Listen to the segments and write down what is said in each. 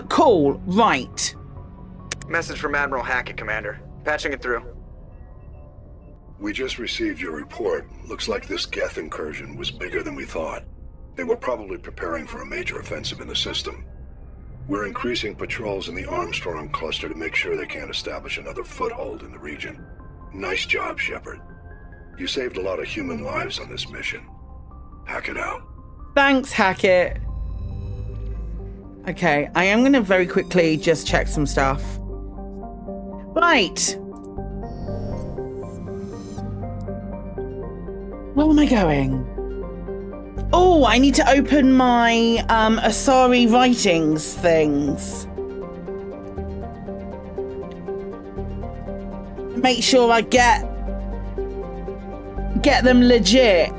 Cool. Right. Message from Admiral Hackett, Commander. Patching it through. We just received your report. Looks like this Geth incursion was bigger than we thought. They were probably preparing for a major offensive in the system. We're increasing patrols in the Armstrong cluster to make sure they can't establish another foothold in the region. Nice job, Shepard. You saved a lot of human lives on this mission. Hackett out. Thanks, Hackett. Okay, I am going to very quickly just check some stuff. Right. Where am I going? Oh, I need to open my Asari writings things. Make sure I get them legit.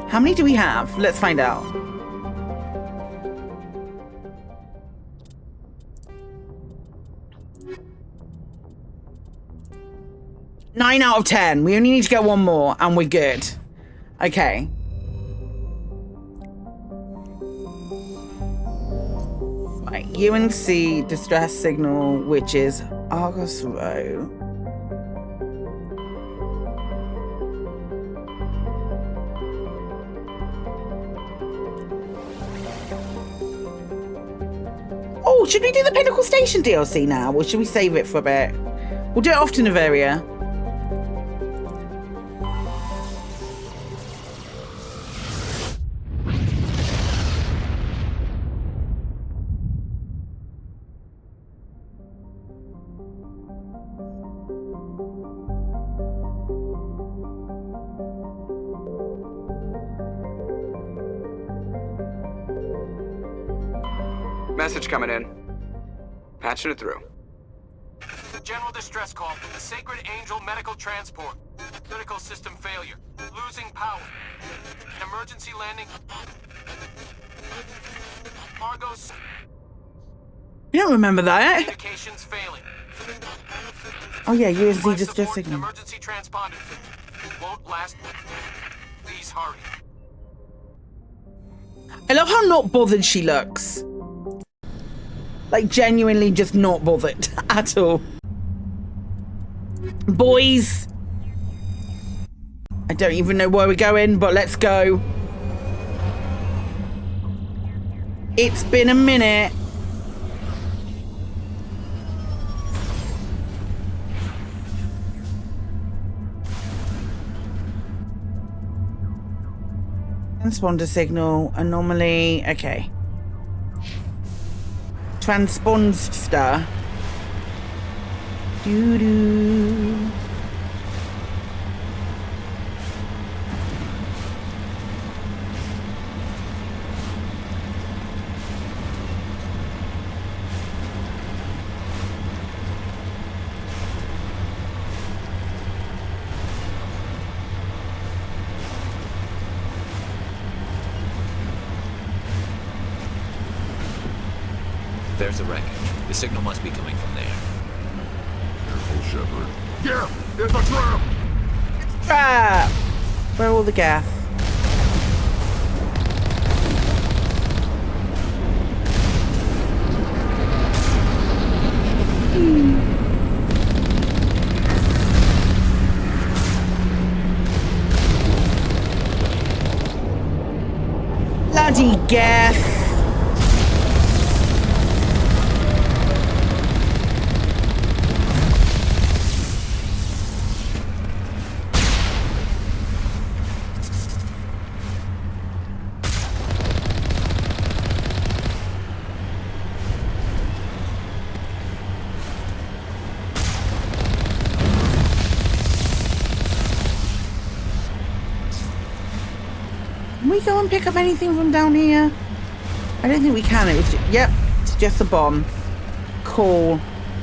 How many do we have? Let's find out. Nine out of 10. We only need to get one more and we're good. Okay. Right, UNC distress signal, which is Argos Row. Oh, should we do the Pinnacle Station DLC now, or should we save it for a bit? We'll do it off to Noveria. Message coming in. Patching it through. General distress call from the Sacred Angel Medical Transport. Critical system failure. Losing power. An emergency landing. Argos. You don't remember that? Communications failing. Oh yeah, USD distress signal. Emergency transponder. Won't last. Please hurry. I love how not bothered she looks. Like, genuinely just not bothered at all. Boys. I don't even know where we're going, but let's go. It's been a minute. Transponder signal, anomaly, okay. Transponder. Doo-doo. There's the wreckage. The signal must be coming from there. Careful, Shepard. Yeah, it's a trap! Trap! Where are all the gas? Bloody gas! Can we go and pick up anything from down here? I don't think we can. It was just, yep, it's just a bomb. Cool.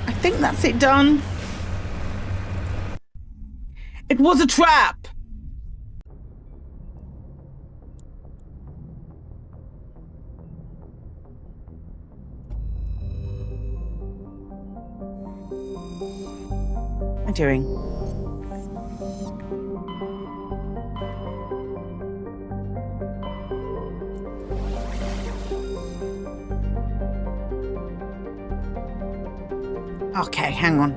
I think that's it done. It was a trap. What am I doing? Okay, hang on.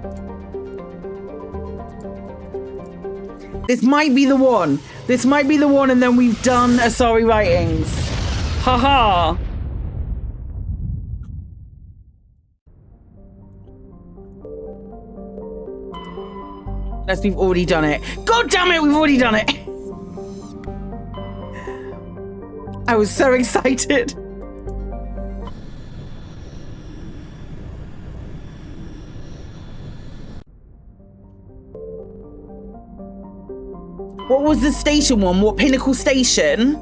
This might be the one. This might be the one, and then we've done Asari Writings. Haha. Unless we've already done it. God damn it, we've already done it. I was so excited. What was the station one? What, Pinnacle Station?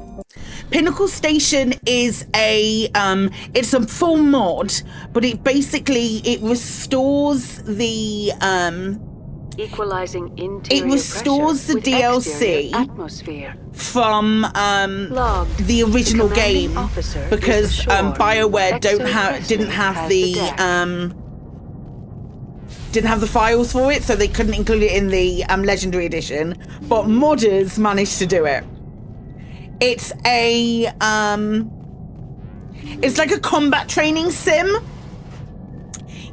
Pinnacle Station is a it's a full mod, but it restores the equalizing interior it restores the DLC atmosphere from the original game, because BioWare didn't have the files for it, so they couldn't include it in the Legendary Edition, but modders managed to do it. It's a it's like a combat training sim.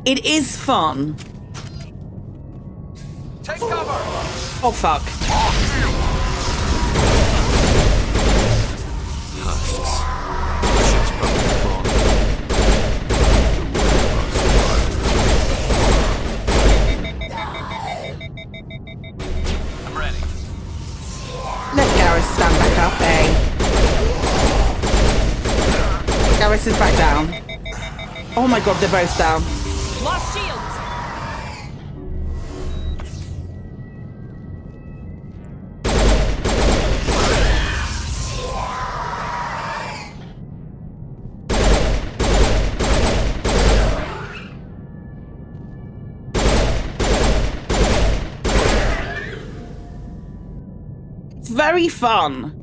It is fun. Take cover! Oh fuck. I'm ready. Let Garrus stand back up, eh? Garrus is back down. Oh my god, they're both down. Lost shields. It's very fun.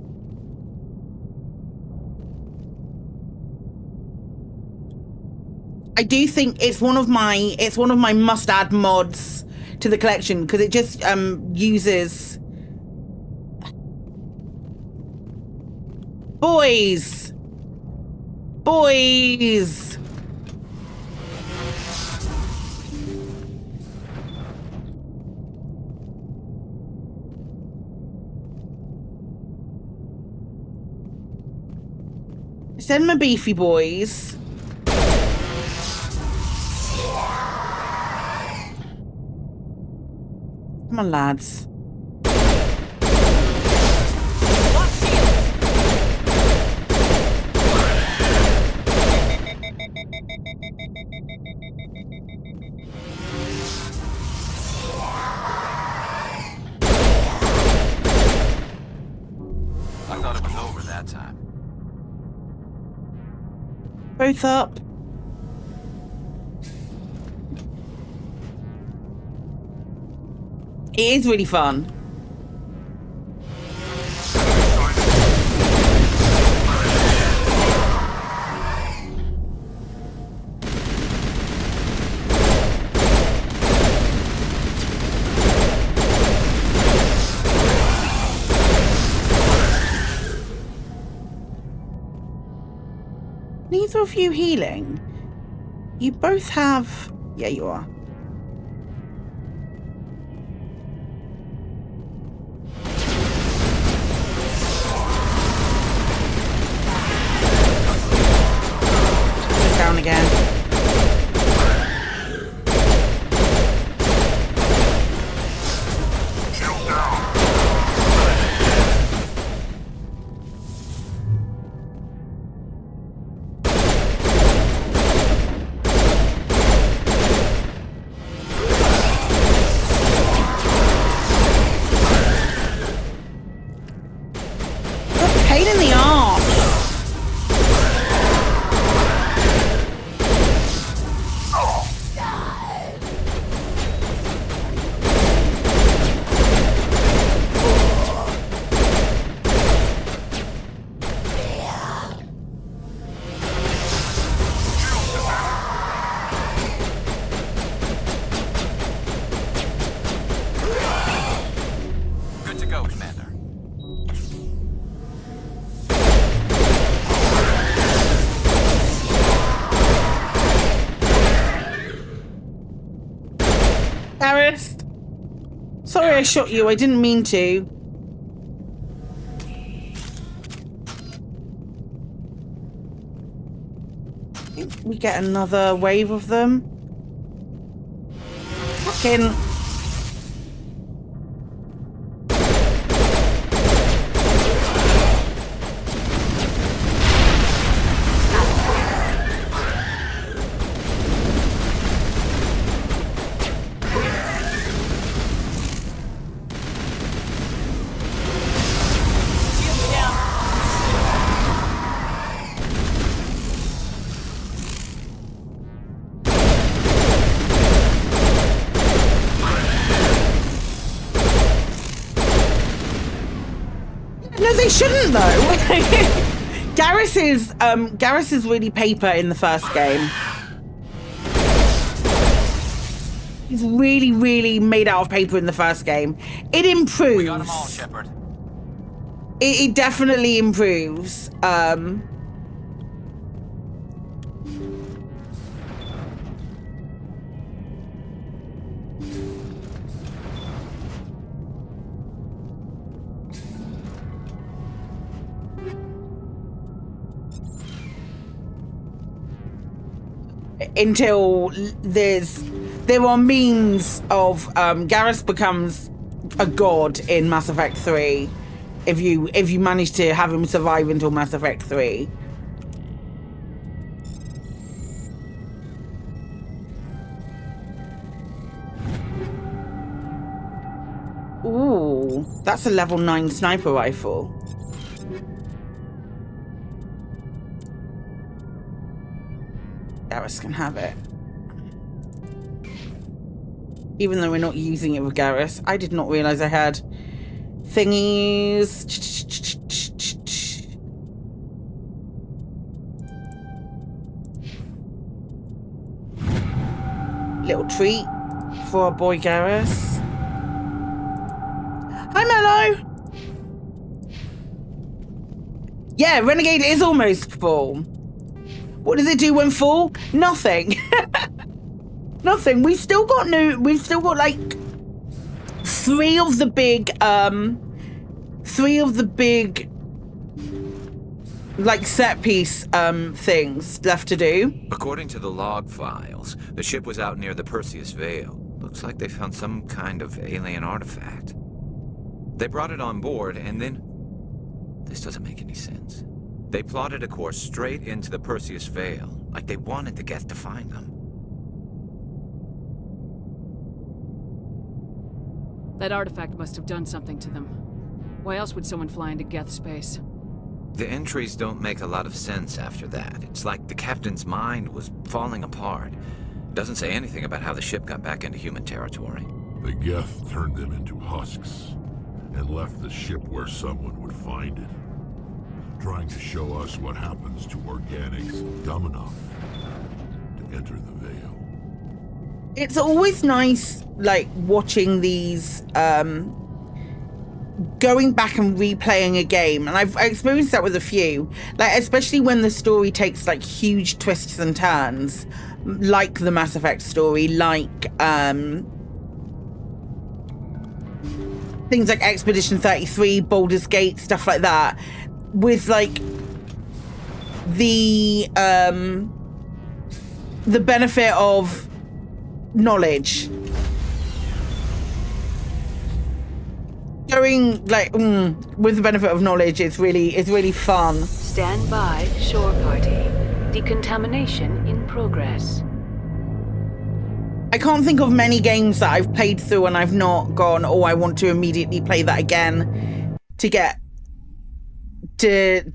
I do think it's one of my must-add mods to the collection, because it just uses boys. Send my beefy boys. Come on, lads. I thought it was over that time. Both up. It is really fun. Neither of you healing. You both have... Yeah, you are. Down again. Shield down. What a pain in the arse. Good to go, Commander. sorry I shot you. I didn't mean to. We get another wave of them. Fucking... No, they shouldn't though. Garrus is really paper in the first game. He's really, really made out of paper in the first game. It improves. We got them all, Shepard. It definitely improves. Until there are memes of Garrus becomes a god in Mass Effect 3 if you manage to have him survive until Mass Effect 3. Ooh, that's a level 9 sniper rifle. Garrus can have it. Even though we're not using it with Garrus. I did not realize I had thingies. Little treat for our boy Garrus. Hi, Mello! Yeah, Renegade is almost full. What does it do when full? Nothing. Nothing. We've still got like three of the big like set piece things left to do. According to the log files, the ship was out near the Perseus Veil. Looks like they found some kind of alien artifact. They brought it on board and then... This doesn't make any sense. They plotted a course straight into the Perseus Veil, like they wanted the Geth to find them. That artifact must have done something to them. Why else would someone fly into Geth space? The entries don't make a lot of sense after that. It's like the captain's mind was falling apart. It doesn't say anything about how the ship got back into human territory. The Geth turned them into husks and left the ship where someone would find it. Trying to show us what happens to organics dumb enough to enter the Veil. It's always nice, like, watching these, going back and replaying a game. And I've experienced that with a few. Like, especially when the story takes, like, huge twists and turns. Like the Mass Effect story, like, things like Expedition 33, Baldur's Gate, stuff like that. With like the benefit of knowledge, going like with the benefit of knowledge is really fun. Stand by, shore party. Decontamination in progress. I can't think of many games that I've played through and I've not gone, oh, I want to immediately play that again to get to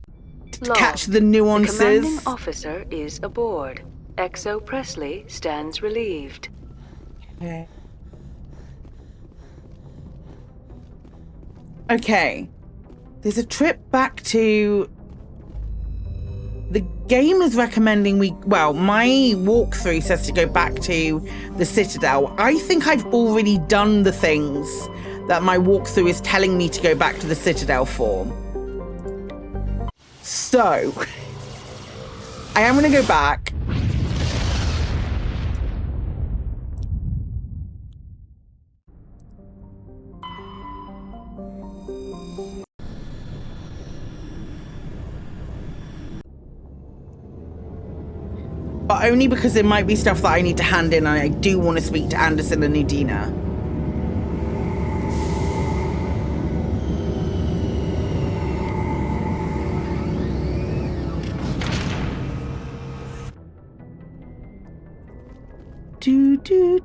catch the nuances. The commanding officer is aboard. Exo Presley stands relieved. Okay. There's a trip back to... The game is recommending my walkthrough says to go back to the Citadel. I think I've already done the things that my walkthrough is telling me to go back to the Citadel for. So, I am going to go back. But only because there might be stuff that I need to hand in, and I do want to speak to Anderson and Udina.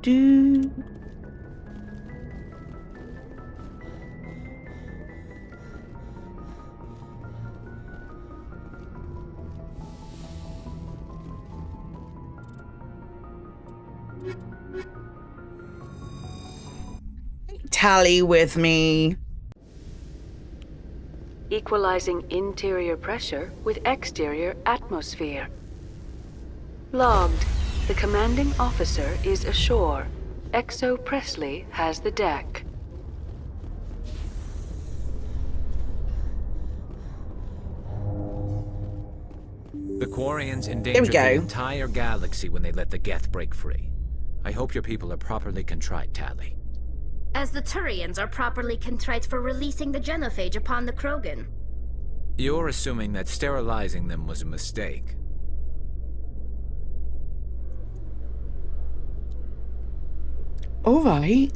Do. Tally with me. Equalizing interior pressure with exterior atmosphere. Logged. The commanding officer is ashore. Exo Presley has the deck. The Quarians endangered the entire galaxy when they let the Geth break free. I hope your people are properly contrite, Tally. As the Turians are properly contrite for releasing the genophage upon the Krogan. You're assuming that sterilizing them was a mistake. All right.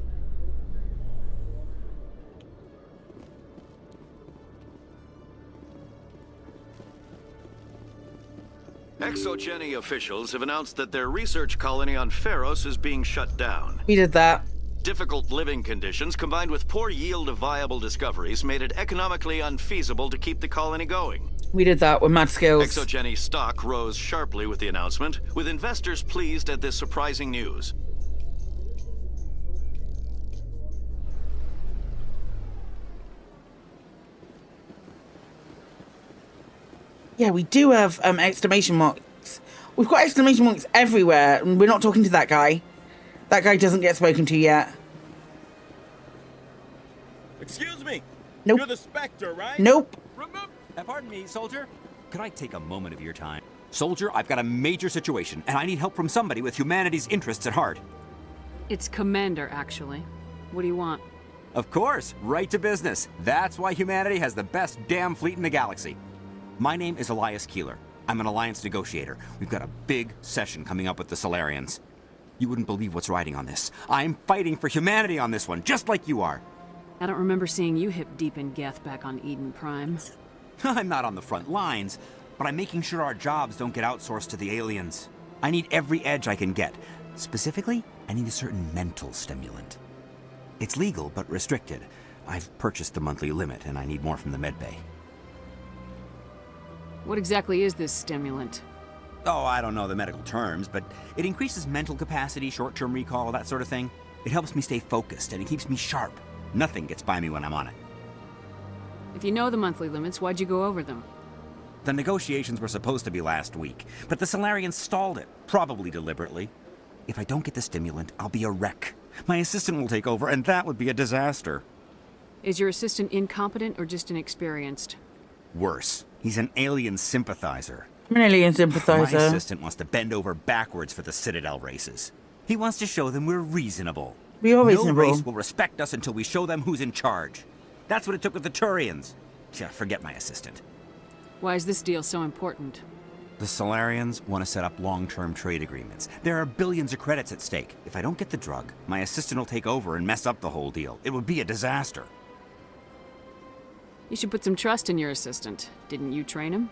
Exogeny officials have announced that their research colony on Pharos is being shut down. We did that. Difficult living conditions combined with poor yield of viable discoveries made it economically unfeasible to keep the colony going. We did that with Mad Skills. Exogeny stock rose sharply with the announcement, with investors pleased at this surprising news. Yeah, we do have exclamation marks. We've got exclamation marks everywhere, and we're not talking to that guy. That guy doesn't get spoken to yet. Excuse me. Nope. You're the Spectre, right? Nope. Pardon me, soldier. Could I take a moment of your time? Soldier, I've got a major situation, and I need help from somebody with humanity's interests at heart. It's Commander, actually. What do you want? Of course, right to business. That's why humanity has the best damn fleet in the galaxy. My name is Elias Keeler. I'm an alliance negotiator. We've got a big session coming up with the Solarians. You wouldn't believe what's riding on this. I'm fighting for humanity on this one, just like you are. I don't remember seeing you hip deep in Geth back on Eden Prime. I'm not on the front lines, but I'm making sure our jobs don't get outsourced to the aliens. I need every edge I can get. Specifically, I need a certain mental stimulant. It's legal, but restricted. I've purchased the monthly limit, and I need more from the medbay. What exactly is this stimulant? Oh, I don't know the medical terms, but it increases mental capacity, short-term recall, that sort of thing. It helps me stay focused, and it keeps me sharp. Nothing gets by me when I'm on it. If you know the monthly limits, why'd you go over them? The negotiations were supposed to be last week, but the Solarians stalled it, probably deliberately. If I don't get the stimulant, I'll be a wreck. My assistant will take over, and that would be a disaster. Is your assistant incompetent or just inexperienced? Worse. He's an alien sympathizer. I'm an alien sympathizer. My assistant wants to bend over backwards for the Citadel races. He wants to show them we're reasonable. We are reasonable. No race will respect us until we show them who's in charge. That's what it took with the Turians. Yeah, forget my assistant. Why is this deal so important? The Solarians want to set up long-term trade agreements. There are billions of credits at stake. If I don't get the drug, my assistant will take over and mess up the whole deal. It would be a disaster. You should put some trust in your assistant. Didn't you train him?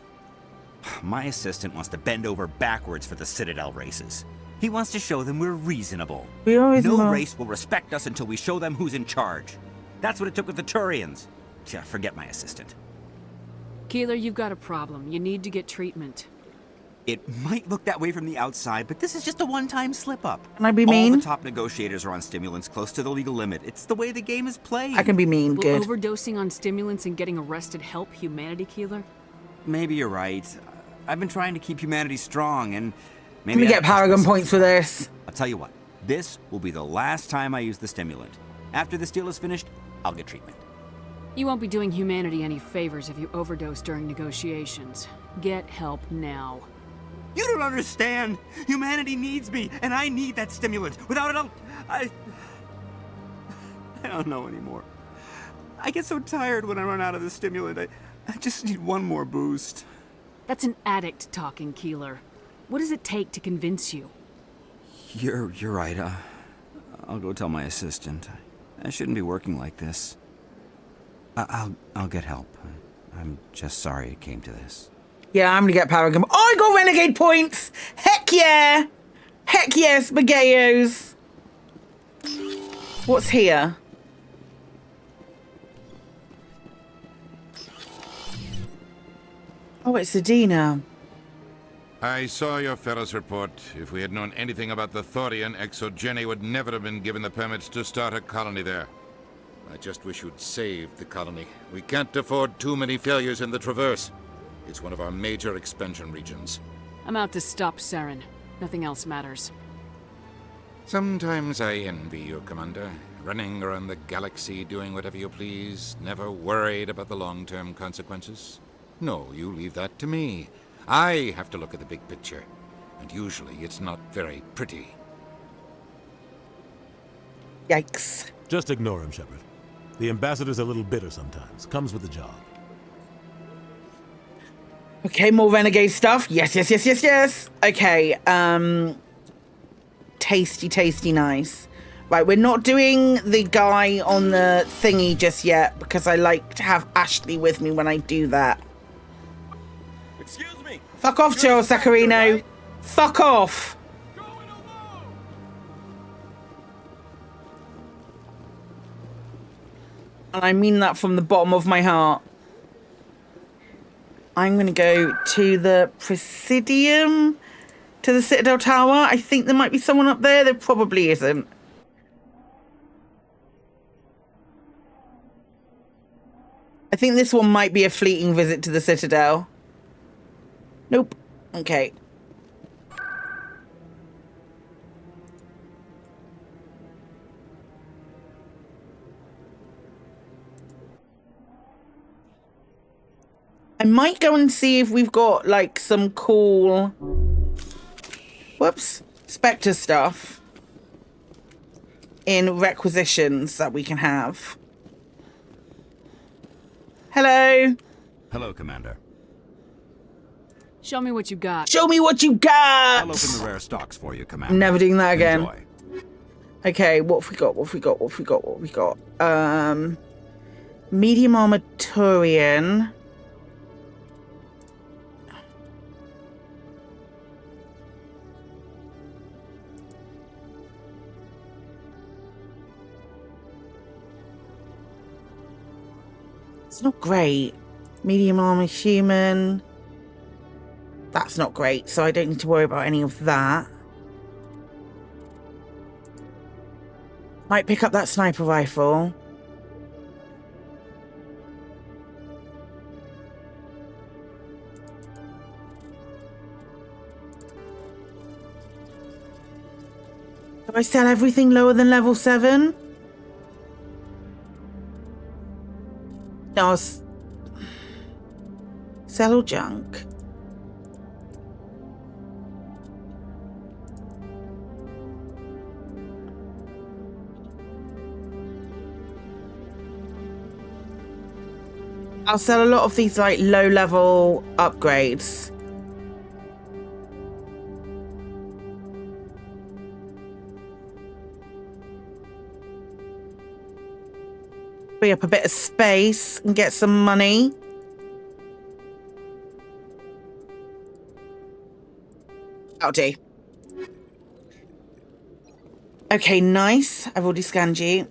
My assistant wants to bend over backwards for the Citadel races. He wants to show them we're reasonable. We are reasonable. No race will respect us until we show them who's in charge. That's what it took with the Turians. Yeah, forget my assistant. Keeler, you've got a problem. You need to get treatment. It might look that way from the outside, but this is just a one-time slip-up. Can I be mean? All the top negotiators are on stimulants close to the legal limit. It's the way the game is played. I can be mean. Will Good. overdosing on stimulants and getting arrested help humanity, Keeler? Maybe you're right. I've been trying to keep humanity strong, and Let maybe me get Paragon points for this. I'll tell you what. This will be the last time I use the stimulant. After this deal is finished, I'll get treatment. You won't be doing humanity any favors if you overdose during negotiations. Get help now. You don't understand. Humanity needs me, and I need that stimulant. Without it, I don't know anymore. I get so tired when I run out of the stimulant. I just need one more boost. That's an addict talking, Keeler. What does it take to convince you? You're right. I'll go tell my assistant. I shouldn't be working like this. I'll get help. I'm just sorry it came to this. Yeah, I'm gonna get Paragon. Oh, I got Renegade points! Heck yeah! Heck yes, Bagayos! What's here? Oh, it's Adina. I saw your Ferris report. If we had known anything about the Thorian, Exogeny would never have been given the permits to start a colony there. I just wish you'd saved the colony. We can't afford too many failures in the Traverse. It's one of our major expansion regions. I'm out to stop Saren. Nothing else matters. Sometimes I envy you, Commander. Running around the galaxy doing whatever you please, never worried about the long-term consequences. No, you leave that to me. I have to look at the big picture, and usually it's not very pretty. Yikes. Just ignore him, Shepard. The ambassador's a little bitter sometimes. Comes with the job. Okay, more Renegade stuff. Yes, yes, yes, yes, yes. Okay, tasty, nice. Right, we're not doing the guy on the thingy just yet because I like to have Ashley with me when I do that. Excuse me. Fuck off, Joe Sacarino. Right? Fuck off. And I mean that from the bottom of my heart. I'm going to go to the Presidium, to the Citadel Tower. I think there might be someone up there. There probably isn't. I think this one might be a fleeting visit to the Citadel. Nope. Okay. I might go and see if we've got like some cool, whoops, Spectre stuff in requisitions that we can have. Hello. Hello, Commander. Show me what you got. Show me what you got. I'll open the rare stocks for you, Commander. Never doing that again. Enjoy. Okay, what have we got? What have we got? What have we got? What have we got? Medium armor Turian. It's not great. Medium armor human. That's not great, so I don't need to worry about any of that. Might pick up that sniper rifle. Do I sell everything lower than level 7? No, sell all junk. I'll sell a lot of these like low-level upgrades. Free up a bit of space and get some money. Howdy. Okay, nice. I've already scanned you.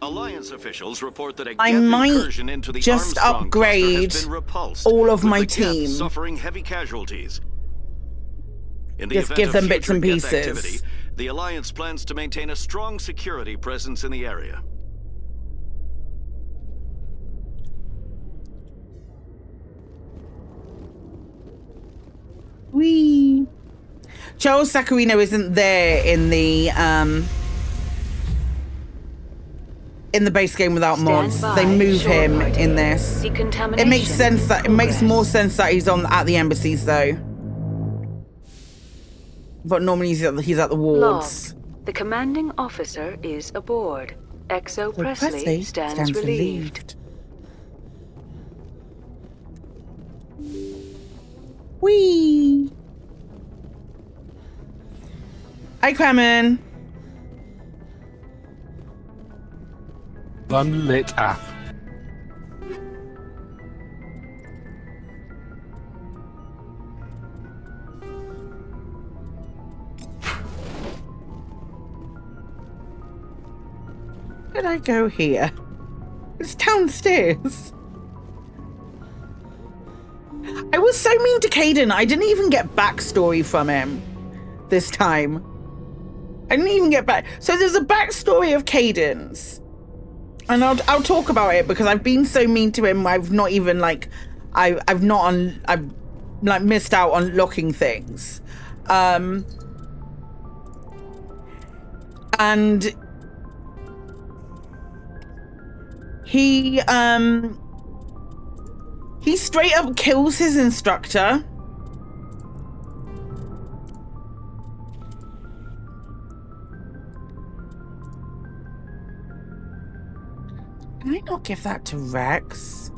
Alliance officials report that a I Geth might incursion into the just Armstrong upgrade cluster has been repulsed, all of with my the Geth team. suffering heavy casualties. In the Just event give of them bits future and Geth pieces. activity, the Alliance plans to maintain a strong security presence in the area. Whee! Charles Sacarino isn't there in the base game without mods. They move him in this. It makes sense that it makes more sense that he's on at the embassies though. But normally he's at the wards. Log. The commanding officer is aboard. Exo Presley stands relieved. Whee! Hi, Kremen. I'm lit up. Did I go here? It's downstairs. I was so mean to Kaidan. I didn't even get backstory from him this time. I didn't even get back. So there's a backstory of Kaidan's, and I'll talk about it because I've been so mean to him. I've not even like I've like missed out on locking things. And he straight up kills his instructor. Can I not give that to Rex?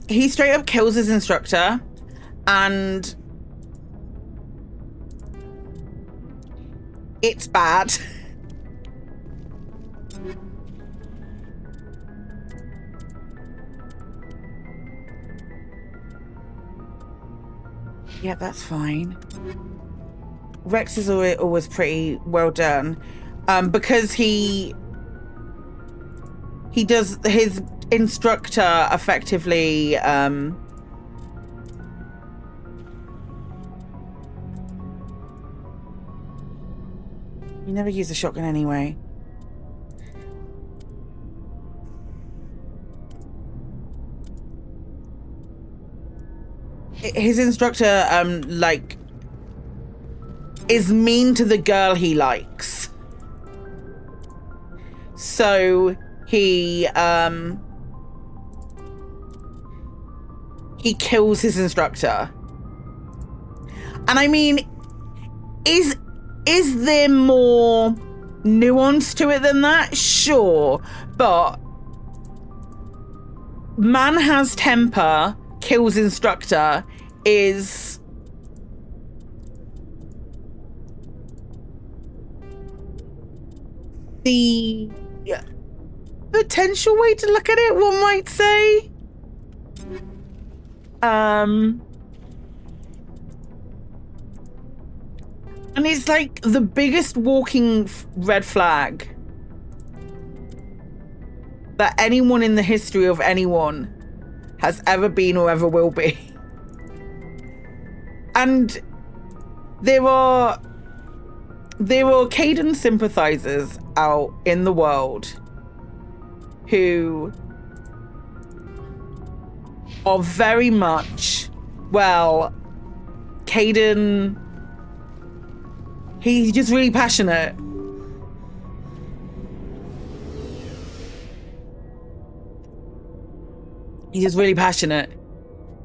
He straight up kills his instructor, and it's bad. Yeah, that's fine. Rex is always pretty well done, because he does his instructor effectively you never use a shotgun anyway. His instructor like is mean to the girl he likes, so he kills his instructor. And I mean, is there more nuance to it than that? Sure, but man has temper, kills instructor is the potential way to look at it, one might say. And it's like the biggest walking red flag that anyone in the history of anyone has ever been or ever will be. And there are Kaidan sympathizers out in the world who are very much, well, Kaidan, he's just really passionate. He's just really passionate.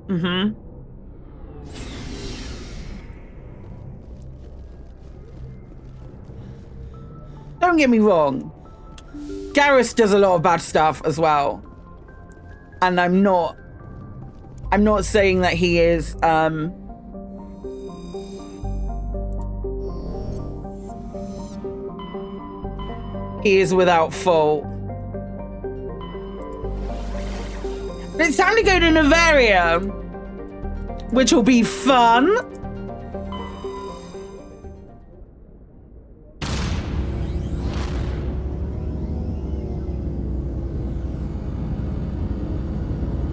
Mm-hmm. Don't get me wrong. Garrus does a lot of bad stuff as well. And I'm not saying that he is without fault. But it's time to go to Noveria, which will be fun.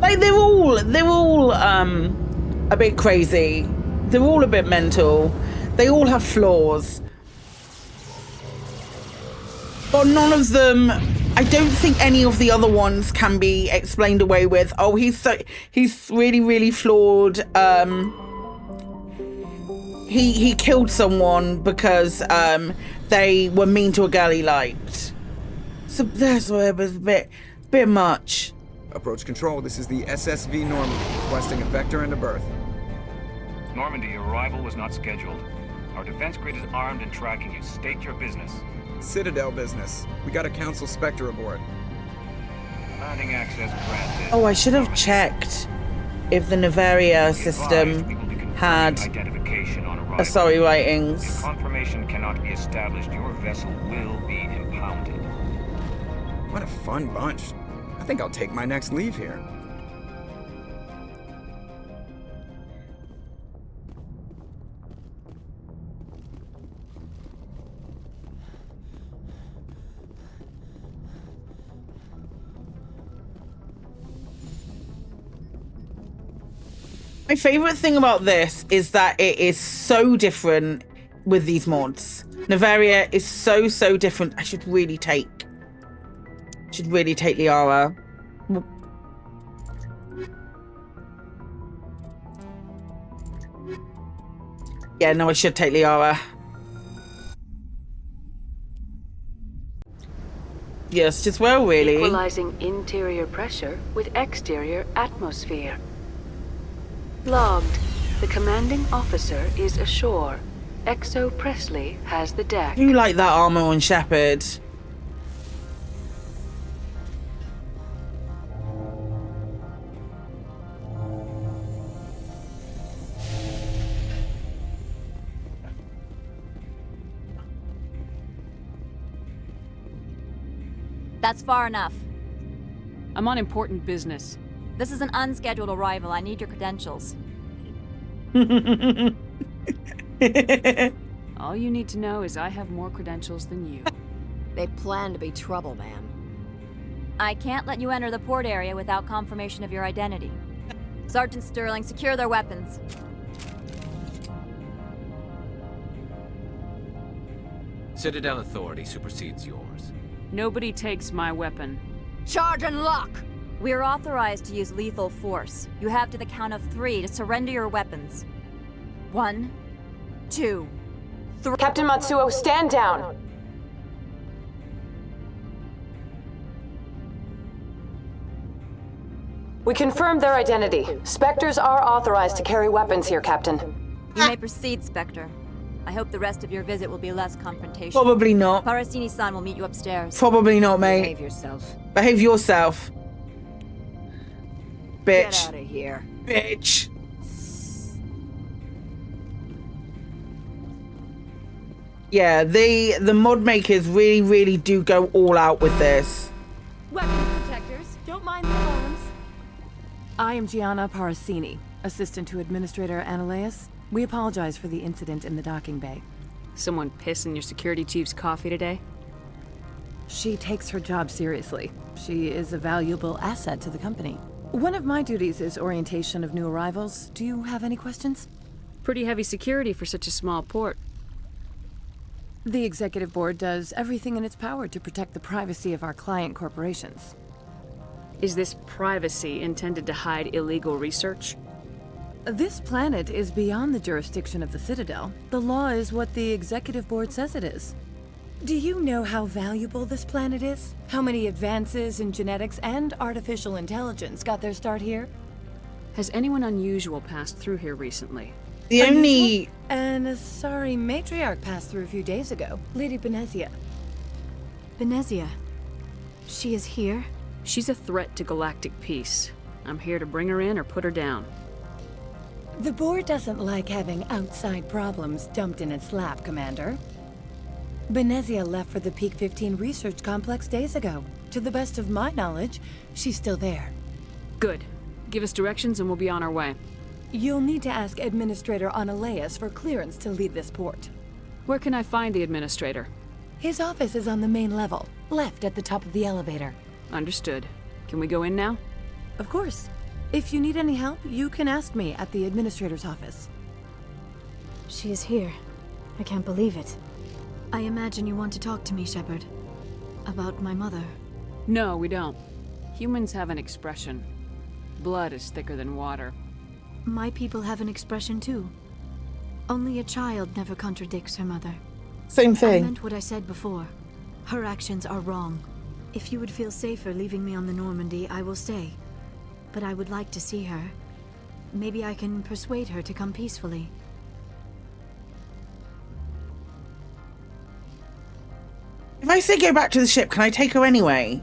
Like they're all a bit crazy. They're all a bit mental. They all have flaws. But none of them, I don't think any of the other ones can be explained away with, oh, he's really, really flawed. He killed someone because they were mean to a girl he liked. So that's where it was a bit much. Approach control, this is the SSV Normandy, requesting a vector and a berth. Normandy, your arrival was not scheduled. Our defense grid is armed and tracking you. State your business. Citadel business. We got a Council Spectre aboard. Landing access granted. Oh, I should have checked if the Noveria system had sorry writings. If confirmation cannot be established, your vessel will be impounded. What a fun bunch. I think I'll take my next leave here. My favorite thing about this is that it is so different with these mods. Noveria is so different. I should really take Liara. Yeah, no, I should take Liara. Just as well, really. Equalizing interior pressure with exterior atmosphere. Logged. The commanding officer is ashore. Exo Presley has the deck. You like that armor on Shepard? That's far enough. I'm on important business. This is an unscheduled arrival. I need your credentials. All you need to know is I have more credentials than you. They plan to be trouble, ma'am. I can't let you enter the port area without confirmation of your identity. Sergeant Sterling, secure their weapons. Citadel authority supersedes yours. Nobody takes my weapon. Charge and lock! We're authorized to use lethal force. You have to the count of 3 to surrender your weapons. 1, 2, 3. Captain Matsuo, stand down! We confirmed their identity. Spectres are authorized to carry weapons here, Captain. You may proceed, Spectre. I hope the rest of your visit will be less confrontational. Probably not. Parasini-san will meet you upstairs. Probably not, mate. Behave yourself. Behave yourself. Bitch. Get out of here. Bitch. Yeah, the mod makers really do go all out with this. Weapons protectors, don't mind the alarms. I am Gianna Parasini, assistant to Administrator Analeus. We apologize for the incident in the docking bay. Someone piss in your security chief's coffee today? She takes her job seriously. She is a valuable asset to the company. One of my duties is orientation of new arrivals. Do you have any questions? Pretty heavy security for such a small port. The Executive Board does everything in its power to protect the privacy of our client corporations. Is this privacy intended to hide illegal research? This planet is beyond the jurisdiction of the Citadel. The law is what the Executive Board says it is. Do you know how valuable this planet is? How many advances in genetics and artificial intelligence got their start here? Has anyone unusual passed through here recently? The only... And a sorry matriarch passed through a few days ago. Lady Benezia. Benezia? She is here? She's a threat to galactic peace. I'm here to bring her in or put her down. The board doesn't like having outside problems dumped in its lap, Commander. Benezia left for the Peak 15 research complex days ago. To the best of my knowledge, she's still there. Good. Give us directions and we'll be on our way. You'll need to ask Administrator Analeus for clearance to leave this port. Where can I find the Administrator? His office is on the main level, left at the top of the elevator. Understood. Can we go in now? Of course. If you need any help, you can ask me at the Administrator's office. She is here. I can't believe it. I imagine you want to talk to me, Shepard. About my mother. No, we don't. Humans have an expression. Blood is thicker than water. My people have an expression too. Only a child never contradicts her mother. Same thing. I meant what I said before. Her actions are wrong. If you would feel safer leaving me on the Normandy, I will stay. but I would like to see her. Maybe I can persuade her to come peacefully. If I say go back to the ship, can I take her anyway?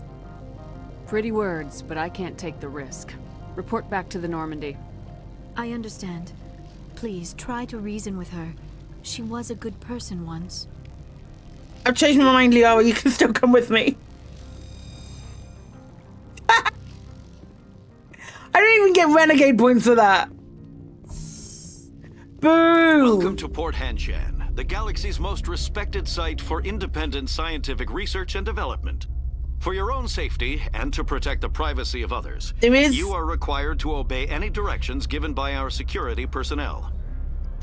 Pretty words, but I can't take the risk. Report back to the Normandy. I understand. Please, try to reason with her. She was a good person once. I've changed my mind, Liara. You can still come with me. I don't even get renegade points for that. Boo! Welcome to Port Hanshan, the galaxy's most respected site for independent scientific research and development. For your own safety and to protect the privacy of others, you are required to obey any directions given by our security personnel.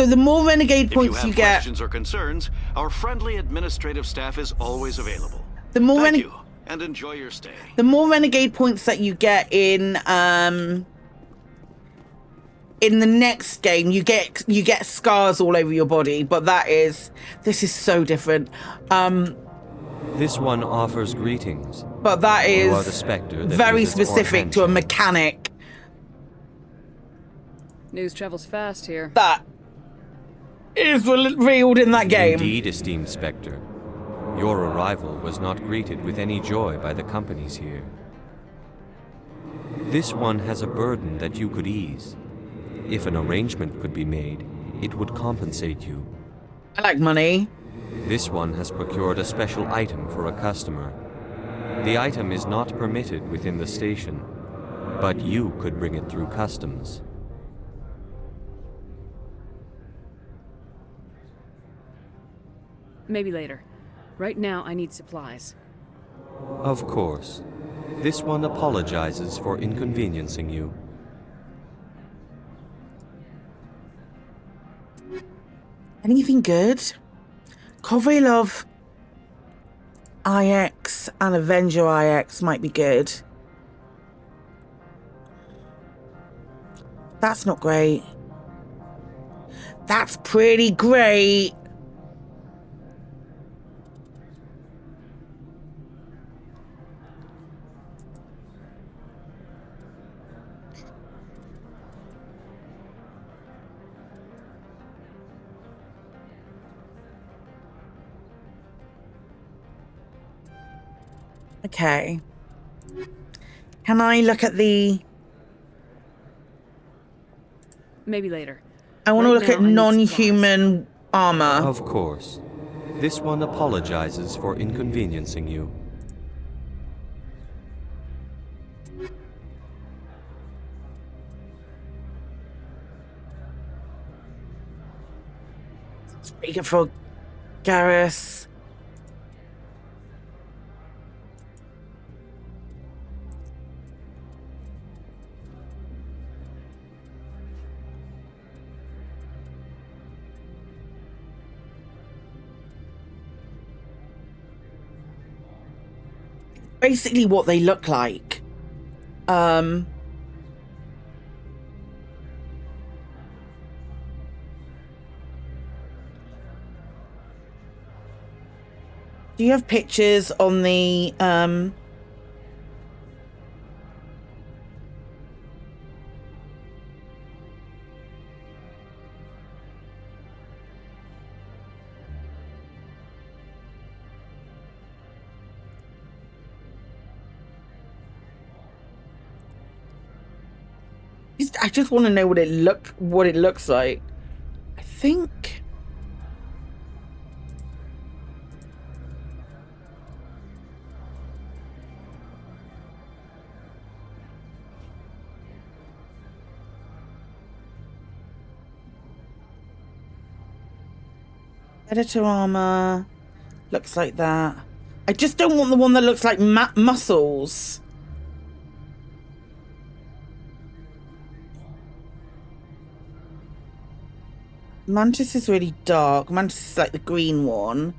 So the more renegade points if you you have get, questions or concerns, our friendly administrative staff is always available. the more Thank you, and enjoy your stay. the more renegade points that you get in the next game, you get scars all over your body. But this is so different. This one offers greetings. But that You are is the Spectre that very visits Port specific to a Hanshan. mechanic. News travels fast here. That is revealed in that game. Indeed, esteemed Spectre. Your arrival was not greeted with any joy by the companies here. This one has a burden that you could ease. If an arrangement could be made, it would compensate you. I like money. This one has procured a special item for a customer. The item is not permitted within the station, but you could bring it through customs. Maybe later. Right now, I need supplies. Of course. This one apologizes for inconveniencing you. Anything good? Kovrylov IX and Avenger IX might be good. That's not great. That's pretty great. Okay. Can I look at the... Maybe later. I want to Right look now, at I need non-human armor. Of course. This one apologizes for inconveniencing you. Speaking for Garrus. Basically what they look like. Do you have pictures on the I just want to know what it looks like. I think editor armor looks like that. I just don't want the one that looks like muscles. Mantis is really dark. Mantis is like the green one.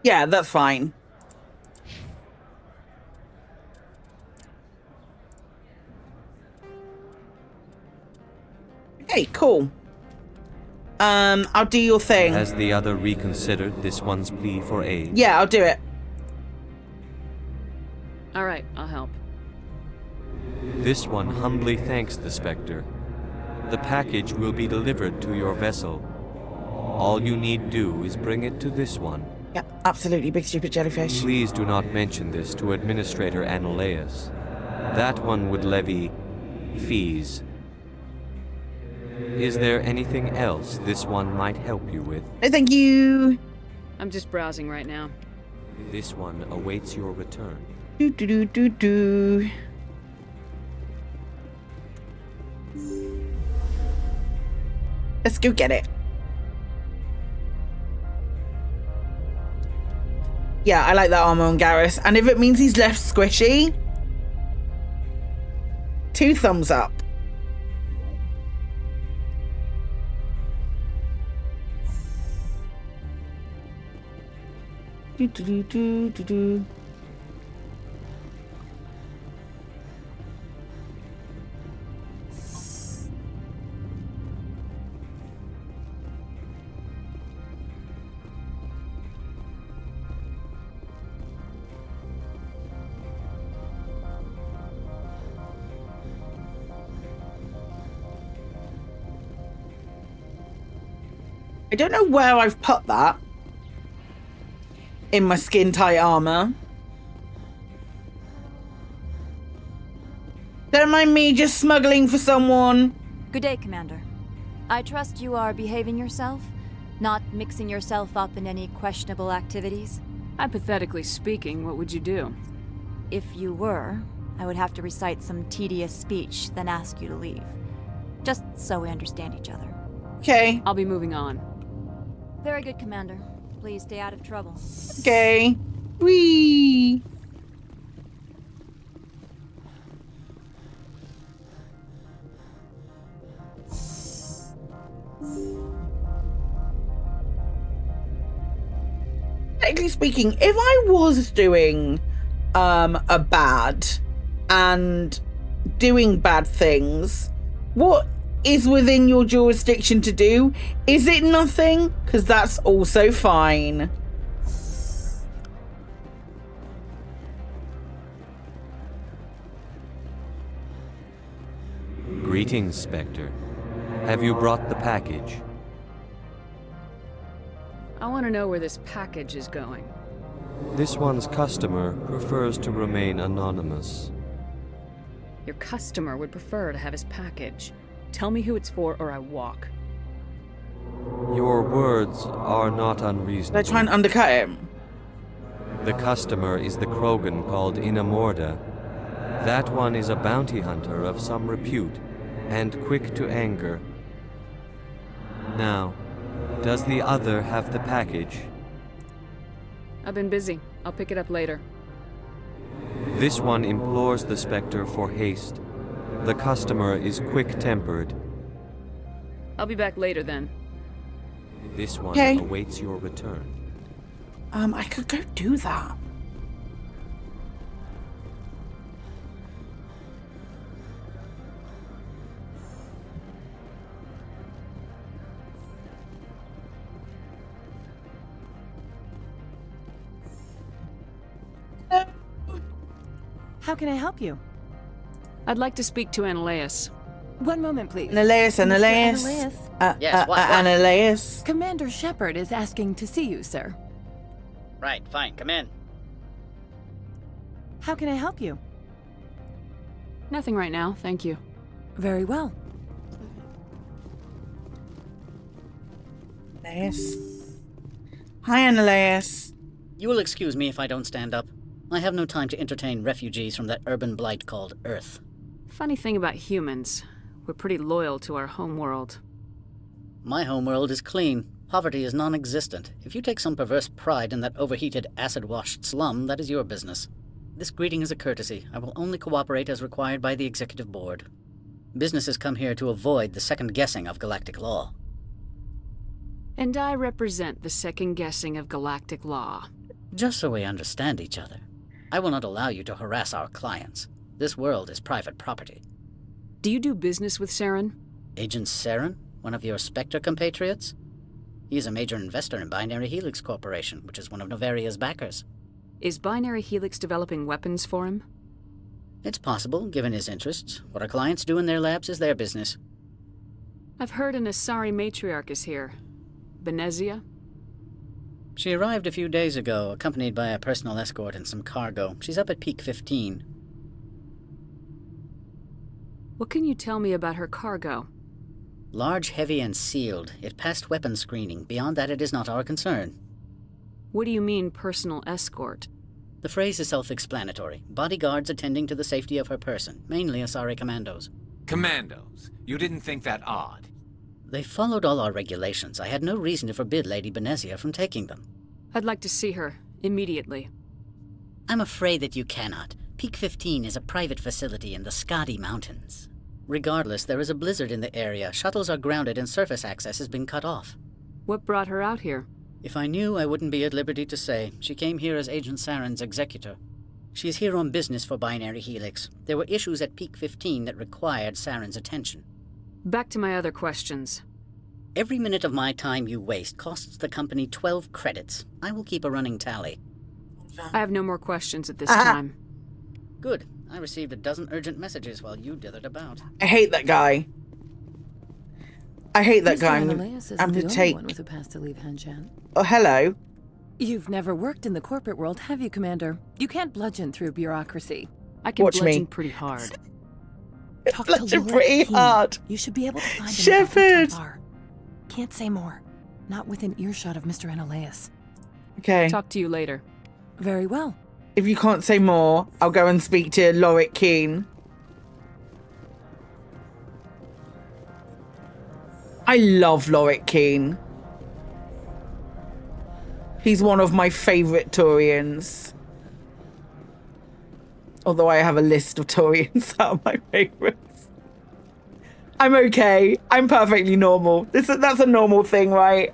Yeah, that's fine. Okay, cool. I'll do your thing. Has the other reconsidered this one's plea for aid? Yeah, I'll do it. All right, I'll help. This one humbly thanks the Spectre. The package will be delivered to your vessel. All you need do is bring it to this one. Yeah, absolutely, big stupid jellyfish. Please do not mention this to Administrator Annaleus. That one would levy fees. Is there anything else this one might help you with? No, thank you. I'm just browsing right now. This one awaits your return. Do do do do do. Let's go get it. Yeah, I like that armor on Garrus. And if it means he's left squishy, 2 thumbs up. Do do do do do do. I don't know where I've put that in my skin tight armor. Don't mind me just smuggling for someone. Good day, Commander. I trust you are behaving yourself, not mixing yourself up in any questionable activities. Hypothetically speaking, what would you do? If you were, I would have to recite some tedious speech, then ask you to leave. Just so we understand each other. Okay. I'll be moving on. Very good, Commander. Please stay out of trouble. Okay. Whee! Technically speaking, if I was doing a bad and doing bad things, what is within your jurisdiction to do? Is it nothing? Because that's also fine. Greetings, Spectre. Have you brought the package? I want to know where this package is going. This one's customer prefers to remain anonymous. Your customer would prefer to have his package. Tell me who it's for or I walk. Your words are not unreasonable. They try and undercut him. The customer is the Krogan called Inamorda. That one is a bounty hunter of some repute, and quick to anger. Now, does the other have the package? I've been busy. I'll pick it up later. This one implores the Spectre for haste. The customer is quick-tempered. I'll be back later then. This one Okay. awaits your return. I could go do that. How can I help you? I'd like to speak to Annaleus. One moment, please. Annaleus. Annaleus. Yes, what? Annaleus. Commander Shepard is asking to see you, sir. Right, fine, come in. How can I help you? Nothing right now, thank you. Very well. Annaleus. Hi, Annaleus. You will excuse me if I don't stand up. I have no time to entertain refugees from that urban blight called Earth. Funny thing about humans, we're pretty loyal to our homeworld. My homeworld is clean. Poverty is non-existent. If you take some perverse pride in that overheated, acid-washed slum, that is your business. This greeting is a courtesy. I will only cooperate as required by the Executive Board. Businesses come here to avoid the second-guessing of galactic law. And I represent the second-guessing of galactic law. Just so we understand each other, I will not allow you to harass our clients. This world is private property. Do you do business with Saren? Agent Saren? One of your Spectre compatriots? He is a major investor in Binary Helix Corporation, which is one of Noveria's backers. Is Binary Helix developing weapons for him? It's possible, given his interests. What our clients do in their labs is their business. I've heard an Asari matriarch is here. Benezia? She arrived a few days ago, accompanied by a personal escort and some cargo. She's up at Peak 15. What can you tell me about her cargo? Large, heavy, and sealed. It passed weapons screening. Beyond that, it is not our concern. What do you mean, personal escort? The phrase is self-explanatory. Bodyguards attending to the safety of her person, mainly Asari commandos. Commandos? You didn't think that odd? They followed all our regulations. I had no reason to forbid Lady Benezia from taking them. I'd like to see her, immediately. I'm afraid that you cannot. Peak 15 is a private facility in the Scotty Mountains. Regardless, there is a blizzard in the area. Shuttles are grounded and surface access has been cut off. What brought her out here? If I knew, I wouldn't be at liberty to say. She came here as Agent Saren's executor. She is here on business for Binary Helix. There were issues at Peak 15 that required Saren's attention. Back to my other questions. Every minute of my time you waste costs the company 12 credits. I will keep a running tally. I have no more questions at this time. Good. I received a dozen urgent messages while you dithered about. I hate that guy. I hate that guy. I'm the gonna take... one with a pass to leave Hanshan. Oh, hello. You've never worked in the corporate world, have you, Commander? You can't bludgeon through bureaucracy. I can bludgeon pretty hard. Talk bludgeon to pretty hard. You should be able to find Shepard. him. Can't say more. Not within earshot of Mr. Analeas. Okay. Talk to you later. Very well. If you can't say more, I'll go and speak to Lorik Keene. I love Lorik Keene. He's one of my favourite Turians. Although I have a list of Turians that are my favourites. I'm okay. I'm perfectly normal. That's a normal thing, right?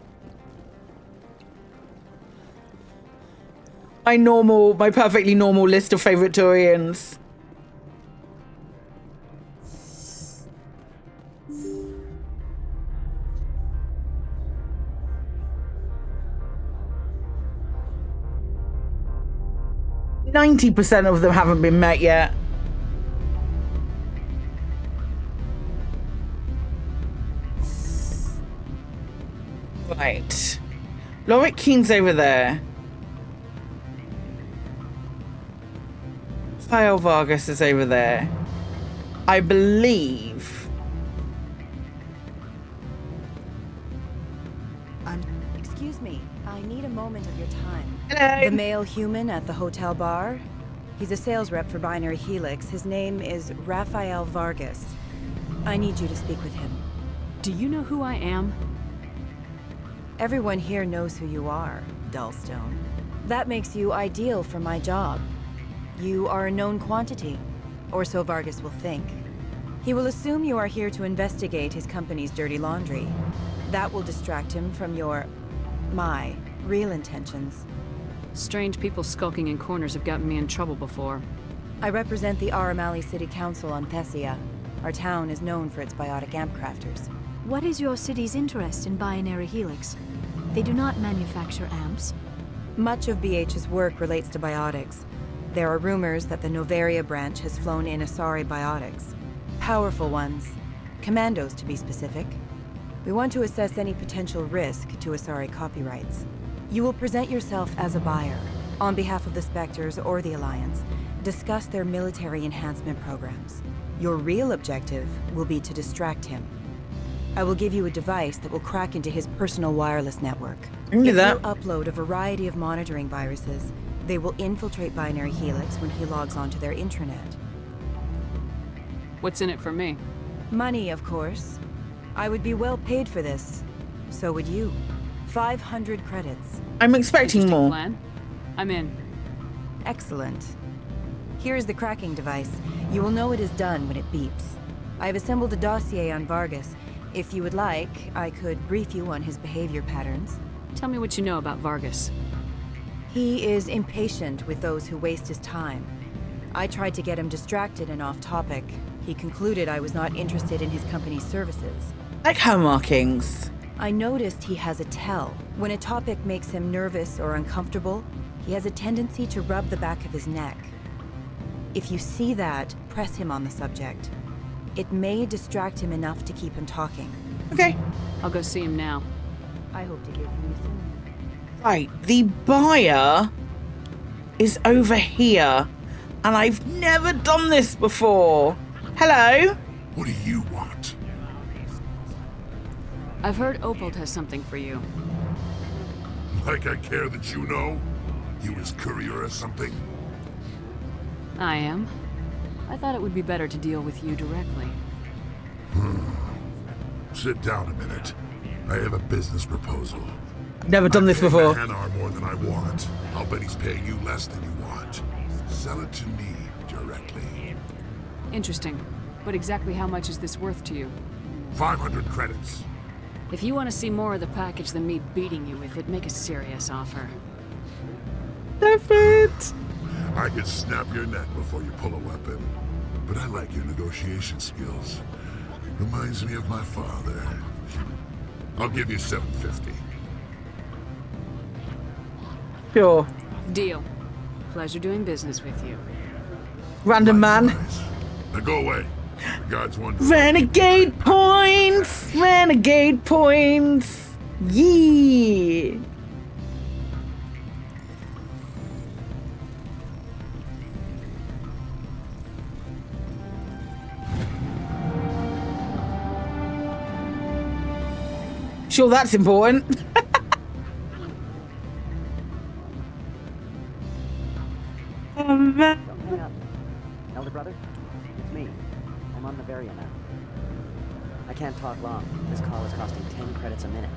My perfectly normal list of favourite Turians. %90 of them haven't been met yet. Right. Lorik Keene's over there. Rafael Vargas is over there. I believe. Excuse me. I need a moment of your time. Hello. The male human at the hotel bar? He's a sales rep for Binary Helix. His name is Rafael Vargas. I need you to speak with him. Do you know who I am? Everyone here knows who you are, Dullstone. That makes you ideal for my job. You are a known quantity, or so Vargas will think. He will assume you are here to investigate his company's dirty laundry. That will distract him from my real intentions. Strange people skulking in corners have gotten me in trouble before. I represent the Aramali City Council on Thessia. Our town is known for its biotic amp crafters. What is your city's interest in Binary Helix? They do not manufacture amps. Much of BH's work relates to biotics. There are rumors that the Noveria branch has flown in Asari biotics. Powerful ones. Commandos, to be specific. We want to assess any potential risk to Asari copyrights. You will present yourself as a buyer, on behalf of the Spectres or the Alliance. Discuss their military enhancement programs. Your real objective will be to distract him. I will give you a device that will crack into his personal wireless network. If you upload a variety of monitoring viruses, they will infiltrate Binary Helix when he logs onto their intranet. What's in it for me? Money, of course. I would be well paid for this. So would you. 500 credits. I'm expecting more. Plan? I'm in. Excellent. Here is the cracking device. You will know it is done when it beeps. I have assembled a dossier on Vargas. If you would like, I could brief you on his behavior patterns. Tell me what you know about Vargas. He is impatient with those who waste his time. I tried to get him distracted and off topic. He concluded I was not interested in his company's services. Like home markings. I noticed he has a tell. When a topic makes him nervous or uncomfortable, he has a tendency to rub the back of his neck. If you see that, press him on the subject. It may distract him enough to keep him talking. Okay. I'll go see him now. I hope to hear from you soon. Right, the buyer is over here, and I've never done this before. Hello? What do you want? I've heard Opold has something for you. Like I care that you know? You his courier or something? I am. I thought it would be better to deal with you directly. Sit down a minute. I have a business proposal. I've never done this before. Hanar more than I want. I'll bet he's paying you less than you want. Sell it to me directly. Interesting. But exactly how much is this worth to you? 500 credits. If you want to see more of the package than me beating you with it, make a serious offer. Perfect. I could snap your neck before you pull a weapon. But I like your negotiation skills. Reminds me of my father. I'll give you 750. Sure. Deal. Pleasure doing business with you. Random man. Now go away. The gods want Renegade points! Renegade points! Yeah! Sure, that's important. Don't hang up. Elder brother, it's me. I'm on Noveria now. I can't talk long. This call is costing 10 credits a minute.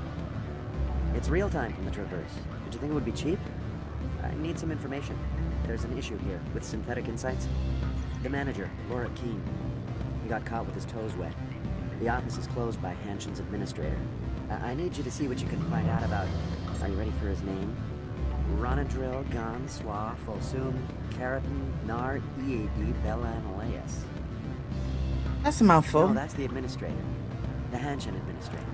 It's real time from the Traverse. Did you think it would be cheap? I need some information. There's an issue here with synthetic insights. The manager, Laura Keene. He got caught with his toes wet. The office is closed by Hanshin's administrator. I need you to see what you can find out about... Are you ready for his name? Ronadril Gan Swa Fosum Karapan Nar Ead Belanaleas. That's a mouthful. No, that's the administrator. The Hanshin administrator.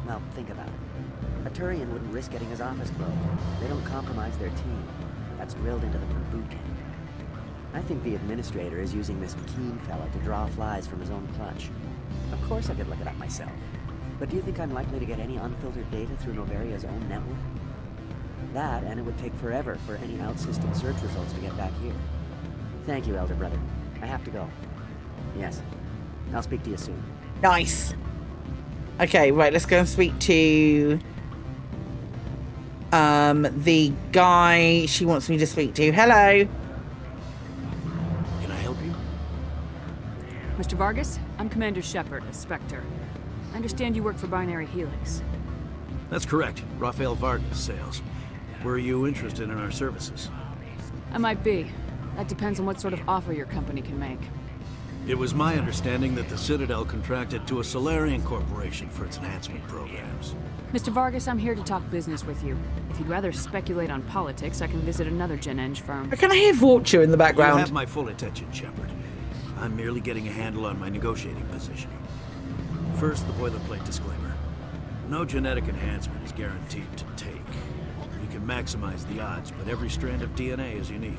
Well, think about it. A Turian wouldn't risk getting his office closed. They don't compromise their team. That's drilled into them from boot camp. I think the administrator is using this Keene fella to draw flies from his own clutch. Of course I could look it up myself. But do you think I'm likely to get any unfiltered data through Noveria's own network? That, and it would take forever for any out-system search results to get back here. Thank you, Elder Brother. I have to go. Yes. I'll speak to you soon. Nice. Okay, right, let's go and speak to the guy she wants me to speak to. Hello. Can I help you? Mr. Vargas, I'm Commander Shepard, a Spectre. I understand you work for Binary Helix. That's correct. Rafael Vargas, sales. Were you interested in our services? I might be. That depends on what sort of offer your company can make. It was my understanding that the Citadel contracted to a Solarian corporation for its enhancement programs. Mr. Vargas, I'm here to talk business with you. If you'd rather speculate on politics, I can visit another Gen Eng firm. Can I hear Vorture in the background? You have my full attention, Shepard. I'm merely getting a handle on my negotiating position. First, the boilerplate disclaimer. No genetic enhancement is guaranteed to take. You can maximize the odds, but every strand of DNA is unique.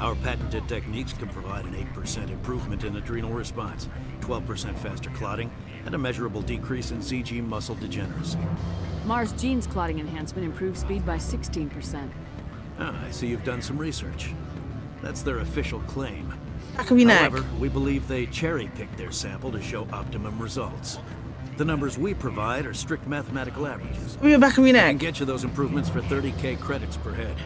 Our patented techniques can provide an 8% improvement in adrenal response, 12% faster clotting, and a measurable decrease in ZG muscle degeneracy. Mars Gene's clotting enhancement improves speed by 16%. Ah, I see you've done some research. That's their official claim. However, we believe they cherry-picked their sample to show optimum results. The numbers we provide are strict mathematical averages. We're back of your neck. I can get you those improvements for 30k credits per head.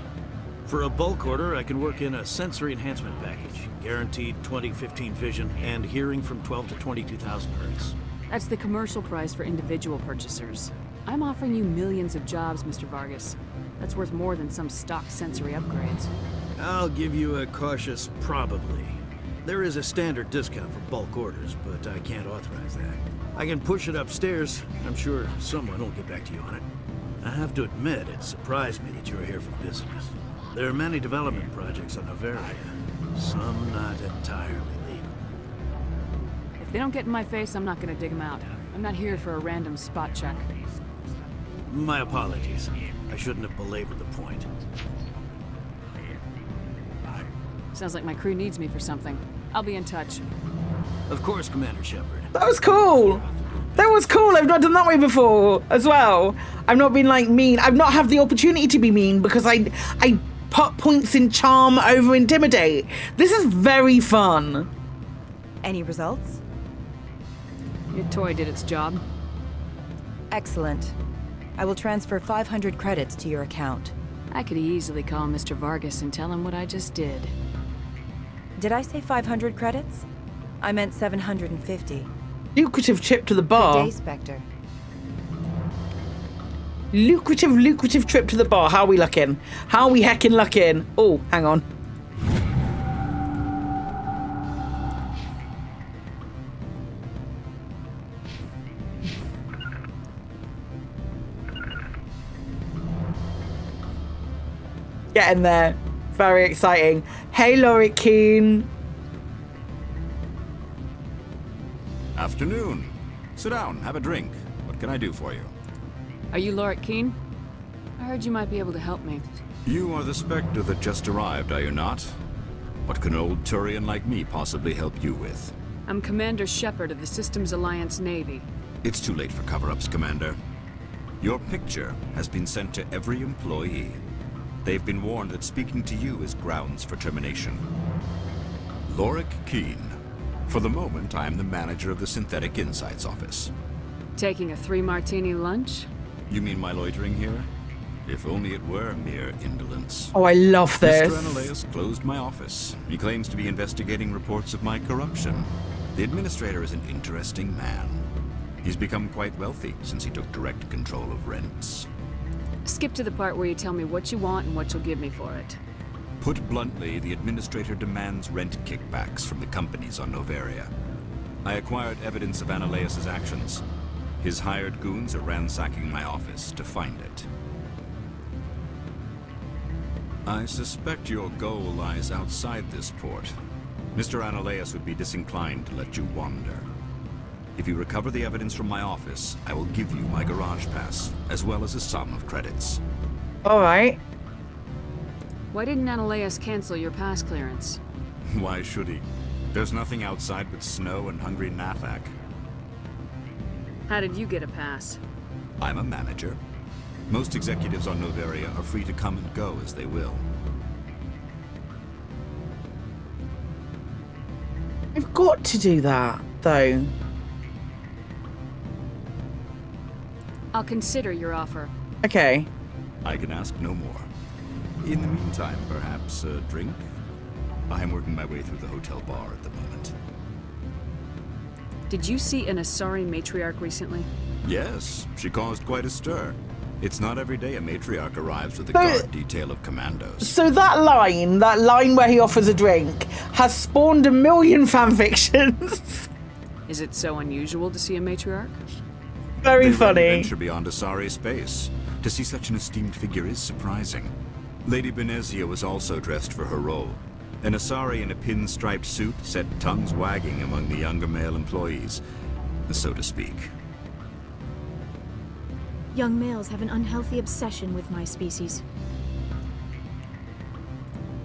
For a bulk order, I can work in a sensory enhancement package, guaranteed 20/15 vision and hearing from 12 to 22,000 hertz. That's the commercial price for individual purchasers. I'm offering you millions of jobs, Mr. Vargas. That's worth more than some stock sensory upgrades. I'll give you a cautious probably. There is a standard discount for bulk orders, but I can't authorize that. I can push it upstairs. I'm sure someone will get back to you on it. I have to admit, it surprised me that you were here for business. There are many development projects on Noveria, some not entirely legal. If they don't get in my face, I'm not gonna dig them out. I'm not here for a random spot check. My apologies. I shouldn't have belabored the point. Sounds like my crew needs me for something. I'll be in touch. Of course, Commander Shepard. That was cool. That was cool. I've not done that way before as well. I've not been like mean. I've not had the opportunity to be mean because I put points in charm over intimidate. This is very fun. Any results? Your toy did its job. Excellent. I will transfer 500 credits to your account. I could easily call Mr. Vargas and tell him what I just did. Did I say 500 credits? I meant 750. Lucrative trip to the bar. Good day, Spectre. Lucrative trip to the bar. How are we looking? How are we heckin' looking? Oh, hang on. Getting there. Very exciting. Hey, Lorik Keen. Afternoon. Sit down, have a drink. What can I do for you? Are you Lorik Keen? I heard you might be able to help me. You are the Spectre that just arrived, are you not? What can an old Turian like me possibly help you with? I'm Commander Shepard of the Systems Alliance Navy. It's too late for cover-ups, Commander. Your picture has been sent to every employee. They've been warned that speaking to you is grounds for termination. Lorik Keen. For the moment, I am the manager of the Synthetic Insights Office. Taking a 3-martini lunch? You mean my loitering here? If only it were mere indolence. Oh, I love this. Mr. Analeus closed my office. He claims to be investigating reports of my corruption. The administrator is an interesting man. He's become quite wealthy since he took direct control of rents. Skip to the part where you tell me what you want and what you'll give me for it. Put bluntly, the administrator demands rent kickbacks from the companies on Noveria. I acquired evidence of Analeus' actions. His hired goons are ransacking my office to find it. I suspect your goal lies outside this port. Mr. Analeus would be disinclined to let you wander. If you recover the evidence from my office, I will give you my garage pass, as well as a sum of credits. All right. Why didn't Analeus cancel your pass clearance? Why should he? There's nothing outside but snow and hungry Nathak. How did you get a pass? I'm a manager. Most executives on Noveria are free to come and go as they will. I've got to do that, though. I'll consider your offer. Okay. I can ask no more. In the meantime, perhaps a drink? I'm working my way through the hotel bar at the moment. Did you see an Asari matriarch recently? Yes, she caused quite a stir. It's not every day a matriarch arrives with a guard detail of commandos. So that line where he offers a drink, has spawned a million fanfictions. Is it so unusual to see a matriarch? Very funny. They venture beyond Asari space. To see such an esteemed figure is surprising. Lady Benezia was also dressed for her role. An Asari in a pinstriped suit set tongues wagging among the younger male employees, so to speak. Young males have an unhealthy obsession with my species.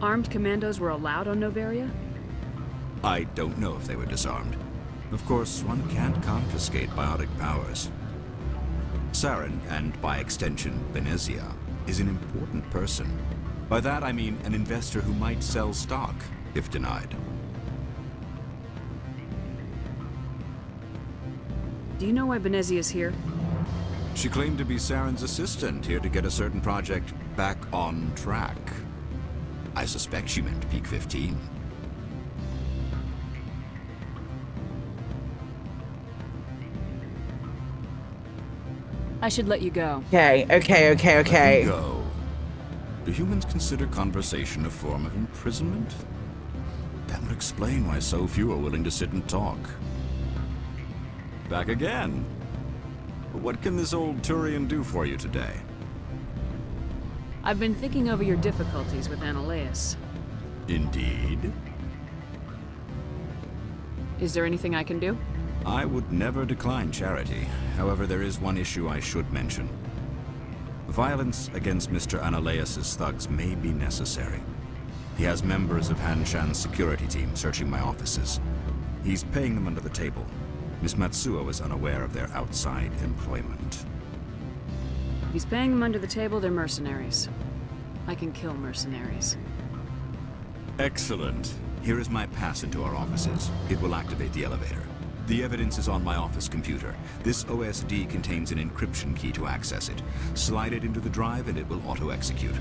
Armed commandos were allowed on Noveria? I don't know if they were disarmed. Of course, one can't confiscate biotic powers. Saren, and by extension Benezia, is an important person. By that I mean an investor who might sell stock, if denied. Do you know why Benezia's here? She claimed to be Saren's assistant, here to get a certain project back on track. I suspect she meant Peak 15. I should let you go. Okay. Let me go. Do humans consider conversation a form of imprisonment? That would explain why so few are willing to sit and talk. Back again. What can this old Turian do for you today? I've been thinking over your difficulties with Annaleus. Indeed. Is there anything I can do? I would never decline charity. However, there is one issue I should mention. Violence against Mr. Annaleus' thugs may be necessary. He has members of Han Shan's security team searching my offices. He's paying them under the table. Miss Matsuo is unaware of their outside employment. If he's paying them under the table, they're mercenaries. I can kill mercenaries. Excellent. Here is my pass into our offices. It will activate the elevator. The evidence is on my office computer. This OSD contains an encryption key to access it. Slide it into the drive and it will auto-execute.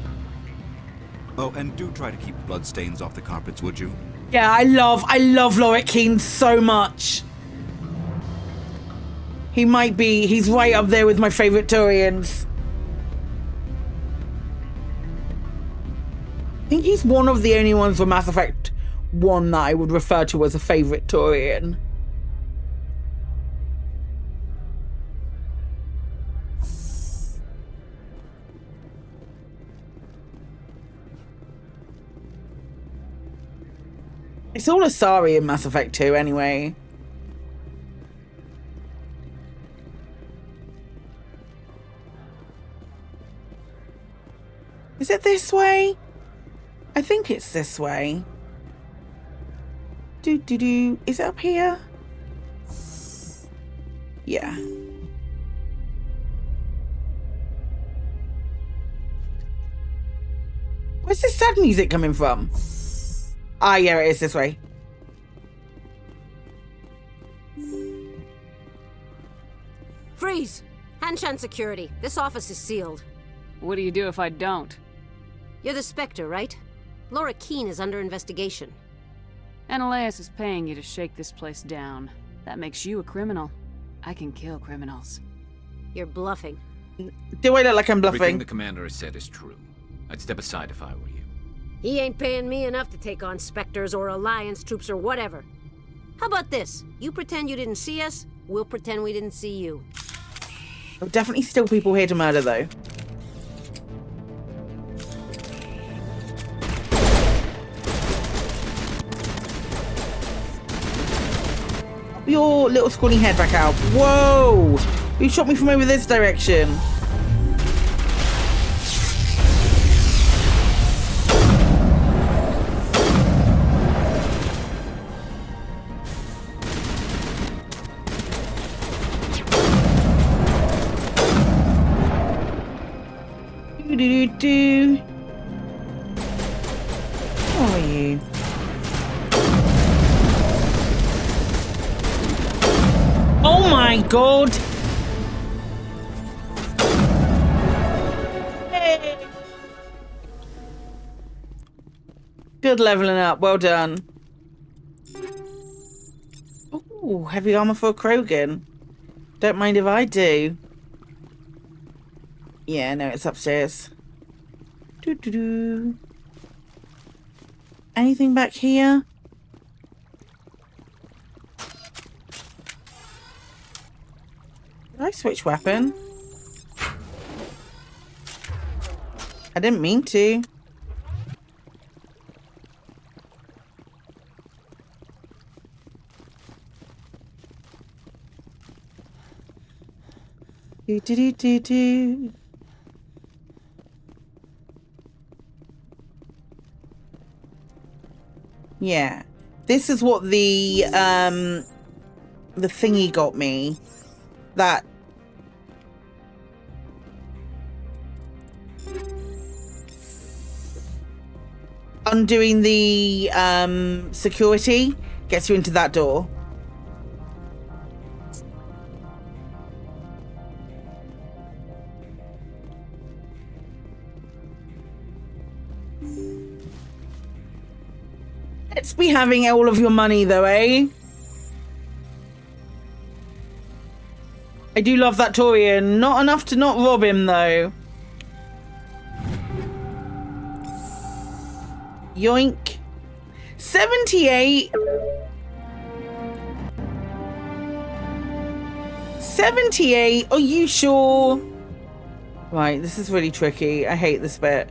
Oh, and do try to keep bloodstains off the carpets, would you? Yeah, I love Lorik Keane so much. He's right up there with my favorite Turians. I think he's one of the only ones for Mass Effect 1 that I would refer to as a favorite Turian. It's all Asari in Mass Effect 2 anyway. Is it this way? I think it's this way. Is it up here? Yeah. Where's this sad music coming from? Ah, yeah, it is this way. Freeze! Hanshan security. This office is sealed. What do you do if I don't? You're the Spectre, right? Laura Keene is under investigation. Annaleus is paying you to shake this place down. That makes you a criminal. I can kill criminals. You're bluffing. Do I look like I'm bluffing? Everything the commander has said is true. I'd step aside if I were you. He ain't paying me enough to take on Spectres or Alliance troops or whatever. How about this? You pretend you didn't see us, we'll pretend we didn't see you. There'll definitely still people here to murder, though. Your little scrawny head back out. Whoa! Who shot me from over this direction? Do. How are you? Oh my god! Hey. Good leveling up, well done. Ooh, heavy armor for a Krogan. Don't mind if I do. Yeah, no, it's upstairs. Anything back here? Did I switch weapon? I didn't mean to. Do. Yeah, this is what the thingy got me. That undoing the security gets you into that door. Let's be having all of your money though, eh? I do love that Turian. Not enough to not rob him though. Yoink. 78. 78. Are you sure? Right, this is really tricky. I hate this bit.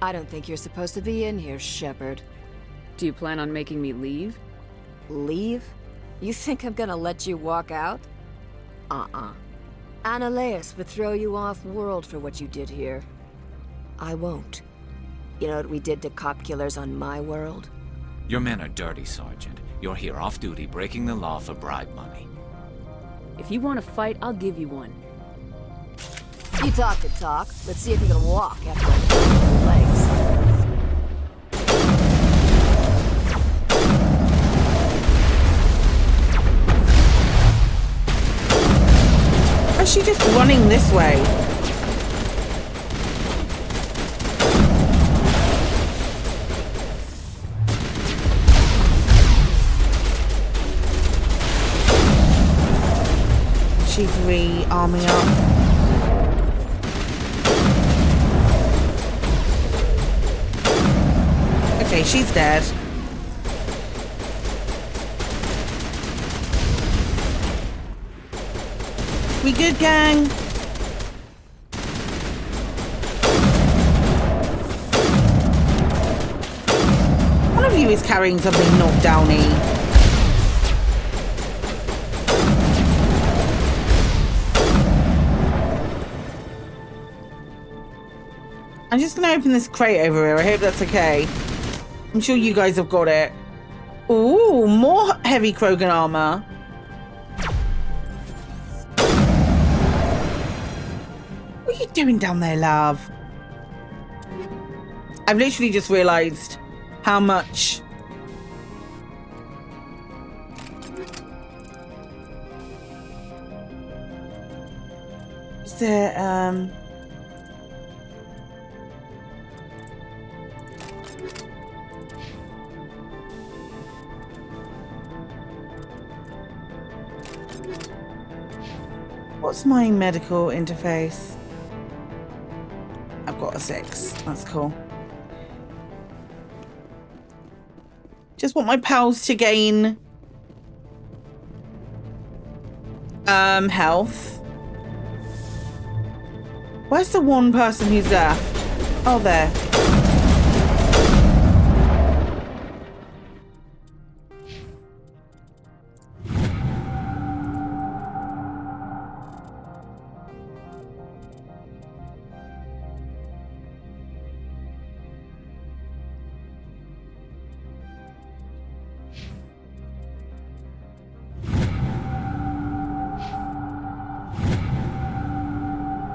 I don't think you're supposed to be in here, Shepard. Do you plan on making me leave? Leave? You think I'm gonna let you walk out? Annaleus would throw you off-world for what you did here. I won't. You know what we did to cop killers on my world? Your men are dirty, Sergeant. You're here off-duty, breaking the law for bribe money. If you want to fight, I'll give you one. You talk the talk. Let's see if you can walk after I break your legs. Why is she just running this way? She's re-arming up. Okay, she's dead. We good, gang? One of you is carrying something knockdowny. I'm just gonna open this crate over here. I hope that's okay. I'm sure you guys have got it. Ooh, more heavy Krogan armor. What are you doing down there, love? I've literally just realized how much is there. What's my medical interface? I've got a 6. That's cool. Just want my pals to gain health. Where's the one person who's left? Oh, there.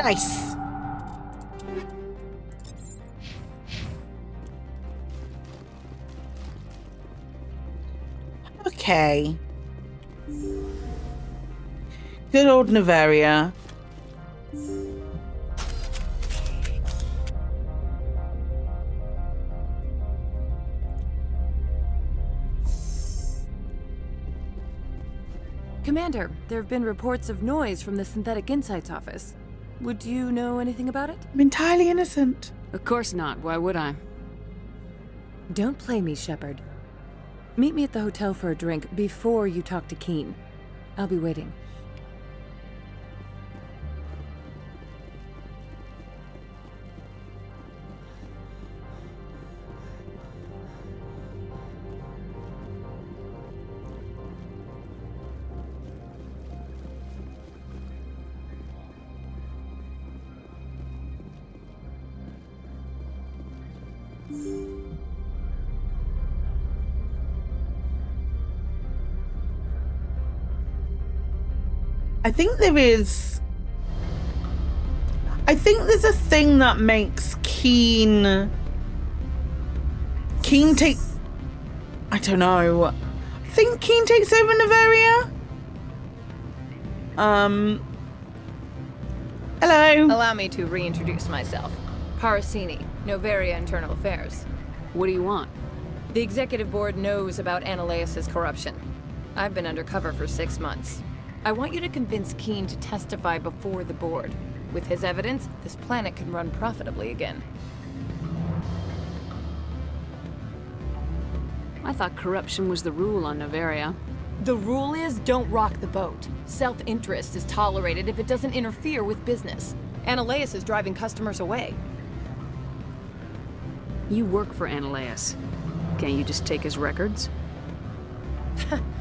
Nice. Okay. Good old Noveria. Commander, there have been reports of noise from the Synthetic Insights office. Would you know anything about it? I'm entirely innocent. Of course not. Why would I? Don't play me, Shepard. Meet me at the hotel for a drink before you talk to Keen. I'll be waiting. I think there's a thing that makes Keen take, I don't know. I think Keen takes over Noveria. Hello. Allow me to reintroduce myself. Parasini, Noveria Internal Affairs. What do you want? The executive board knows about Annaleus' corruption. I've been undercover for 6 months. I want you to convince Keen to testify before the board. With his evidence, this planet can run profitably again. I thought corruption was the rule on Noveria. The rule is don't rock the boat. Self-interest is tolerated if it doesn't interfere with business. Analeus is driving customers away. You work for Analeus. Can't you just take his records?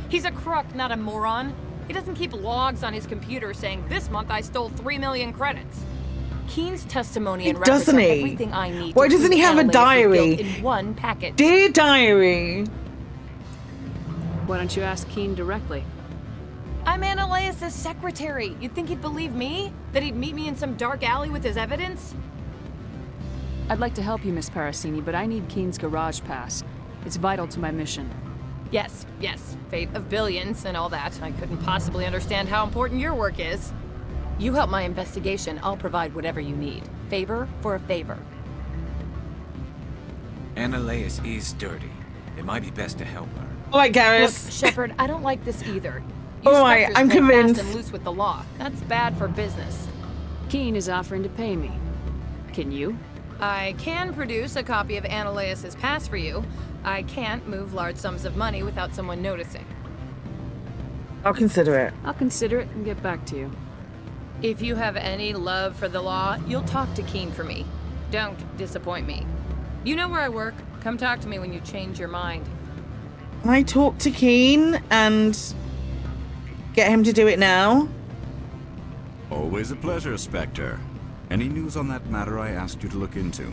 He's a crook, not a moron. He doesn't keep logs on his computer saying, this month I stole 3 million credits. Keen's testimony and records are everything I need. Why doesn't he have a diary? In one package. Dear diary. Why don't you ask Keen directly? I'm Analeus' secretary. You'd think he'd believe me? That he'd meet me in some dark alley with his evidence? I'd like to help you, Miss Parasini, but I need Keen's garage pass. It's vital to my mission. Yes, fate of billions and all that. I couldn't possibly understand how important your work is. You help my investigation, I'll provide whatever you need. Favor for a favor. Analeus is dirty. It might be best to help her. All right, Garrus. Look, Shepard, I don't like this either. All right, I'm convinced. Fast and loose with the law. That's bad for business. Keen is offering to pay me. Can you? I can produce a copy of Analeus' pass for you. I can't move large sums of money without someone noticing. I'll consider it. I'll consider it and get back to you. If you have any love for the law, you'll talk to Keen for me. Don't disappoint me. You know where I work. Come talk to me when you change your mind. Can I talk to Keen and get him to do it now? Always a pleasure, Spectre. Any news on that matter I asked you to look into?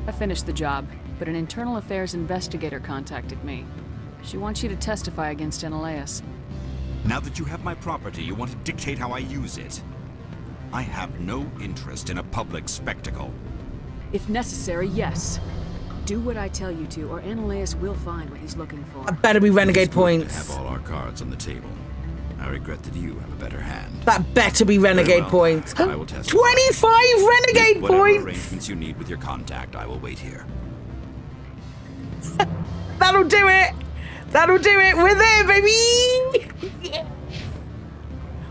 I finished the job, but an internal affairs investigator contacted me. She wants you to testify against Analeus. Now that you have my property, you want to dictate how I use it. I have no interest in a public spectacle. If necessary, yes. Do what I tell you to, or Analeus will find what he's looking for. That better be renegade points. Have all our cards on the table. I regret that you have a better hand. That better be renegade points. I will test 25 renegade whatever points! arrangements you need with your contact, I will wait here. That'll do it! That'll do it! We're there, baby! Yeah.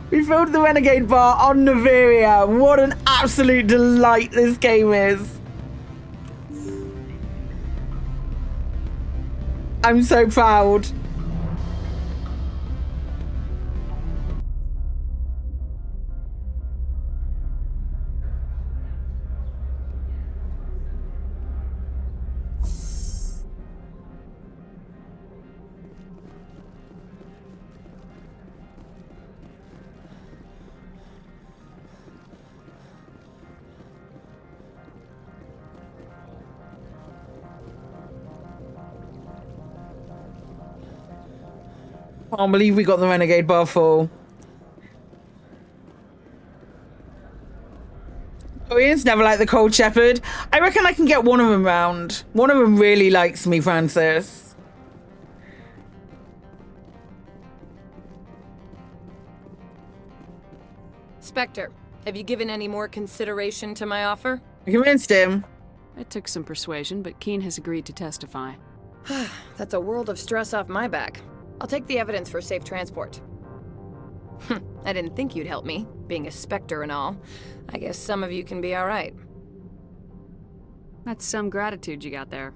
We filled the renegade bar on Noveria. What an absolute delight this game is. I'm so proud. I can't believe we got the renegade bar full. Turians never like the cold Shepard. I reckon I can get one of them round. One of them really likes me, Francis. Spectre, have you given any more consideration to my offer? I convinced him. It took some persuasion, but Keen has agreed to testify. That's a world of stress off my back. I'll take the evidence for safe transport. I didn't think you'd help me, being a Spectre and all. I guess some of you can be alright. That's some gratitude you got there.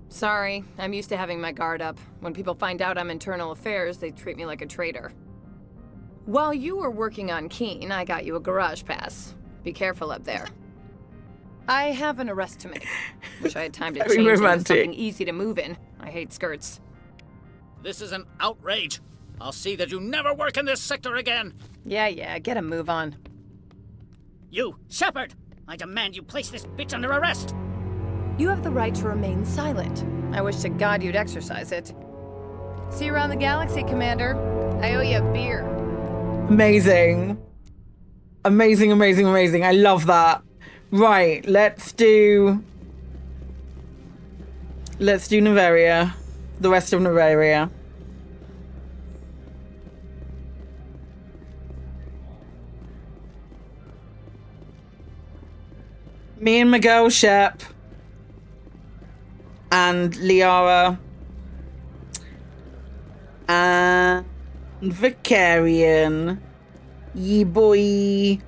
Sorry, I'm used to having my guard up. When people find out I'm internal affairs, they treat me like a traitor. While you were working on Keen, I got you a garage pass. Be careful up there. I have an arrest to make. Wish I had time to change into something easy to move in. I hate skirts. This is an outrage. I'll see that you never work in this sector again. Yeah, get a move on. You, Shepard! I demand you place this bitch under arrest! You have the right to remain silent. I wish to God you'd exercise it. See you around the galaxy, Commander. I owe you a beer. Amazing. Amazing, amazing, amazing. I love that. Right, let's do Noveria. The rest of Noveria. Me and Miguel Shep and Liara and Vicarian. Ye boy.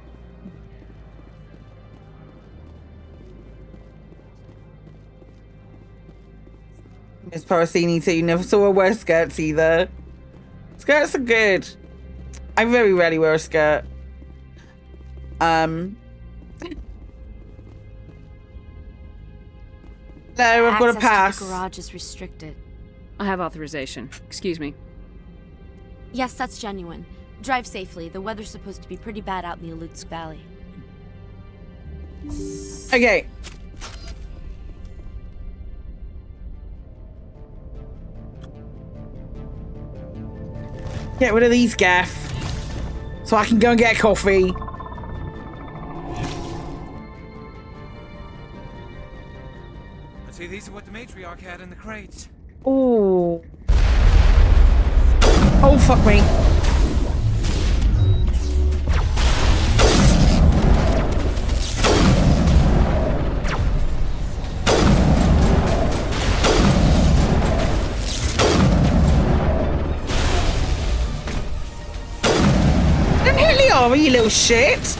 Miss Parasini too. Never saw her wear skirts either. Skirts are good. I very rarely wear a skirt. Hello, I've got a pass. To the garage is restricted. I have authorization. Excuse me. Yes, that's genuine. Drive safely. The weather's supposed to be pretty bad out in the Alutsk Valley. Okay. Get rid of these gaff so I can go and get a coffee. Let's see, these are what the matriarch had in the crates. Ooh. Oh, fuck me. Don't hit Liara, you little shit.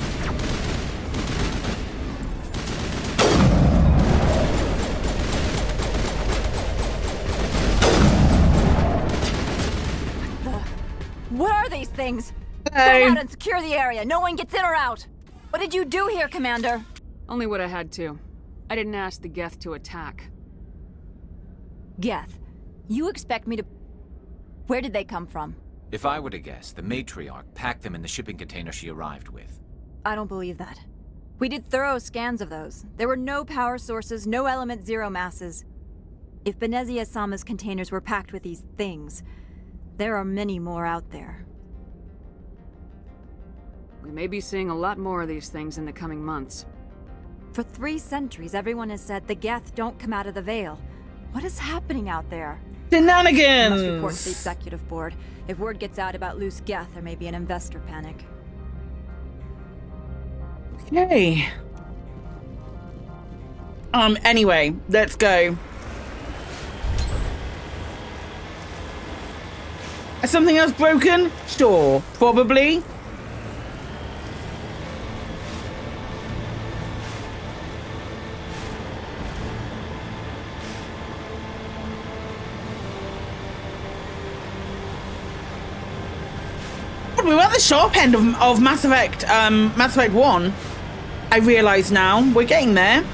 What are these things? Hello. Come out and secure the area. No one gets in or out. What did you do here, Commander? Only what I had to. I didn't ask the Geth to attack. Geth, you expect me to... Where did they come from? If I were to guess, the matriarch packed them in the shipping container she arrived with. I don't believe that. We did thorough scans of those. There were no power sources, no element zero masses. If Benezia Sama's containers were packed with these things, there are many more out there. We may be seeing a lot more of these things in the coming months. For 3 centuries, everyone has said the Geth don't come out of the Veil. What is happening out there? Shenanigans! Must report to the executive board. If word gets out about loose Geth, there may be an investor panic. Okay. Anyway, let's go. Is something else broken? Sure, probably. We're at the sharp end of Mass Effect 1. I realise now. We're getting there.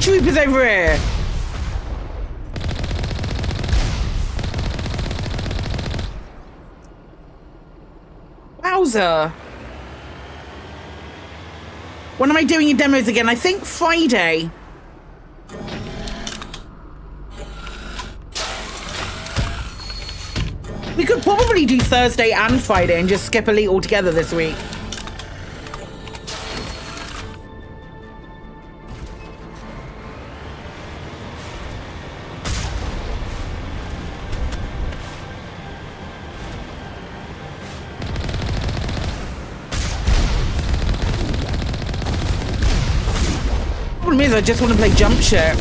Troopers over here. Wowza. When am I doing your demos again? I think Friday. We could probably do Thursday and Friday and just skip Elite altogether this week. I just want to play jump ship.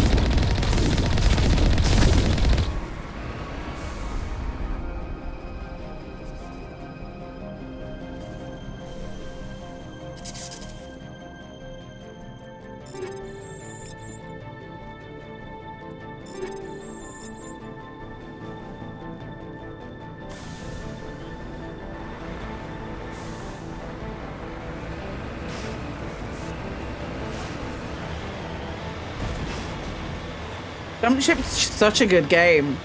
Jump Ship's such a good game.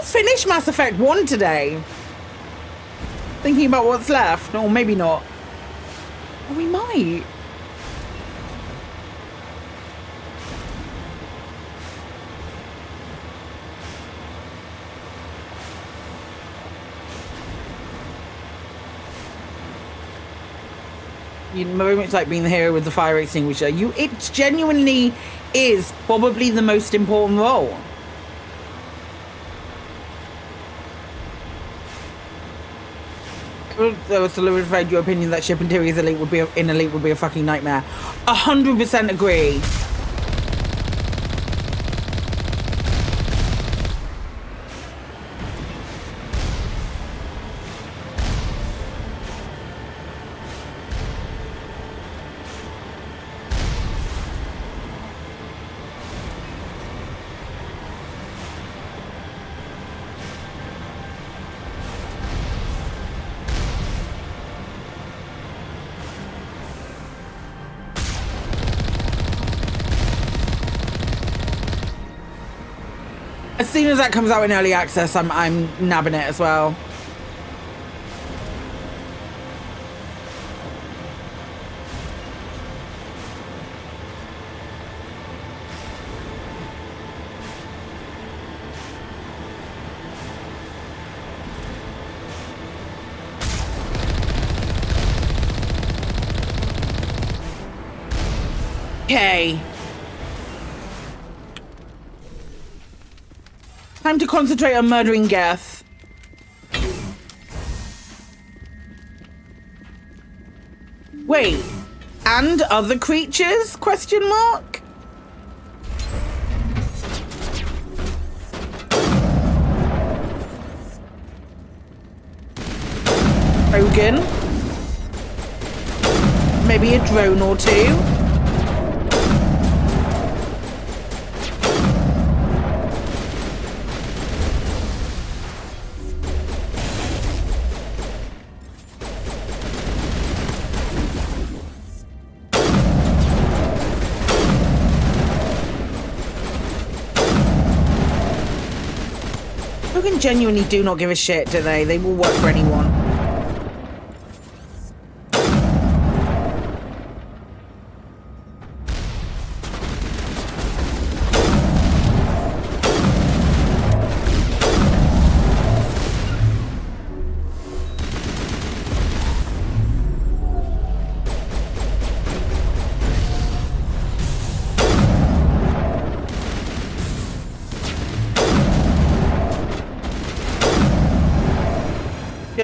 Finished Mass Effect 1 today. Thinking about what's left. No, maybe not. Or we might. You moments like being the hero with the fire extinguisher. It genuinely is probably the most important role. There was solidified your opinion that ship interiors elite would be a fucking nightmare. 100% agree. As soon as that comes out in early access, I'm nabbing it as well. Okay. Time to concentrate on murdering Geth. Wait, and other creatures? Question mark? Ogan? Maybe a drone or two? Genuinely do not give a shit, do they? They will work for anyone.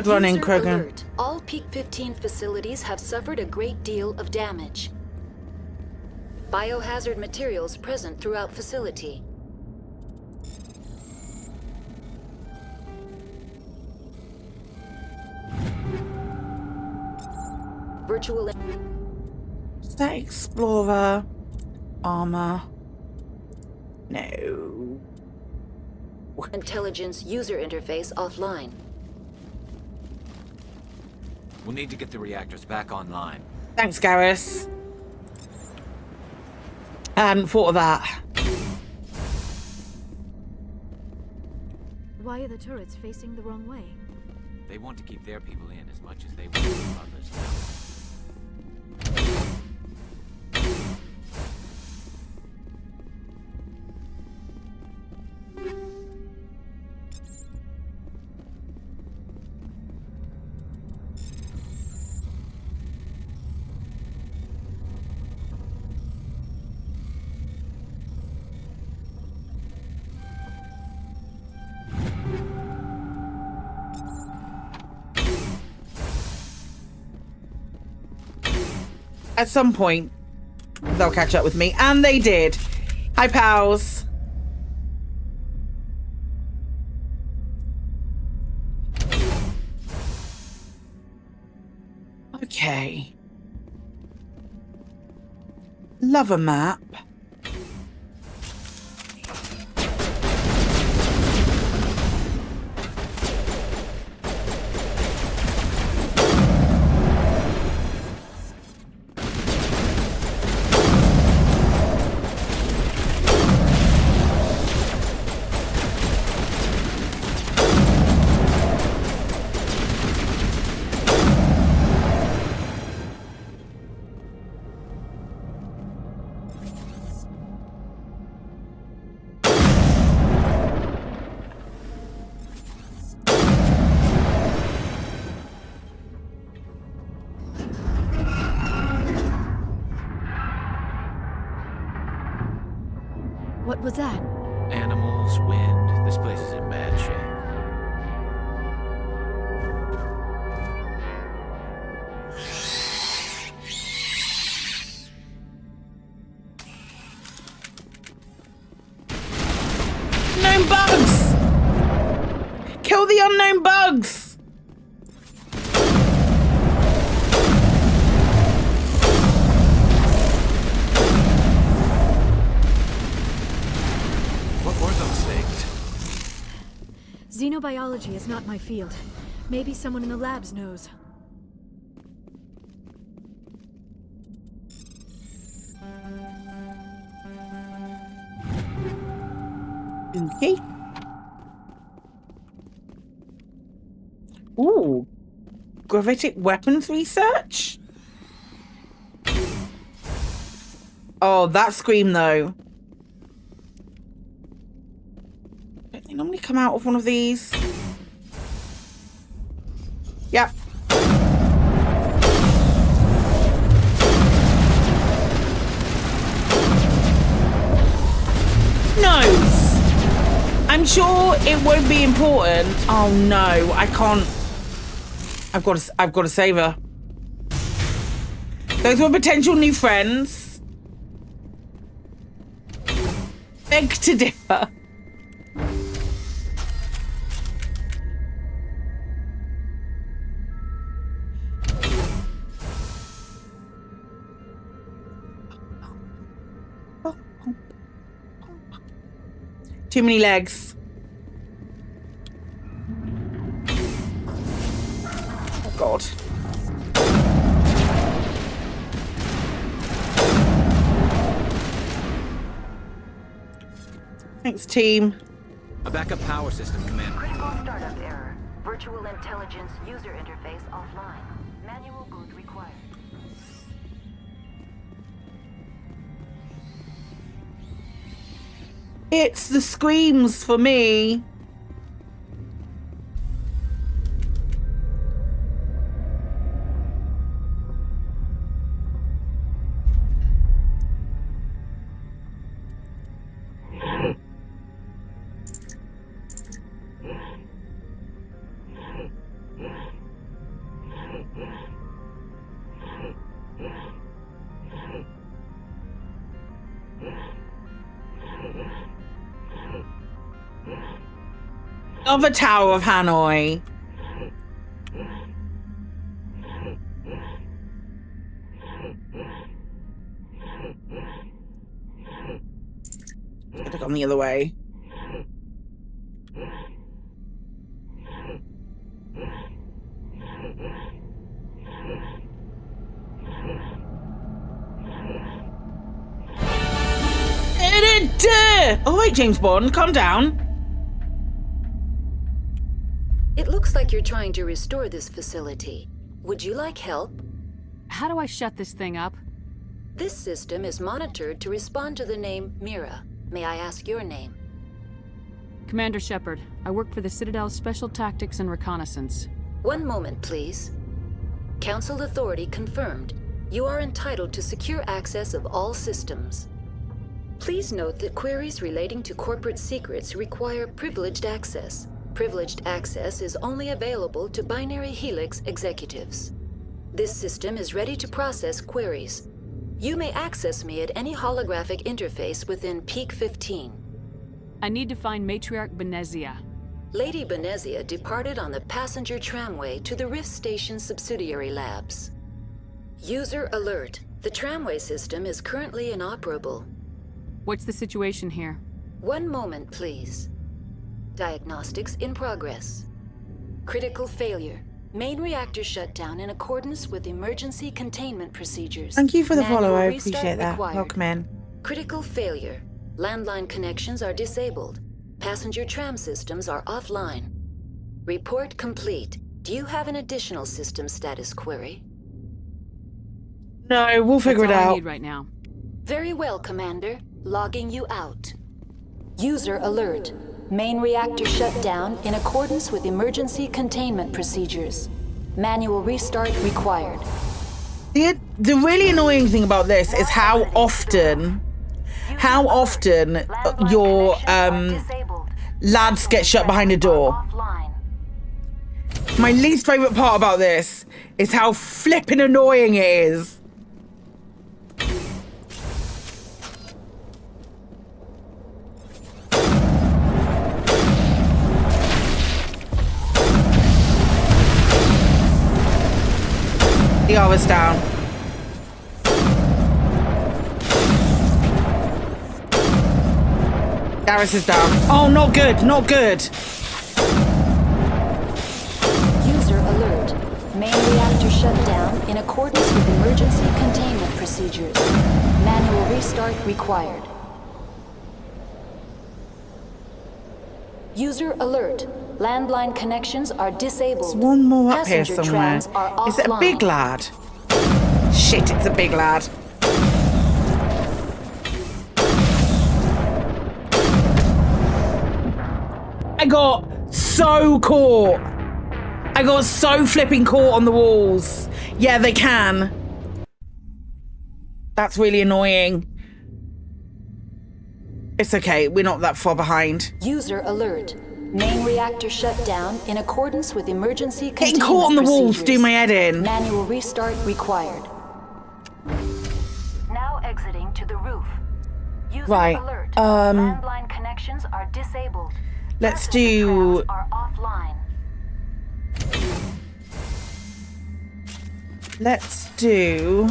Running, Krogan. Alert. All Peak 15 facilities have suffered a great deal of damage. Biohazard materials present throughout facility. Virtual... Is that Explorer? Armor? No. Intelligence user interface offline. We'll need to get the reactors back online. Thanks, Garrus. Hadn't thought of that. Why are the turrets facing the wrong way? They want to keep their people in as much as they want to keep others out. At some point, they'll catch up with me. And they did. Hi, pals. Okay. Love a map. What was that? Animals, wind. This place is in bad shape. Unknown bugs! Kill the unknown bugs! Xenobiology is not my field. Maybe someone in the labs knows. Okay. Ooh. Gravitic weapons research? Oh, that scream though. Don't they normally come out of one of these? Yep. Nose. I'm sure it won't be important. Oh no, I can't. I've got to save her. Those were potential new friends. Beg to differ. Too many legs. Oh God. Thanks, team. A backup power system, Commander. Critical startup error. Virtual intelligence user interface offline. Manual boot required. It's the screams for me. Of a Tower of Hanoi. Could have gone the other way. All right, James Bond, calm down. It Looks like you're trying to restore this facility. Would you like help? How do I shut this thing up? This system is monitored to respond to the name Mira. May I ask your name? Commander Shepard. I work for the Citadel's Special Tactics and Reconnaissance. One moment, please. Council authority confirmed. You are entitled to secure access of all systems. Please note that queries relating to corporate secrets require privileged access. Privileged access is only available to Binary Helix executives. This system is ready to process queries. You may access me at any holographic interface within Peak 15. I need to find Matriarch Benezia. Lady Benezia departed on the passenger tramway to the Rift Station subsidiary labs. User alert. The tramway system is currently inoperable. What's the situation here? One moment, please. Diagnostics in progress. Critical failure. Main reactor shut down in accordance with emergency containment procedures. Thank you for the Manual follow. I restart appreciate that. required. Welcome in. Critical failure. Landline connections are disabled. Passenger tram systems are offline. Report complete. Do you have an additional system status query? No, we'll figure it That's all I out. need right now. Very well, Commander. Logging you out. User alert. Main reactor shut down in accordance with emergency containment procedures. Manual restart required. The really annoying thing about this is how often your lads get shut behind a door. My least favorite part about this is how flippin' annoying it is. Liara's down. Garrus is down. Oh, not good, not good. User alert. Main reactor shut down in accordance with emergency containment procedures. Manual restart required. User alert. Landline connections are disabled. There's one more up here Passenger somewhere. trams are Is it a offline. big lad? Shit, it's a big lad. I got so caught. I got so flipping caught on the walls. Yeah, they can. That's really annoying. It's okay, we're not that far behind. User alert. Main reactor shut down in accordance with emergency Getting containment caught on the walls, procedures. do my head in. Manual restart required. Now exiting to the roof. User Right, alert. Landline connections are disabled. let's do... Are offline. Let's do...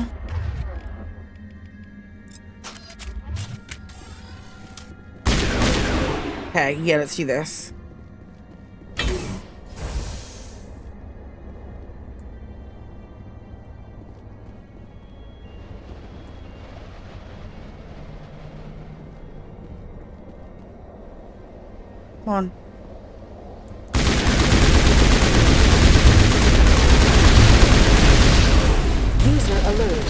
Okay, yeah, let's do this. Come on. User alert.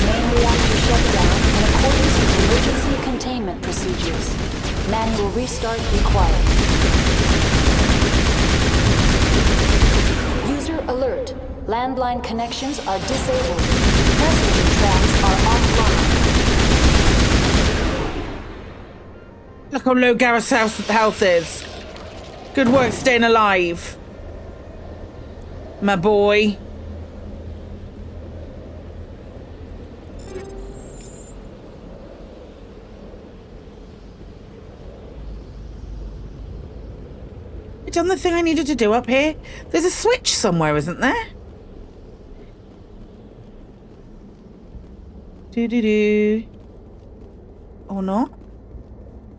Main reactor shut down in accordance with emergency containment procedures. Manual restart required. User alert. Landline connections are disabled. Passenger trams are offline. Look how low Garrus' health is. Good work staying alive. My boy. I done the thing I needed to do up here? There's a switch somewhere, isn't there? Do-do-do. Or not?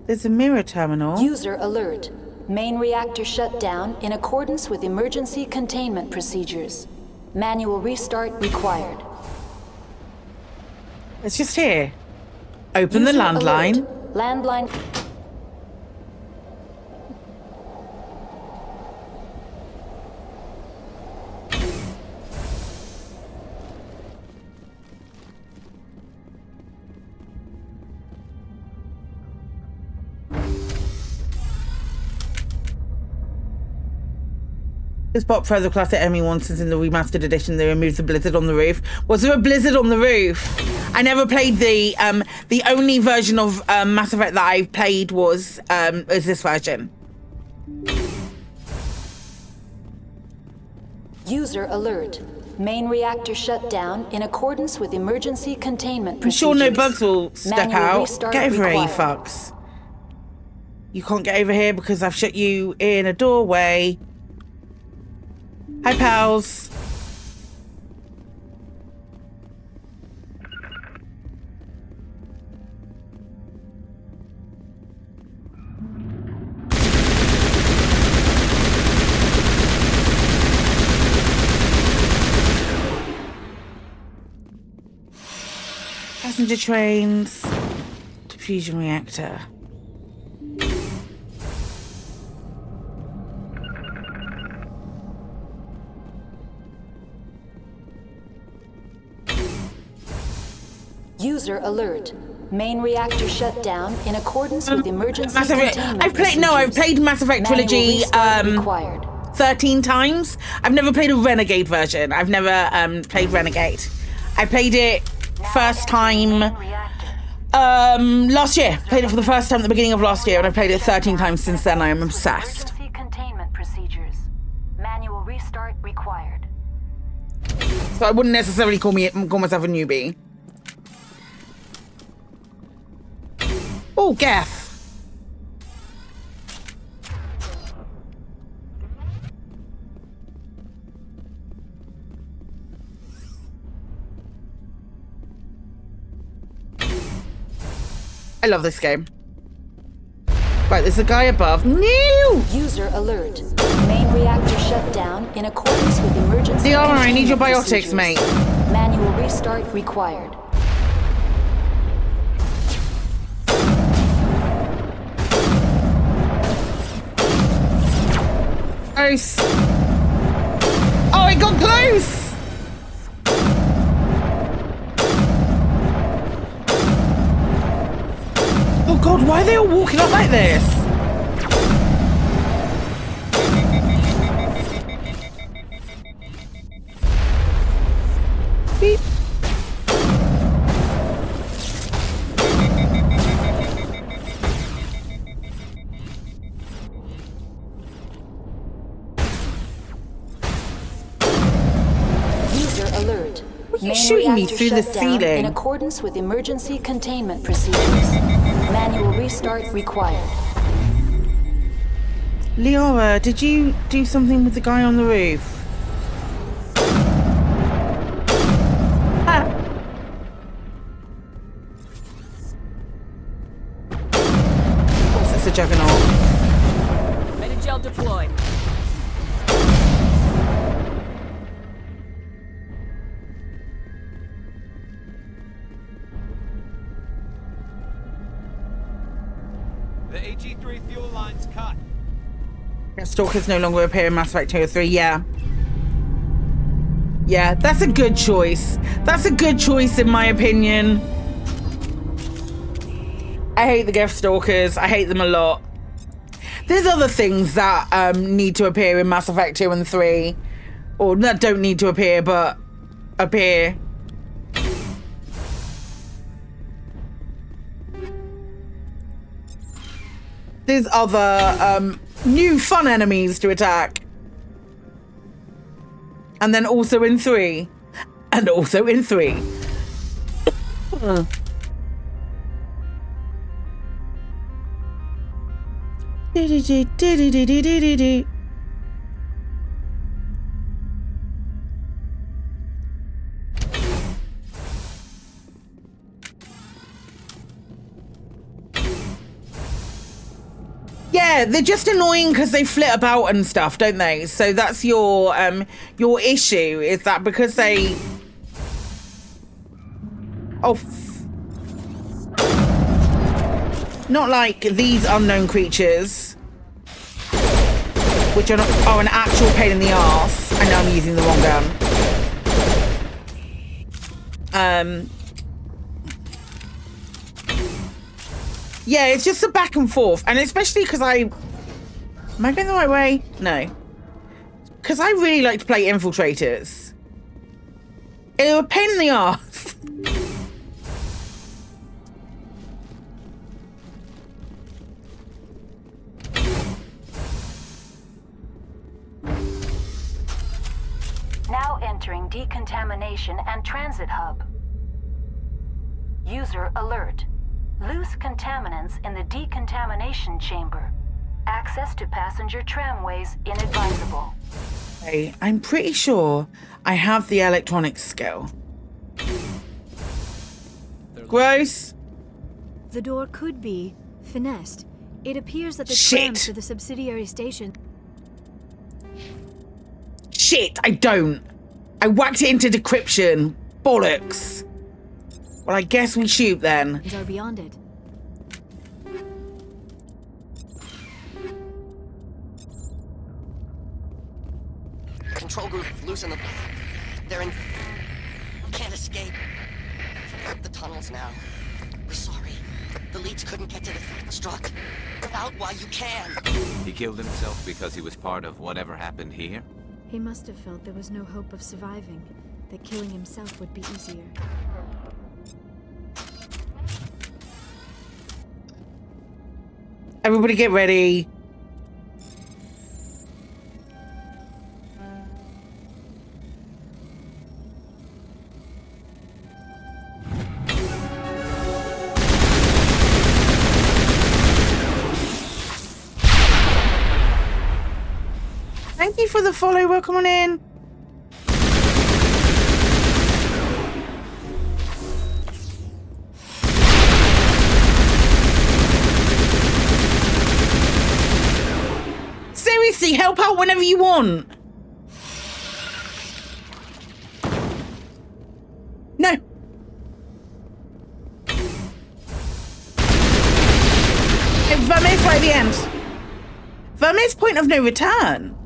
There's a mirror terminal. User alert. Main reactor shut down in accordance with emergency containment procedures. Manual restart required. It's just here. Open the User landline. alert. Landline. This bot further classic ME1 since in the remastered edition they removed the blizzard on the roof. Was there a blizzard on the roof? I never played the only version of Mass Effect that I played was this version. User alert. Main reactor shut down in accordance with emergency containment procedures. I'm sure no bugs will step Manual out. restart Get over here, you required. fucks. You can't get over here because I've shut you in a doorway. Hi, pals. Passenger trains. Diffusion reactor. User alert. Main reactor shut down in accordance with emergency Mass Effect. containment I've played Mass Effect Manual Trilogy restart required. 13 times. I've never played a Renegade version. I've never played Renegade. I played it first time last year. Played it for the first time at the beginning of last year, and I've played it 13 times since then. I am obsessed. Emergency containment procedures. Manual restart required. So I wouldn't necessarily call myself a newbie. Oh, Gaff. I love this game. Right, there's a guy above. No! User alert. Main reactor shut down in accordance with emergency Liara, I need your containment biotics, procedures. mate. Manual restart required. Close. Oh, it got close! Oh god, why are they all walking up like this? Beep. User alert. What are you Main shooting me reactor through the shut down ceiling? in accordance with emergency containment procedures. Manual restart required. Liara, did you do something with the guy on the roof? Ah. What's this, a juggernaut? Metagel deployed. The AG3 fuel line's cut. Stalkers no longer appear in Mass Effect 2 or 3, yeah. Yeah, that's a good choice. That's a good choice in my opinion. I hate the Geth Stalkers. I hate them a lot. There's other things that need to appear in Mass Effect 2 and 3. Or that don't need to appear, but appear. There's other new fun enemies to attack. And then also in 3. And also in 3. Yeah, they're just annoying because they flit about and stuff, don't they? So that's your issue, is that because they... Oh, not like these unknown creatures, which are an actual pain in the arse. I know I'm using the wrong gun. Yeah, it's just a back and forth, and especially because am I going the right way? No. Because I really like to play infiltrators. It was a pain in the ass. Now entering decontamination and transit hub. User alert. Loose contaminants in the decontamination chamber. Access to passenger tramways inadvisable. Okay, I'm pretty sure I have the electronics skill. Gross. The door could be finessed. It appears that the Shit. trams to the subsidiary station... Shit, I don't. I whacked it into decryption. Bollocks. Well, I guess we shoot then. ...are beyond it. Control group, loosen them. They're in... Can't escape. The tunnels now. We're sorry. The leads couldn't get to the struck. Get out while you can. He killed himself because he was part of whatever happened here? He must have felt there was no hope of surviving, that killing himself would be easier. Everybody get ready. Thank you for the follow. Welcome on in. Seriously, help out whenever you want. No. Vermeer's right at the end. Vermeer's point of no return.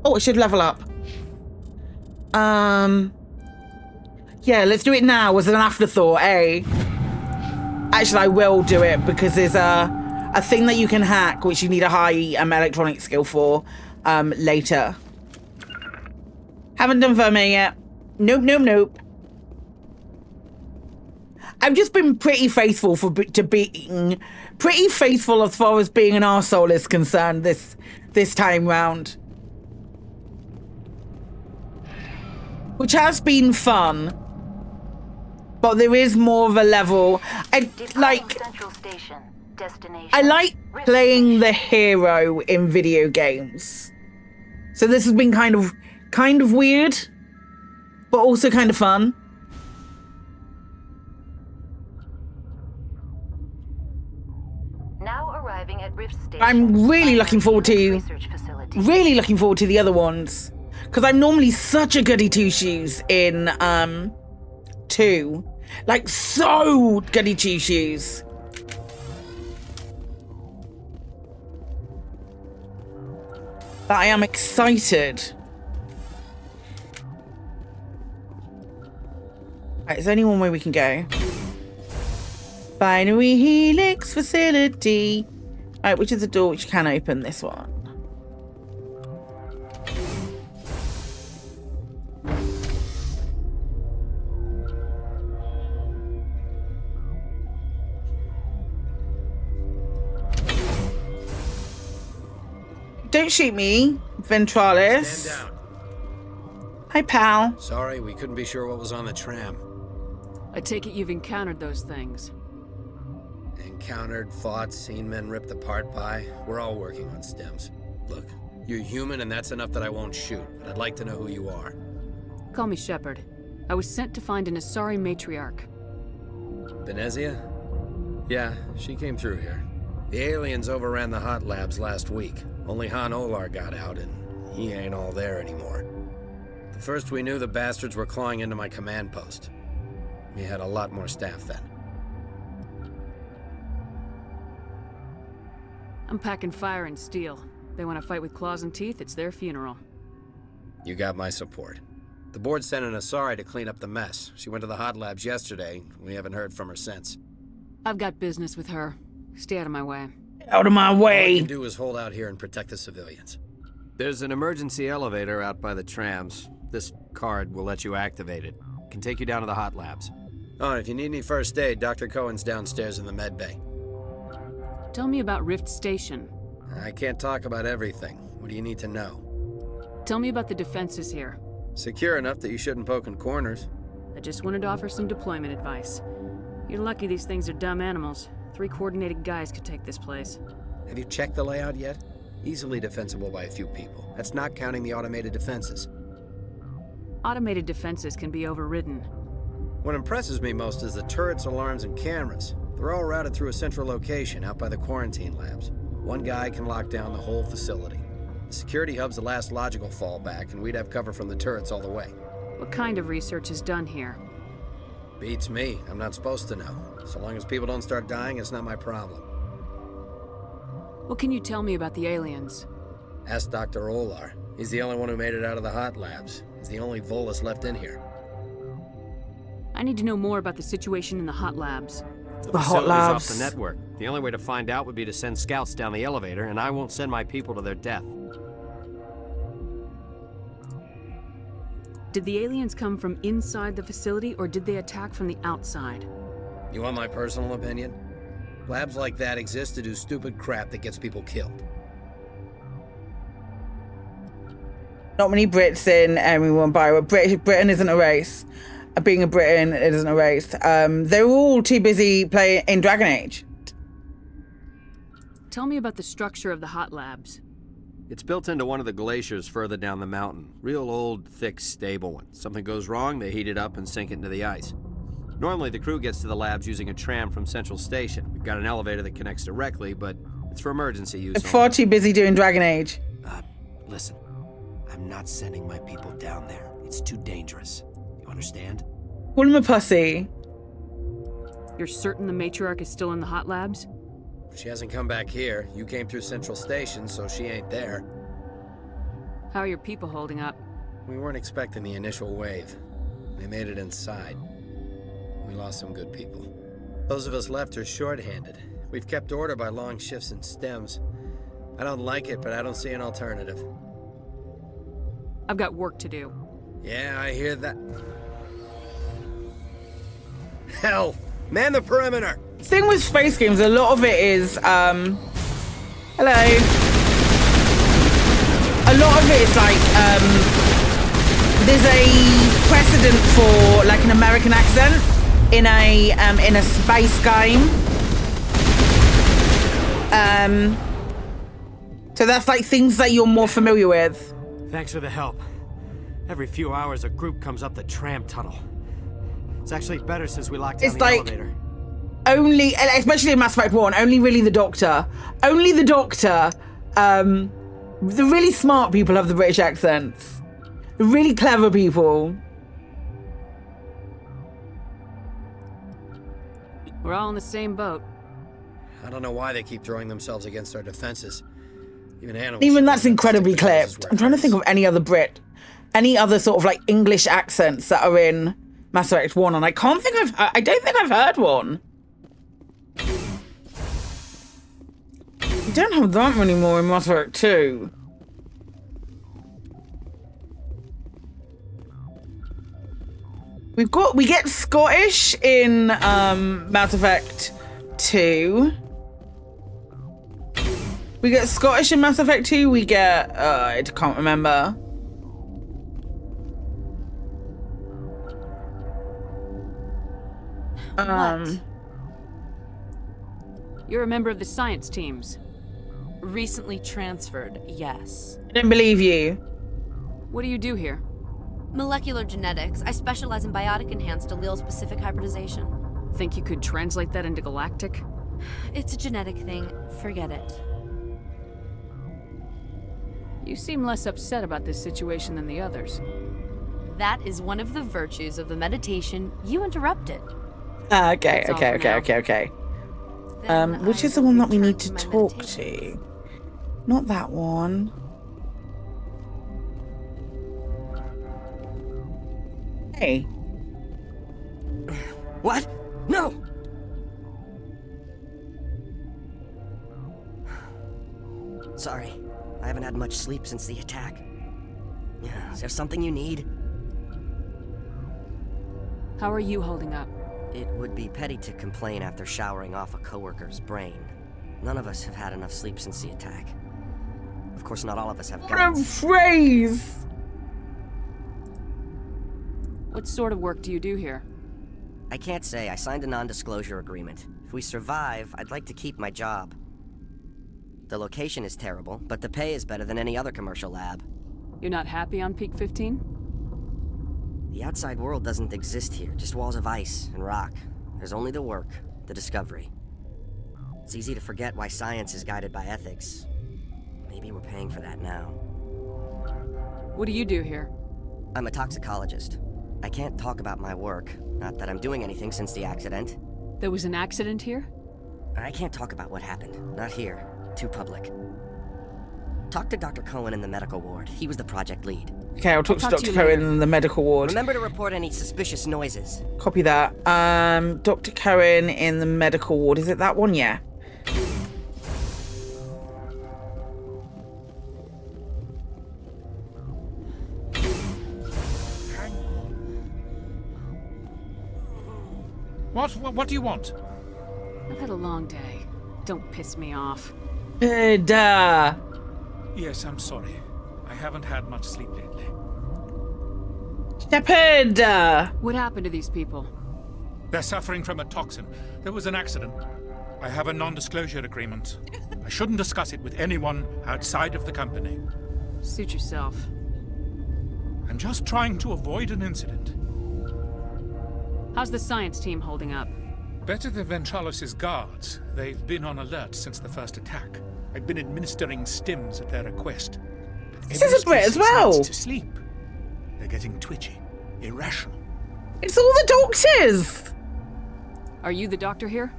Oh, it should level up. Yeah, let's do it now as an afterthought, eh? Actually, I will do it because there's a thing that you can hack, which you need a high electronic skill for later. Haven't done Vermeer yet. Nope, nope, nope. I've just been pretty faithful to being pretty faithful as far as being an arsehole is concerned this time round. Which has been fun, but there is more of a level. I like playing the hero in video games. So this has been kind of weird, but also kind of fun. Now arriving at Rift Station. I'm really looking forward to the other ones. Because I'm normally such a goody two-shoes in 2. Like, so goody two-shoes. But I am excited. Right, is there only one way we can go? Binary Helix Facility. Alright, which is the door which can open? This one. Don't shoot me, Ventralis. Stand down. Hi, pal. Sorry, we couldn't be sure what was on the tram. I take it you've encountered those things. Encountered, fought, seen men ripped apart by. We're all working on stems. Look, you're human and that's enough that I won't shoot, but I'd like to know who you are. Call me Shepard. I was sent to find an Asari matriarch. Benezia? Yeah, she came through here. The aliens overran the hot labs last week. Only Han Olar got out, and he ain't all there anymore. The first we knew, the bastards were clawing into my command post. We had a lot more staff then. I'm packing fire and steel. They want to fight with claws and teeth, it's their funeral. You got my support. The board sent an Asari to clean up the mess. She went to the hot labs yesterday. We haven't heard from her since. I've got business with her. Stay out of my way. Out of my All we way. can do is hold out here and protect the civilians. There's an emergency elevator out by the trams. This card will let you activate it. Can take you down to the hot labs. Oh, and if you need any first aid, Dr. Cohen's downstairs in the med bay. Tell me about Rift Station. I can't talk about everything. What do you need to know? Tell me about the defenses here. Secure enough that you shouldn't poke in corners. I just wanted to offer some deployment advice. You're lucky these things are dumb animals. 3 coordinated guys could take this place. Have you checked the layout yet? Easily defensible by a few people. That's not counting the automated defenses. Automated defenses can be overridden. What impresses me most is the turrets, alarms, and cameras. They're all routed through a central location out by the quarantine labs. One guy can lock down the whole facility. The security hub's the last logical fallback, and we'd have cover from the turrets all the way. What kind of research is done here? Beats me. I'm not supposed to know. So long as people don't start dying, it's not my problem. What can you tell me about the aliens? Ask Dr. Olar. He's the only one who made it out of the hot labs. He's the only Volus left in here. I need to know more about the situation in the hot labs. The hot labs. Off the network. The only way to find out would be to send scouts down the elevator, and I won't send my people to their death. Did the aliens come from inside the facility, or did they attack from the outside? You want my personal opinion? Labs like that exist to do stupid crap that gets people killed. Not many Brits in everyone by Britain isn't a race. Being a Briton, it isn't a race. They're all too busy playing in Dragon Age. Tell me about the structure of the hot labs. It's built into one of the glaciers further down the mountain. Real old, thick, stable one. Something goes wrong, they heat it up and sink it into the ice. Normally, the crew gets to the labs using a tram from Central Station. We've got an elevator that connects directly, but it's for emergency use. They're far too busy doing Dragon Age. Listen, I'm not sending my people down there. It's too dangerous. You understand? Call him a pussy. You're certain the matriarch is still in the hot labs? She hasn't come back here. You came through Central Station, so she ain't there. How are your people holding up? We weren't expecting the initial wave. They made it inside. We lost some good people. Those of us left are short-handed. We've kept order by long shifts and stems. I don't like it, but I don't see an alternative. I've got work to do. Yeah, I hear that. Hell! Man the perimeter! Thing with space games, a lot of it is, hello. A lot of it is like, there's a precedent for like an American accent in a space game. So that's like things that you're more familiar with. Thanks for the help. Every few hours, a group comes up the tram tunnel. It's actually better since we locked down It's the like elevator. Only, especially in Mass Effect 1, only really the Doctor. Only the Doctor. The really smart people have the British accents. The really clever people. We're all in the same boat. I don't know why they keep throwing themselves against our defenses. Even animals. Even that's incredibly clipped. I'm trying to think of any other Brit. Any other sort of like English accents that are in Mass Effect 1, and I don't think I've heard one. You don't have that many more in Mass Effect 2. We get Scottish in Mass Effect 2. We get Scottish in Mass Effect 2. We get I can't remember. You're a member of the science teams. Recently transferred, yes. I don't believe you. What do you do here? Molecular genetics. I specialize in biotic-enhanced allele-specific hybridization. Think you could translate that into galactic? It's a genetic thing. Forget it. You seem less upset about this situation than the others. That is one of the virtues of the meditation you interrupted. Okay. Which is the one that we need to talk to? Not that one. Hey. What? No! Sorry, I haven't had much sleep since the attack. Is there something you need? How are you holding up? It would be petty to complain after showering off a coworker's brain. None of us have had enough sleep since the attack. Of course, not all of us have guns. What a phrase! What sort of work do you do here? I can't say. I signed a non-disclosure agreement. If we survive, I'd like to keep my job. The location is terrible, but the pay is better than any other commercial lab. You're not happy on Peak 15? The outside world doesn't exist here, just walls of ice and rock. There's only the work, the discovery. It's easy to forget why science is guided by ethics. Maybe we're paying for that now. What do you do here? I'm a toxicologist. I can't talk about my work. Not that I'm doing anything since the accident. There was an accident here? I can't talk about what happened. Not here. Too public. Talk to Dr. Cohen in the medical ward. He was the project lead. Okay, I'll talk to Dr. Cohen in the medical ward. Remember to report any suspicious noises. Copy that. Dr. Cohen in the medical ward. Is it that one? Yeah. What do you want? I've had a long day. Don't piss me off. Duh. Yes, I'm sorry. I haven't had much sleep lately. Shepard! What happened to these people? They're suffering from a toxin. There was an accident. I have a non-disclosure agreement. I shouldn't discuss it with anyone outside of the company. Suit yourself. I'm just trying to avoid an incident. How's the science team holding up? Better than Ventralos' guards. They've been on alert since the first attack. I've been administering stims at their request. This is a Brit as well. To sleep. They're getting twitchy, irrational. It's all the doctors. Are you the doctor here?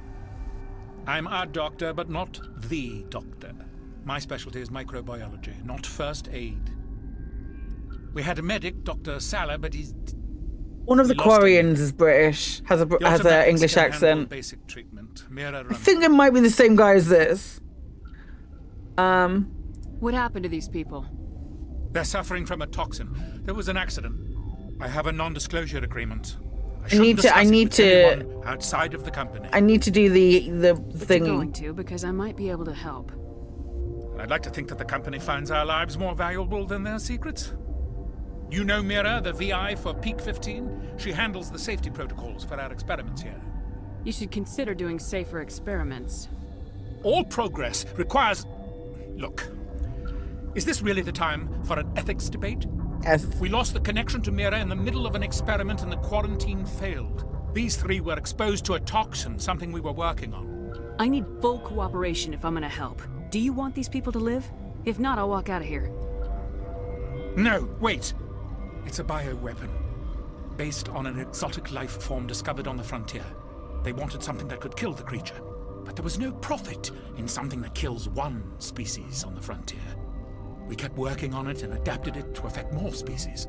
I'm a doctor, but not the doctor. My specialty is microbiology, not first aid. We had a medic, Dr. Salah, but he's... One of the Quarians is British, has a English accent. Basic treatment. I think it might be the same guy as this. What happened to these people? They're suffering from a toxin. There was an accident. I have a non-disclosure agreement. I need to outside of the company. I need to do the thing. You're going to, because I might be able to help. I'd like to think that the company finds our lives more valuable than their secrets. You know Mira, the VI for Peak 15? She handles the safety protocols for our experiments here. You should consider doing safer experiments. All progress requires... Look, is this really the time for an ethics debate? Yes. We lost the connection to Mira in the middle of an experiment and the quarantine failed. These three were exposed to a toxin, something we were working on. I need full cooperation if I'm gonna help. Do you want these people to live? If not, I'll walk out of here. No, wait. It's a bioweapon, based on an exotic life form discovered on the frontier. They wanted something that could kill the creature, but there was no profit in something that kills one species on the frontier. We kept working on it and adapted it to affect more species.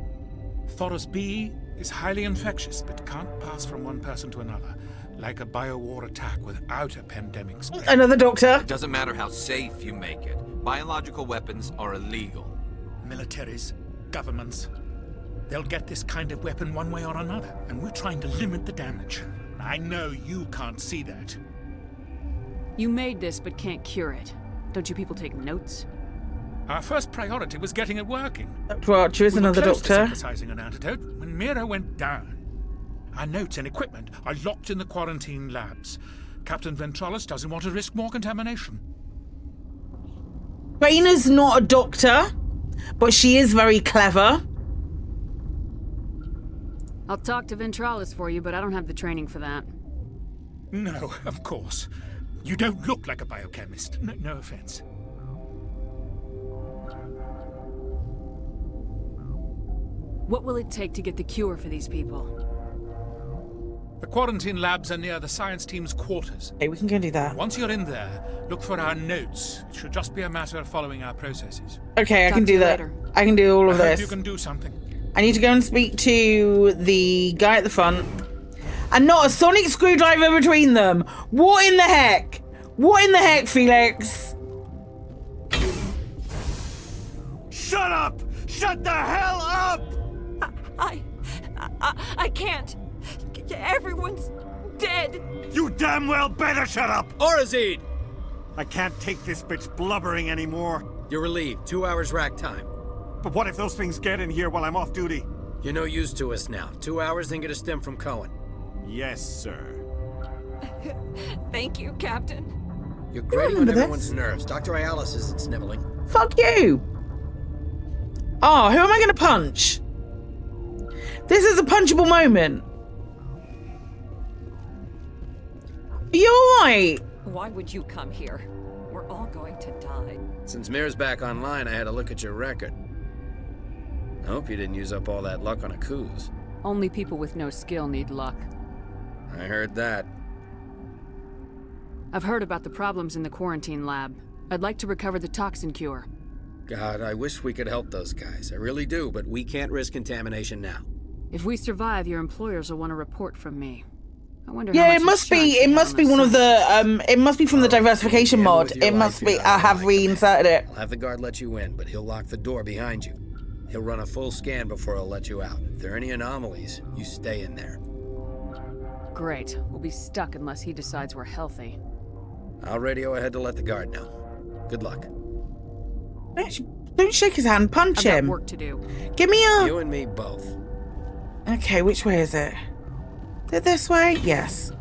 Thoros B is highly infectious, but can't pass from one person to another, like a biowar attack without a pandemic spread. Another doctor. It doesn't matter how safe you make it. Biological weapons are illegal. Militaries, governments, they'll get this kind of weapon one way or another, and we're trying to limit the damage. I know you can't see that. You made this, but can't cure it. Don't you people take notes? Our first priority was getting it working. Dr. Archer is another doctor. We were close to doctor. synthesizing an antidote when Mira went down. Our notes and equipment are locked in the quarantine labs. Captain Ventralos doesn't want to risk more contamination. Rayna's not a doctor, but she is very clever. I'll talk to Ventralis for you, but I don't have the training for that. No, of course. You don't look like a biochemist. No offense. What will it take to get the cure for these people? The quarantine labs are near the science team's quarters. Hey, we can go do that. Once you're in there, look for our notes. It should just be a matter of following our processes. Okay, I can do that. I can do all of I hope this. you can do something. I need to go and speak to the guy at the front. And not a sonic screwdriver between them. What in the heck? What in the heck, Felix? Shut up! Shut the hell up! I can't. Everyone's dead. You damn well better shut up! Orazid! I can't take this bitch blubbering anymore. You're relieved. 2 hours rack time. But what if those things get in here while I'm off duty? You're no use to us now. 2 hours, then get a stim from Cohen. Yes, sir. Thank you, Captain. You're grating on everyone's nerves. Dr. Ayalis isn't sniveling. Fuck you! Oh, who am I going to punch? This is a punchable moment. Are you alright? Why would you come here? We're all going to die. Since Mir's back online, I had a look at your record. I hope you didn't use up all that luck on a cruise. Only people with no skill need luck. I heard that. I've heard about the problems in the quarantine lab. I'd like to recover the toxin cure. God, I wish we could help those guys. I really do, but we can't risk contamination now. If we survive, your employers will want a report from me. I wonder Yeah, how much it must be one of the it must be from the diversification mod. It must be I have reinserted it. I'll have the guard let you in, but he'll lock the door behind you. He'll run a full scan before he'll let you out. If there are any anomalies, you stay in there. Great. We'll be stuck unless he decides we're healthy. I'll radio ahead to let the guard know. Good luck. Don't shake his hand, punch him. I've got work to do. Give me a... You and me both. Okay, which way is it? Is it this way? Yes.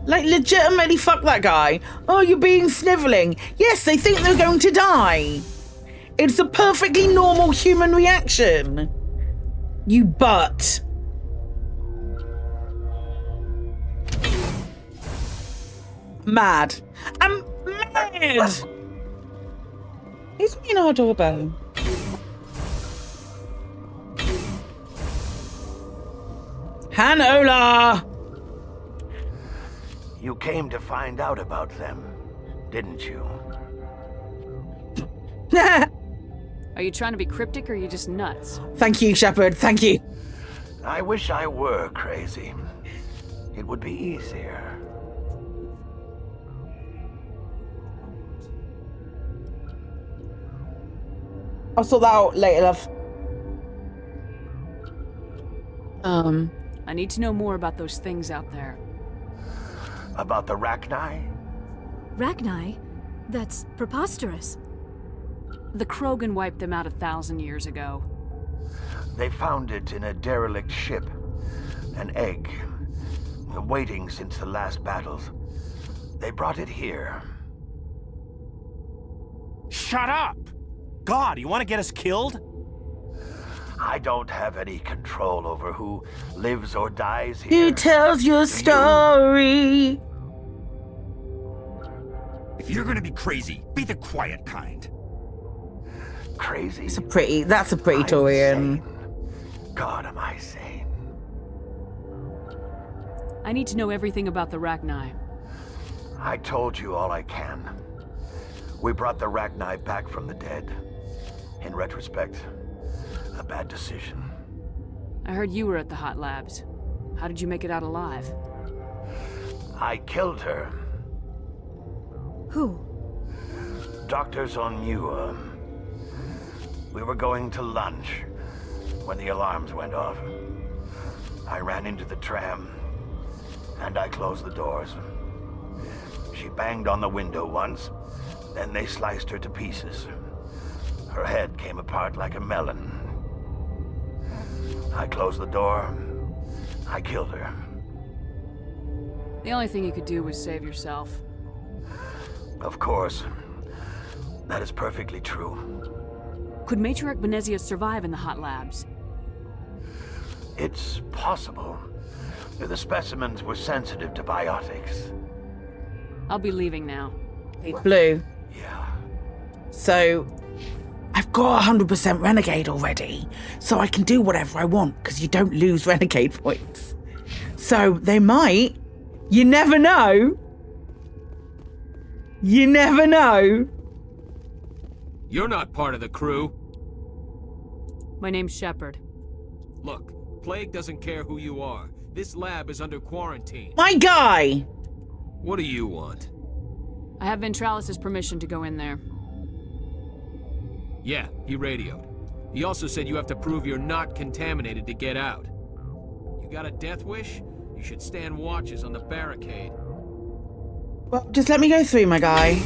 Like, legitimately fuck that guy. Oh, you're being sniveling. Yes, they think they're going to die. It's a perfectly normal human reaction. You butt. Mad. I'm mad. He's ringing our doorbell. Hanola! You came to find out about them, didn't you? Are you trying to be cryptic or are you just nuts? Thank you, Shepard. Thank you. I wish I were crazy. It would be easier. I'll sort that out later, love. I need to know more about those things out there. About the Rachni? Rachni? That's preposterous. The Krogan wiped them out 1,000 years ago. They found it in a derelict ship. An egg. Waiting since the last battles. They brought it here. Shut up! God, you want to get us killed? I don't have any control over who lives or dies here. Who tells your story? If you're gonna be crazy, be the quiet kind. Crazy? That's a pretty Turian. God, am I sane? I need to know everything about the Rachni. I told you all I can. We brought the Rachni back from the dead. In retrospect, a bad decision. I heard you were at the hot labs. How did you make it out alive? I killed her. Who? Doctors on Muir. We were going to lunch when the alarms went off. I ran into the tram, and I closed the doors. She banged on the window once, then they sliced her to pieces. Her head came apart like a melon. I closed the door. I killed her. The only thing you could do was save yourself. Of course. That is perfectly true. Could Matriarch Benezia survive in the hot labs? It's possible. The specimens were sensitive to biotics. I'll be leaving now. Blue. Yeah. So, I've got 100% Renegade already, so I can do whatever I want, because you don't lose Renegade points. So, they might. You never know. You never know. You're not part of the crew. My name's Shepard. Look, Plague doesn't care who you are. This lab is under quarantine. My guy! What do you want? I have Ventralis's permission to go in there. Yeah, he radioed. He also said you have to prove you're not contaminated to get out. You got a death wish? You should stand watches on the barricade. Well, just let me go through, my guy.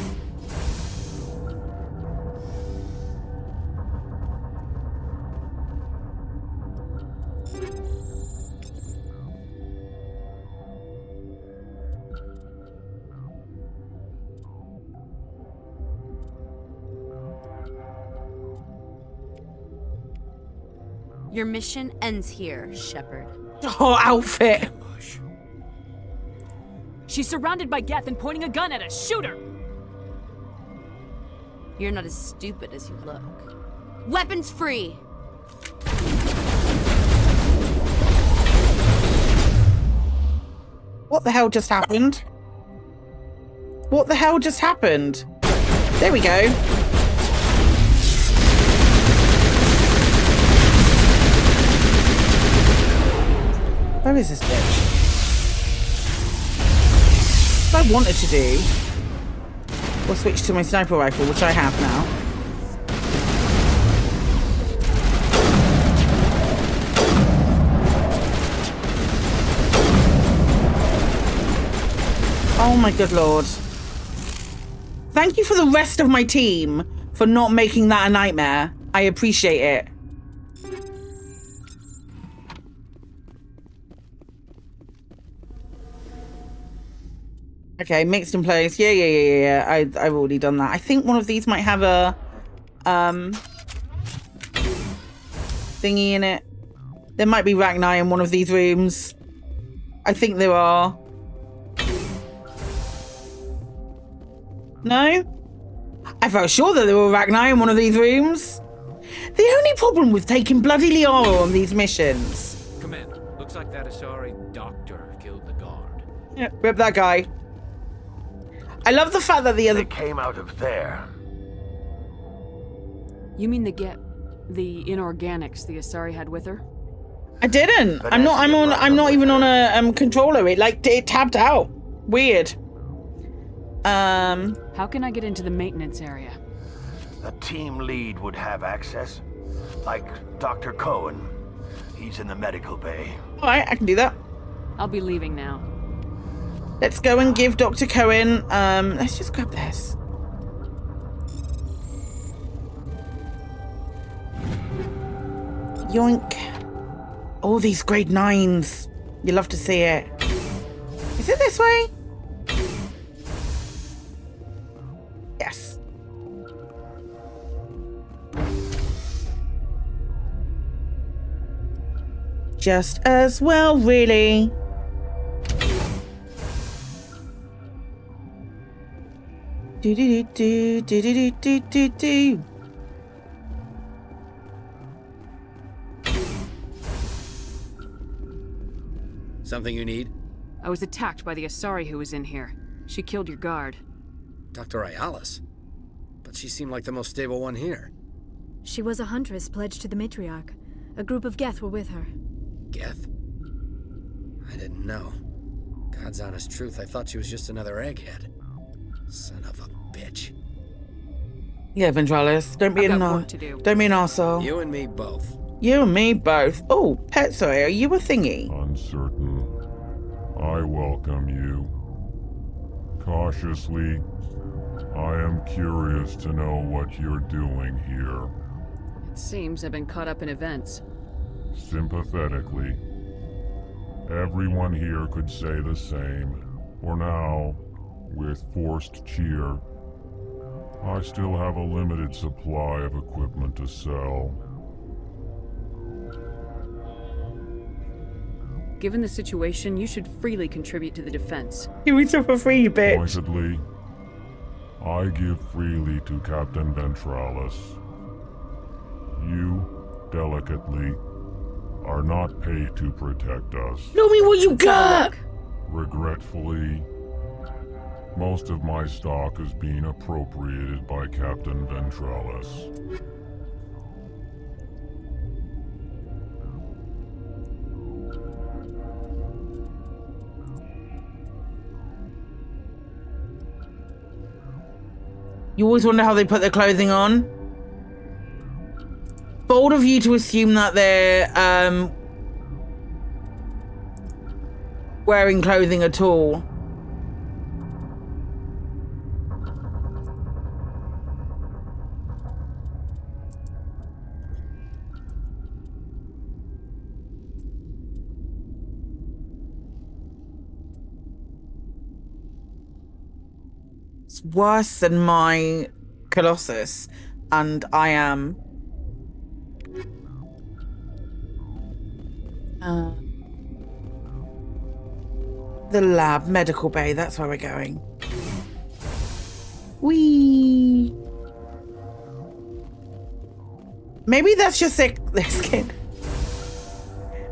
Your mission ends here, Shepard. Oh, outfit. She's surrounded by Geth and pointing a gun at us. Shoot her! You're not as stupid as you look. Weapons free! What the hell just happened? What the hell just happened? There we go. Where is this bitch? What I wanted to do was switch to my sniper rifle, which I have now. Oh my good lord. Thank you for the rest of my team for not making that a nightmare. I appreciate it. Okay, mixed in place. Yeah. I've already done that. I think one of these might have a thingy in it. There might be Rachni in one of these rooms. I think there are. No? I felt sure that there were Rachni in one of these rooms. The only problem with taking bloody Liara on these missions. Commander, looks like that Asari doctor killed the guard. Yeah, rip that guy. I love the fact that the other... They came out of there. You mean the inorganics the Asari had with her? I didn't. I'm not even on a controller. It tabbed out. Weird. How can I get into the maintenance area? A team lead would have access. Like Dr. Cohen. He's in the medical bay. Alright, I can do that. I'll be leaving now. Let's go and give Dr. Cohen, let's just grab this. Yoink. All these grade 9s. You love to see it. Is it this way? Yes. Just as well, really. Do. Something you need? I was attacked by the Asari who was in here. She killed your guard. Dr. Ayalis? But she seemed like the most stable one here. She was a huntress pledged to the matriarch. A group of Geth were with her. Geth? I didn't know. God's honest truth, I thought she was just another egghead. Son of a bitch. Yeah, Ventralis, don't be an arsehole. You and me both. You and me both. Oh, Petzoy, are you a thingy? Uncertain. I welcome you. Cautiously, I am curious to know what you're doing here. It seems I've been caught up in events. Sympathetically. Everyone here could say the same. For now, with forced cheer, I still have a limited supply of equipment to sell. Given the situation, you should freely contribute to the defense. You eat it for free, you bitch. Pointedly, I give freely to Captain Ventralis. You, delicately, are not paid to protect us. Show me what you got! Regretfully, most of my stock is being appropriated by Captain Ventralis. You always wonder how they put their clothing on? bold of you to assume that they're wearing clothing at all. It's worse than my Colossus, and I am the lab, medical bay, that's where we're going. Whee! Maybe that's just their skin.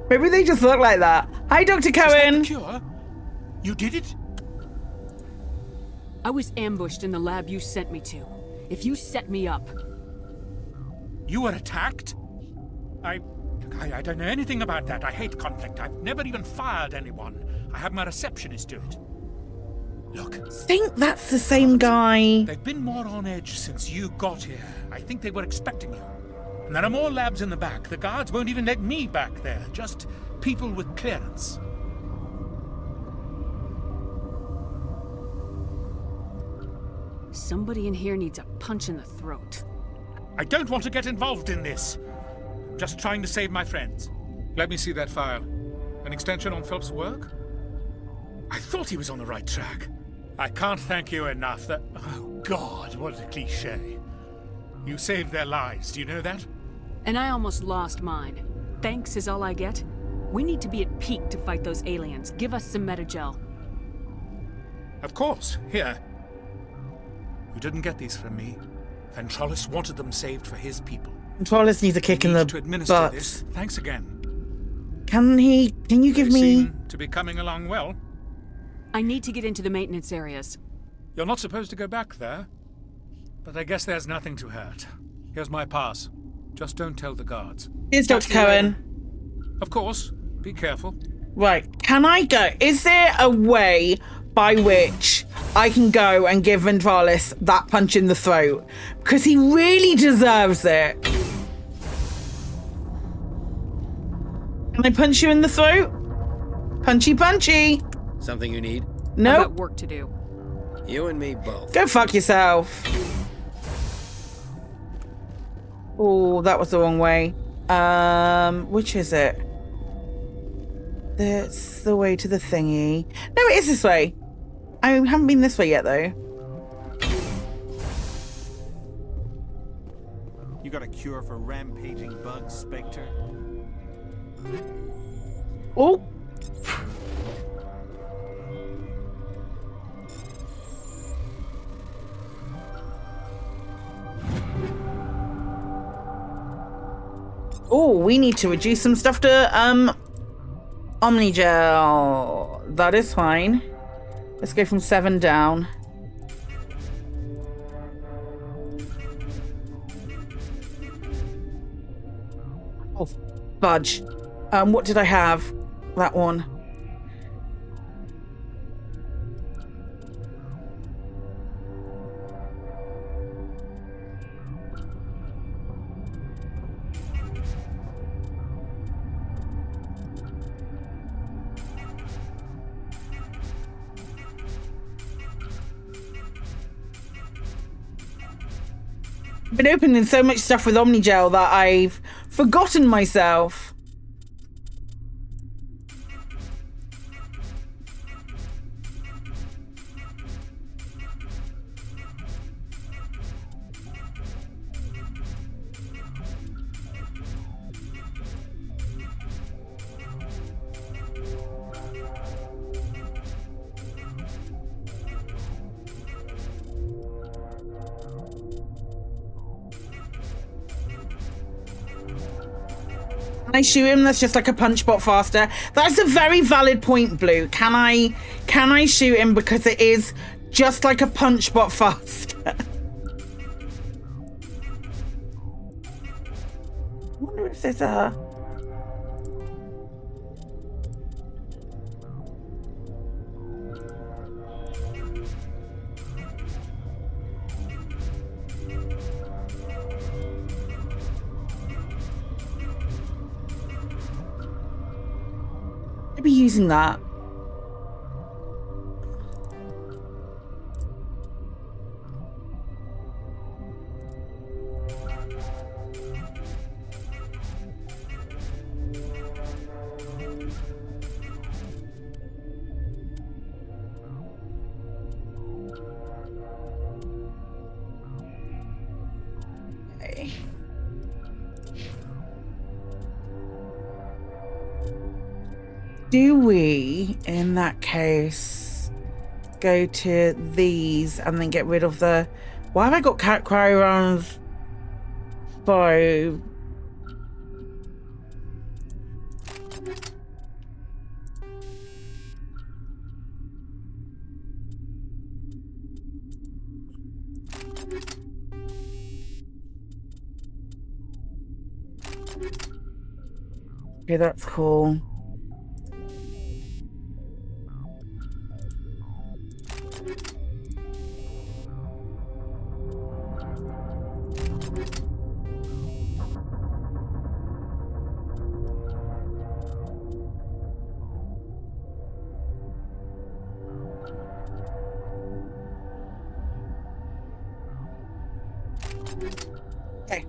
Maybe they just look like that. Hi, Dr. Cohen. Is that the cure? You did it? I was ambushed in the lab you sent me to. If you set me up... You were attacked? I don't know anything about that. I hate conflict. I've never even fired anyone. I have my receptionist do it. Look. I think that's the same guy. They've been more on edge since you got here. I think they were expecting you. And there are more labs in the back. The guards won't even let me back there. Just people with clearance. Somebody in here needs a punch in the throat. I don't want to get involved in this. I'm just trying to save my friends. Let me see that file. An extension on Phelps' work? I thought he was on the right track. I can't thank you enough that... Oh, God, what a cliché. You saved their lives, do you know that? And I almost lost mine. Thanks is all I get? We need to be at peak to fight those aliens. Give us some metagel. Of course. Here. You didn't get these from me. Ventralis wanted them saved for his people. Ventralis needs a kick in the to administer butt. This. Thanks again. Can you give me... Seem to be coming along well. I need to get into the maintenance areas. You're not supposed to go back there. But I guess there's nothing to hurt. Here's my pass. Just don't tell the guards. Here's Dr. Cohen. Of course. Be careful. Right. Can I go? Is there a way by which I can go and give Ventralis that punch in the throat? Because he really deserves it. Can I punch you in the throat? Punchy punchy. Something you need? Nope. I've got work to do. You and me both. Go fuck yourself. Oh, that was the wrong way. Which is it? That's the way to the thingy. No, it is this way. I haven't been this way yet, though. You got a cure for rampaging bugs, Spectre? Oh. Oh, we need to reduce some stuff to Omnigel. That is fine. Let's go from 7 down. Oh, fudge. What did I have? That one. Been opening so much stuff with Omnigel that I've forgotten myself. Can I shoot him? That's just like a punch bot faster. That's a very valid point, Blue. Can I shoot him because it is just like a punch bot faster? I wonder if there's a... be using that. Do we, in that case, go to these and then get rid of the... Why have I got cat cry rounds 5? Okay, that's cool. Okay.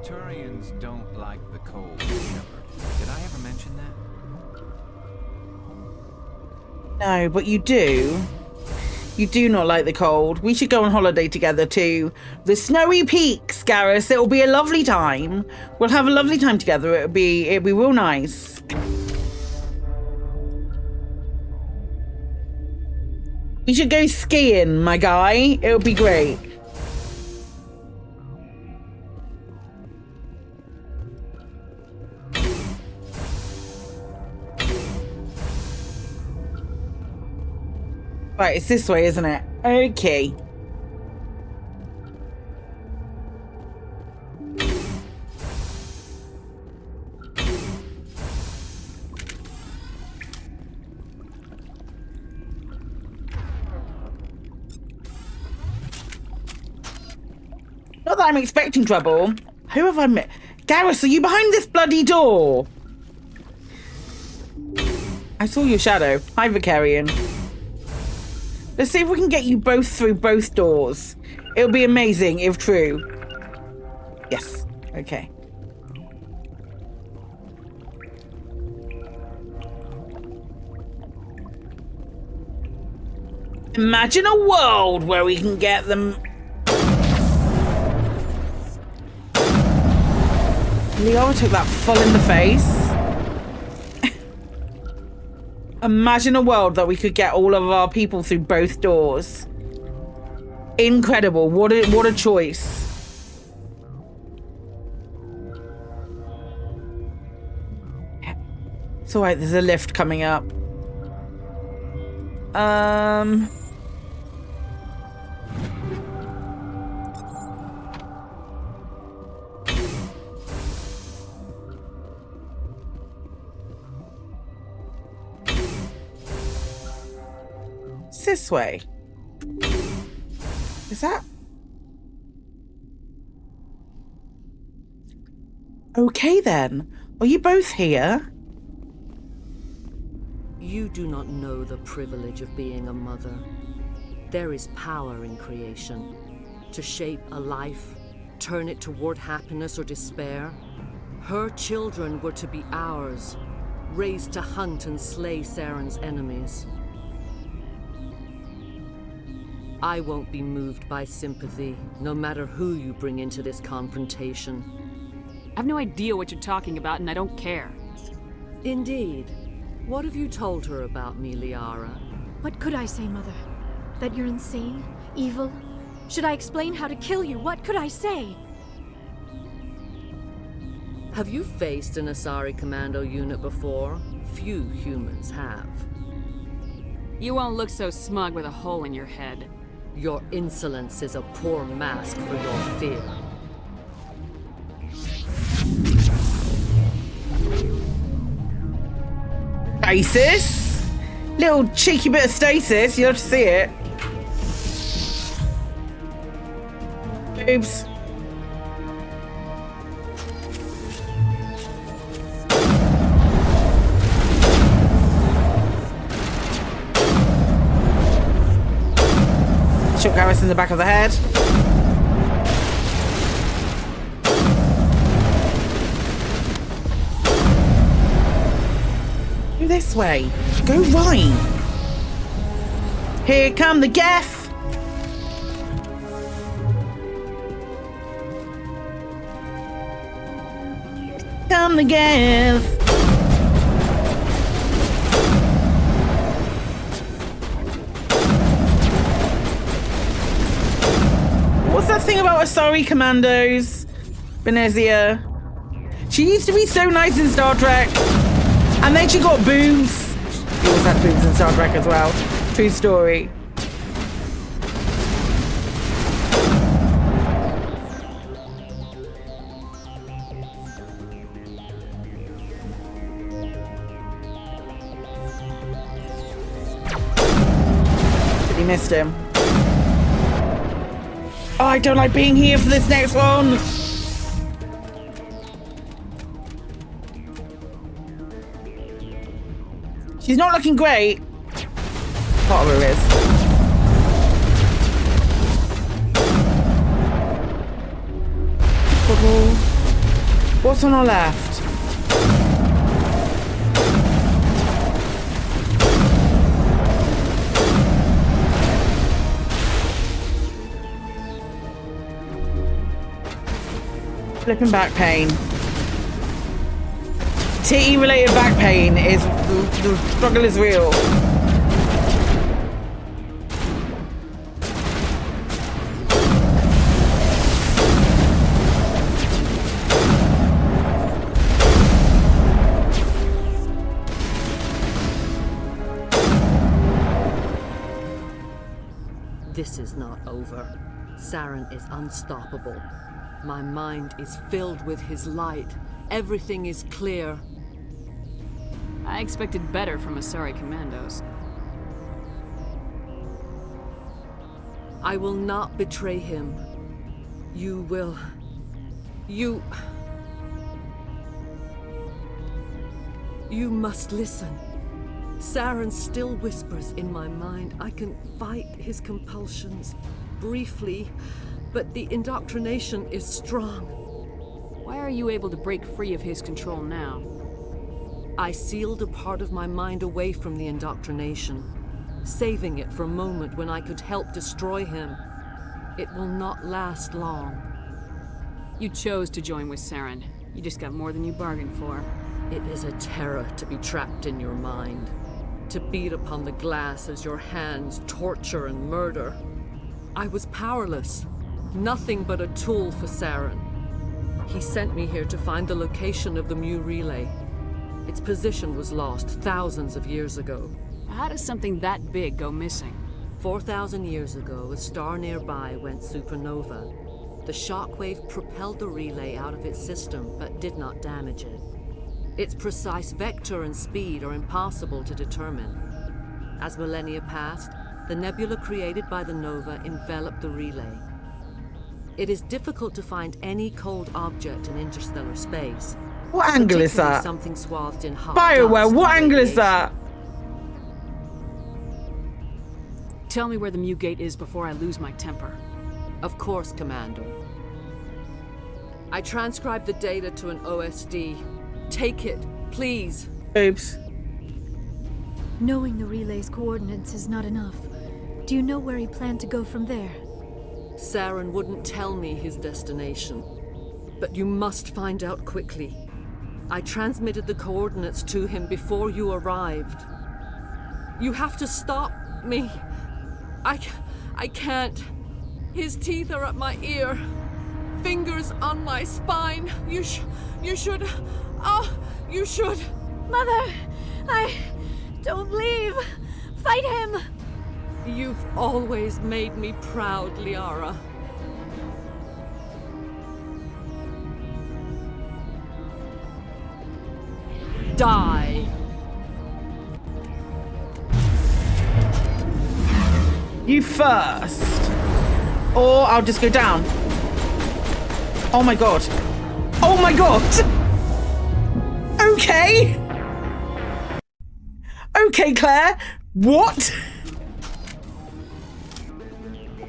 Turians don't like the cold, Shepard. Did I ever mention that? No, but you do. You do not like the cold. We should go on holiday together to the snowy peaks, Garrus. It'll be a lovely time. We'll have a lovely time together. It'll be real nice. We should go skiing, my guy. It'll be great. Right, it's this way, isn't it? Okay. Not that I'm expecting trouble. Who have I met? Garrus, are you behind this bloody door? I saw your shadow. Hi, Vicarian. Let's see if we can get you both through both doors. It'll be amazing if true. Yes. Okay. Imagine a world where we can get them. Liara took that full in the face. Imagine a world that we could get all of our people through both doors. Incredible. What a choice. It's alright, there's a lift coming up. This way. Is that? Okay then. Are you both here? You do not know the privilege of being a mother. There is power in creation. To shape a life, turn it toward happiness or despair. Her children were to be ours, raised to hunt and slay Saren's enemies. I won't be moved by sympathy, no matter who you bring into this confrontation. I have no idea what you're talking about, and I don't care. Indeed. What have you told her about me, Liara? What could I say, Mother? That you're insane? Evil? Should I explain how to kill you? What could I say? Have you faced an Asari Commando unit before? Few humans have. You won't look so smug with a hole in your head. Your insolence is a poor mask for your fear. Stasis. Little cheeky bit of stasis. You'll have to see it. Oops. Shot Garrus in the back of the head. Go this way. Go right. Here come the Geth. Come the Geth. What's that thing about Asari commandos? Benezia. She used to be so nice in Star Trek. And then she got boobs. She always had boobs in Star Trek as well. True story. He missed him. Oh, I don't like being here for this next one. She's not looking great. Part of her is. What's on our left? Flipping back pain. TE related back pain is the struggle is real. This is not over. Saren is unstoppable. My mind is filled with his light. Everything is clear. I expected better from Asari commandos. I will not betray him. You will. You must listen. Saren still whispers in my mind. I can fight his compulsions briefly, but the indoctrination is strong. Why are you able to break free of his control now? I sealed a part of my mind away from the indoctrination, saving it for a moment when I could help destroy him. It will not last long. You chose to join with Saren. You just got more than you bargained for. It is a terror to be trapped in your mind, to beat upon the glass as your hands torture and murder. I was powerless, nothing but a tool for Saren. He sent me here to find the location of the Mu relay. Its position was lost thousands of years ago. How does something that big go missing? 4,000 years ago, a star nearby went supernova. The shockwave propelled the relay out of its system, but did not damage it. Its precise vector and speed are impossible to determine. As millennia passed, the nebula created by the nova enveloped the relay. It is difficult to find any cold object in interstellar space. What angle is that? Something swathed in hot BioWare, dust what and angle is radiation. that? Tell me where the Mu Gate is before I lose my temper. Of course, Commander. I transcribed the data to an OSD. Take it, please. Oops. Knowing the relay's coordinates is not enough. Do you know where he planned to go from there? Saren wouldn't tell me his destination. But you must find out quickly. I transmitted the coordinates to him before you arrived. You have to stop me. I can't. His teeth are at my ear. Fingers on my spine. You should. Oh, you should. Mother, don't leave. Fight him. You've always made me proud, Liara. Die. You first. Or I'll just go down. Oh my god. Oh my god! Okay! Okay, Claire. What?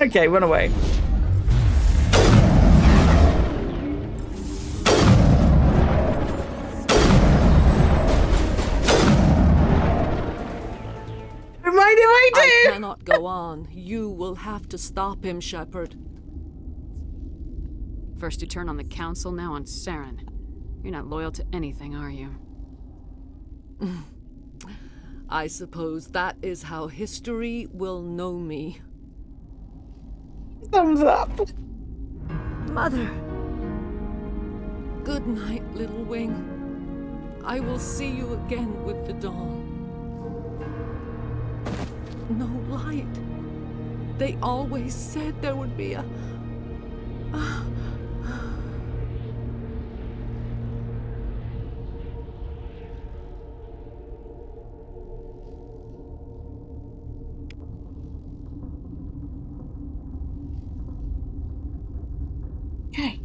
Okay, run away. I cannot go on. You will have to stop him, Shepard. First you turn on the Council, now on Saren. You're not loyal to anything, are you? I suppose that is how history will know me. Thumbs up. Mother. Good night, little wing. I will see you again with the dawn. No light. They always said there would be a... Okay.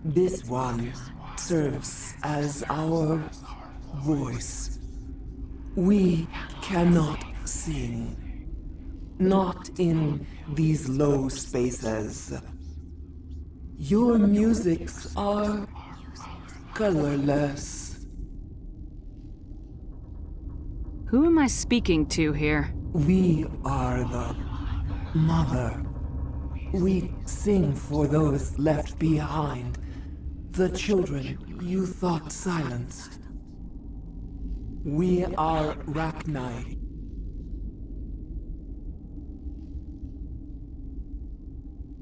This one serves as our voice. We cannot sing. Not in these low spaces. Your musics are colorless. Who am I speaking to here? We are the Mother. We sing for those left behind. The children you thought silenced. We are Rachni.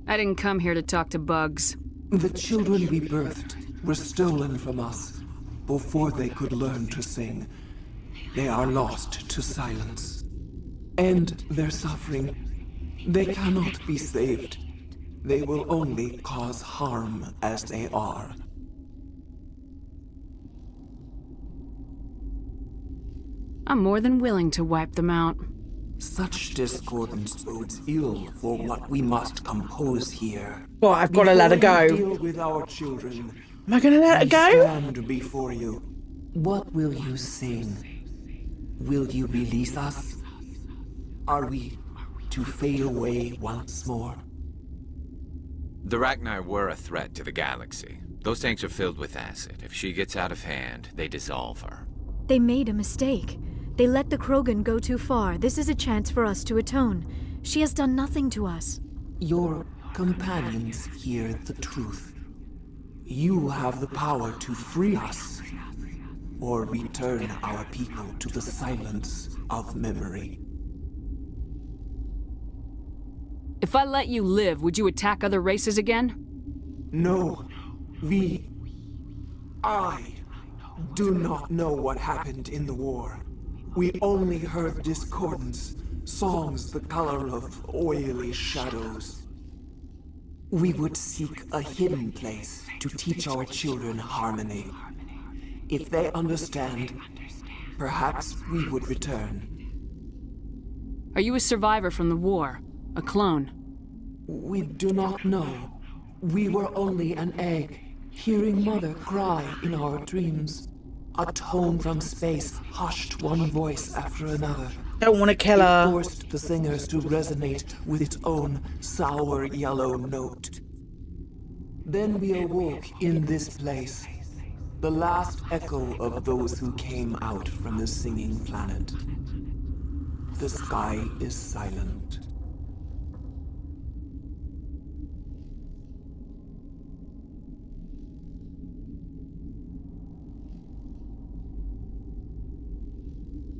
I didn't come here to talk to bugs. The children we birthed were stolen from us before they could learn to sing. They are lost to silence. End their suffering. They cannot be saved. They will only cause harm as they are. I'm more than willing to wipe them out. Such discordance bodes ill for what we must compose here. Well, I've got to let her go. Deal with our children. Am I going to let her go? Stand before you. What will you sing? Will you release us? Are we to fade away once more? The Rachni were a threat to the galaxy. Those tanks are filled with acid. If she gets out of hand, they dissolve her. They made a mistake. They let the Krogan go too far. This is a chance for us to atone. She has done nothing to us. Your companions hear the truth. You have the power to free us, or return our people to the silence of memory. If I let you live, would you attack other races again? No. I do not know what happened in the war. We only heard discordance, songs the color of oily shadows. We would seek a hidden place to teach our children harmony. If they understand, perhaps we would return. Are you a survivor from the war? A clone? We do not know. We were only an egg, hearing Mother cry in our dreams. A tone from space hushed one voice after another. Don't want to kill her. It forced the singers to resonate with its own sour yellow note. Then we awoke in this place, the last echo of those who came out from the singing planet. The sky is silent.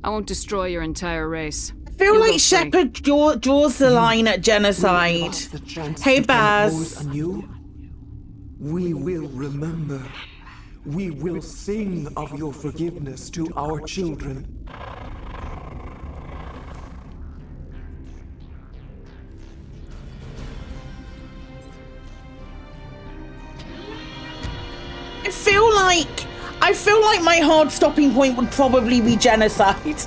I won't destroy your entire race. I feel like Shepard draws the line at genocide. Hey, Baz. Anew? We will remember. We will sing of your forgiveness to our children. I feel like my hard stopping point would probably be genocide.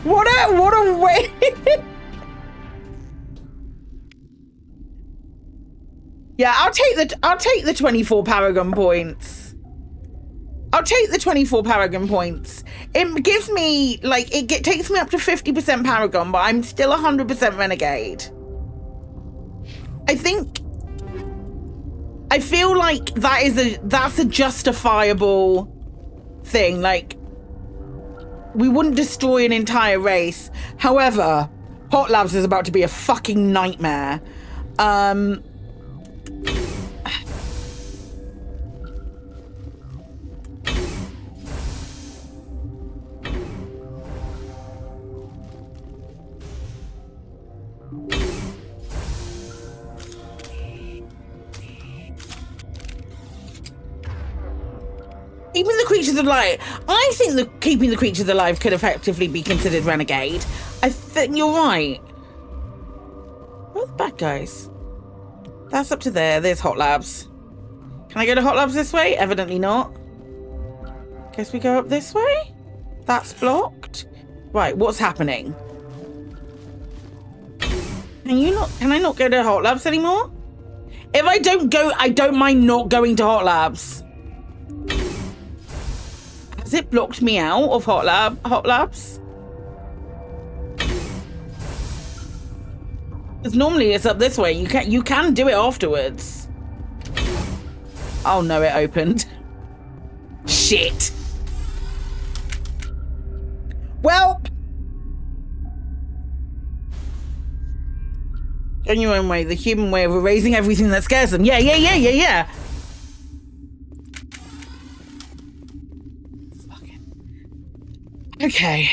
What a way. Yeah, I'll take the 24 Paragon points. I'll take the 24 Paragon points. It gives me it takes me up to 50% Paragon, but I'm still 100% Renegade. I feel like that's a justifiable thing. Like, we wouldn't destroy an entire race. However, Hot Labs is about to be a fucking nightmare. Keeping the creatures alive. I think that keeping the creatures alive could effectively be considered Renegade. I think you're right. Where are the bad guys? That's up to there. There's Hot Labs. Can I go to Hot Labs this way? Evidently not. Guess we go up this way? That's blocked. Right, what's happening? Can I not go to Hot Labs anymore? If I don't go, I don't mind not going to Hot Labs. Has it blocked me out of Hot Labs? Because normally it's up this way. You can do it afterwards. Oh no, it opened. Shit. Well, in your own way, the human way of erasing everything that scares them. Yeah. Okay.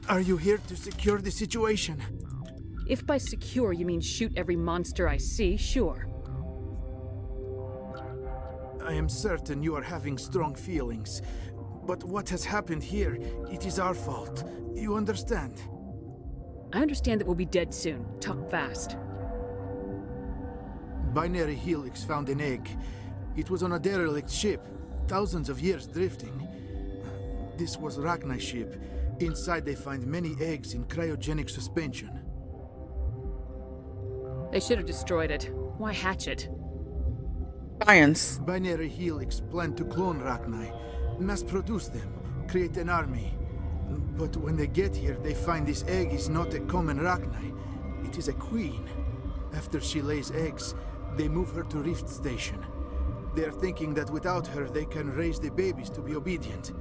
Are you here to secure the situation? If by secure you mean shoot every monster I see, sure. I am certain you are having strong feelings. But what has happened here, it is our fault. You understand? I understand that we'll be dead soon. Talk fast. Binary Helix found an egg. It was on a derelict ship, thousands of years drifting. This was Rachni's ship. Inside they find many eggs in cryogenic suspension. They should have destroyed it. Why hatch it? Science. Binary Helix planned to clone Rachni, mass-produce them, create an army. But when they get here, they find this egg is not a common Rachni. It is a queen. After she lays eggs, they move her to Rift Station. They are thinking that without her, they can raise the babies to be obedient.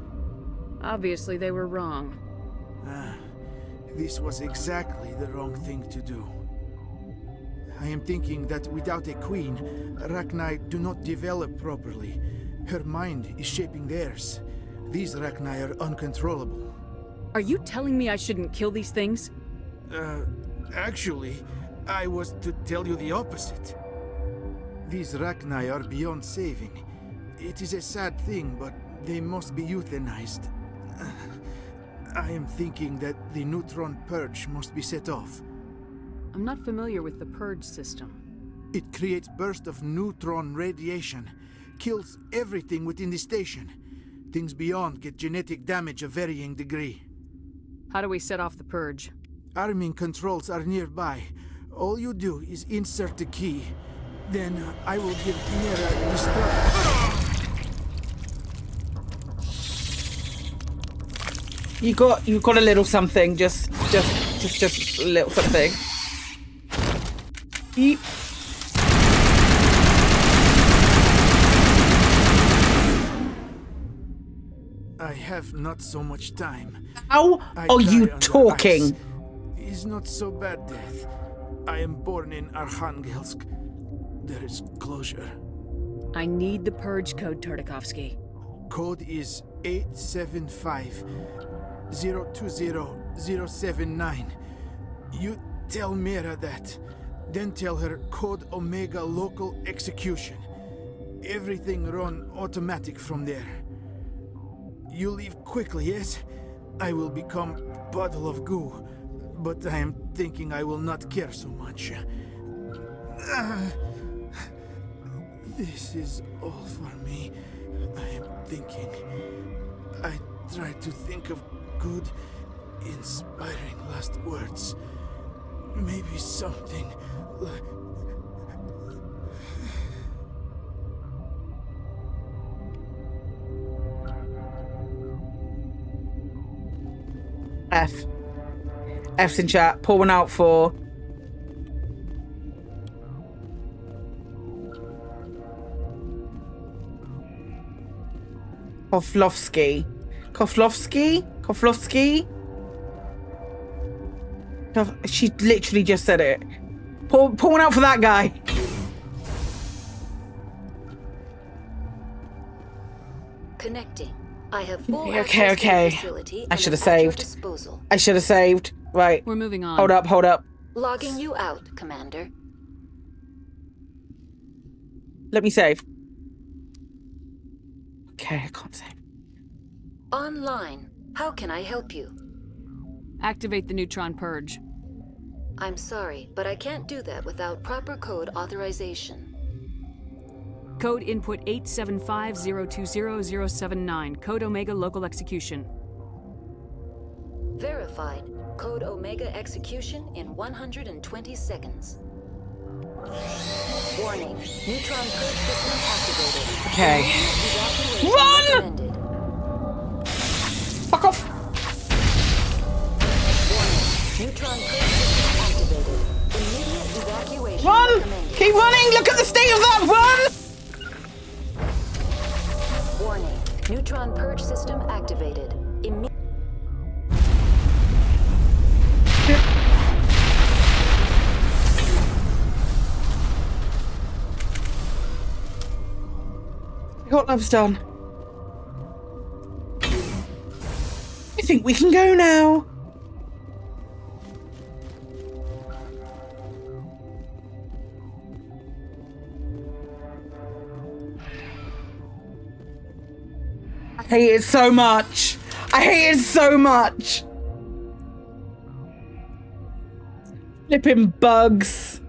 Obviously, they were wrong. This was exactly the wrong thing to do. I am thinking that without a queen, Rachni do not develop properly. Her mind is shaping theirs. These Rachni are uncontrollable. Are you telling me I shouldn't kill these things? Actually, I was to tell you the opposite. These Rachni are beyond saving. It is a sad thing, but they must be euthanized. I am thinking that the neutron purge must be set off. I'm not familiar with the purge system. It creates bursts of neutron radiation, kills everything within the station. Things beyond get genetic damage of varying degree. How do we set off the purge? Arming controls are nearby. All you do is insert the key. Then I will give Liara destruct. You got a little something, just a little something. Yeep. I have not so much time. How are you talking? It's not so bad, death. I am born in Arkhangelsk. There is closure. I need the purge code, Tartakovsky. Code is 875-020-079. You tell Mira that. Then tell her Code Omega local execution. Everything run automatic from there. You leave quickly, yes? I will become puddle of goo, but I am thinking I will not care so much. This is all for me. I am thinking. I try to think of good, inspiring last words. Maybe something like... F's in chat. Pour one out for... Koflovsky. She literally just said it. Pour one out for that guy. Connecting. I have full Okay. facility I should have saved. Right. We're moving on. Hold up. Logging you out, Commander. Let me save. Okay, I can't save. Online. How can I help you? Activate the neutron purge. I'm sorry, but I can't do that without proper code authorization. Code input 875-020-079. Code Omega local execution. Verified. Code Omega execution in 120 seconds. Warning. Neutron purge system activated. Okay. Run! Fuck off! Warning. Neutron purge system activated. Immediate evacuation. Run! Recommended. Keep running! Look at the state of that! Run! Warning. Neutron purge system activated. Hot lab's done. I think we can go now. I hate it so much. Flipping bugs.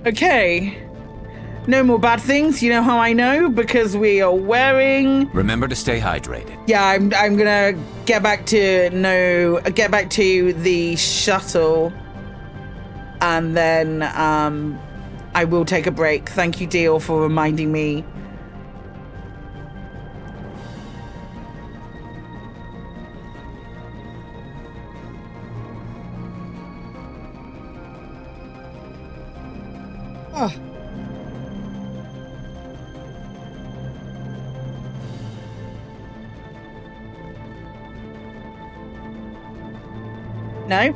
Okay. No more bad things. You know how I know? Because we are wearing... Remember to stay hydrated. Yeah, I'm gonna get back to the shuttle. And then I will take a break. Thank you, Deal, for reminding me. Oh. No?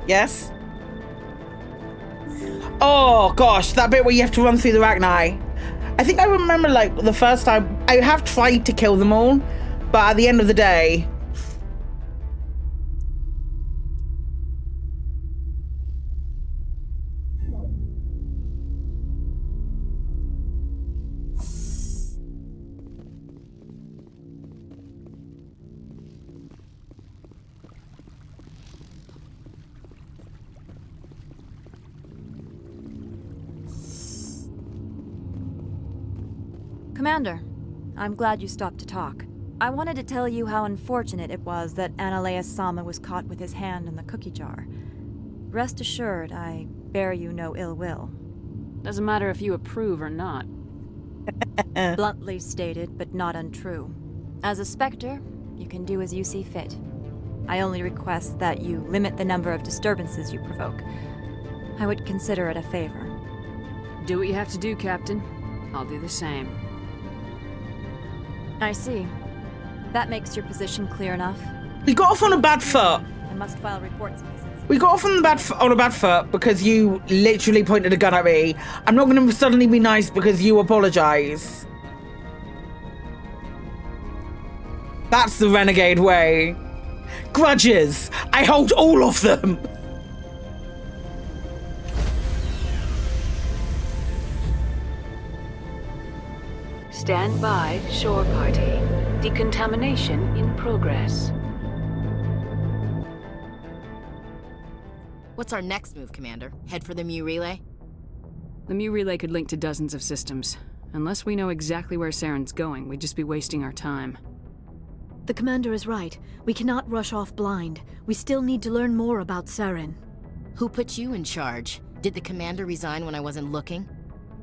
Yes? Oh gosh, that bit where you have to run through the Rachni. I think I remember like the first time I have tried to kill them all, but at the end of the day, Commander, I'm glad you stopped to talk. I wanted to tell you how unfortunate it was that Analeus-sama was caught with his hand in the cookie jar. Rest assured, I bear you no ill will. Doesn't matter if you approve or not. Bluntly stated, but not untrue. As a Spectre, you can do as you see fit. I only request that you limit the number of disturbances you provoke. I would consider it a favor. Do what you have to do, Captain. I'll do the same. I see. That makes your position clear enough. We got off on a bad foot. I must file reports. We got off on a bad foot because you literally pointed a gun at me. I'm not going to suddenly be nice because you apologize. That's the renegade way. Grudges. I hold all of them. Stand by, shore party. Decontamination in progress. What's our next move, Commander? Head for the Mu relay? The Mu relay could link to dozens of systems. Unless we know exactly where Saren's going, we'd just be wasting our time. The Commander is right. We cannot rush off blind. We still need to learn more about Saren. Who put you in charge? Did the Commander resign when I wasn't looking?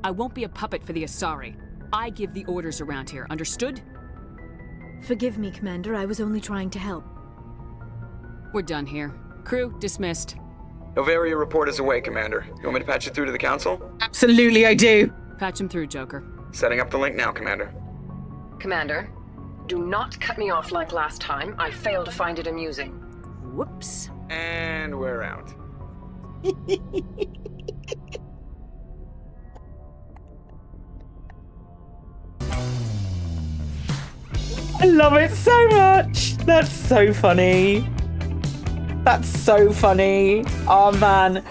I won't be a puppet for the Asari. I give the orders around here, understood? Forgive me, Commander. I was only trying to help. We're done here. Crew, dismissed. Noveria report is away, Commander. You want me to patch you through to the Council? Absolutely, I do. Patch him through, Joker. Setting up the link now, Commander. Commander, do not cut me off like last time. I failed to find it amusing. Whoops. And we're out. I love it so much. That's so funny. That's so funny. Oh man.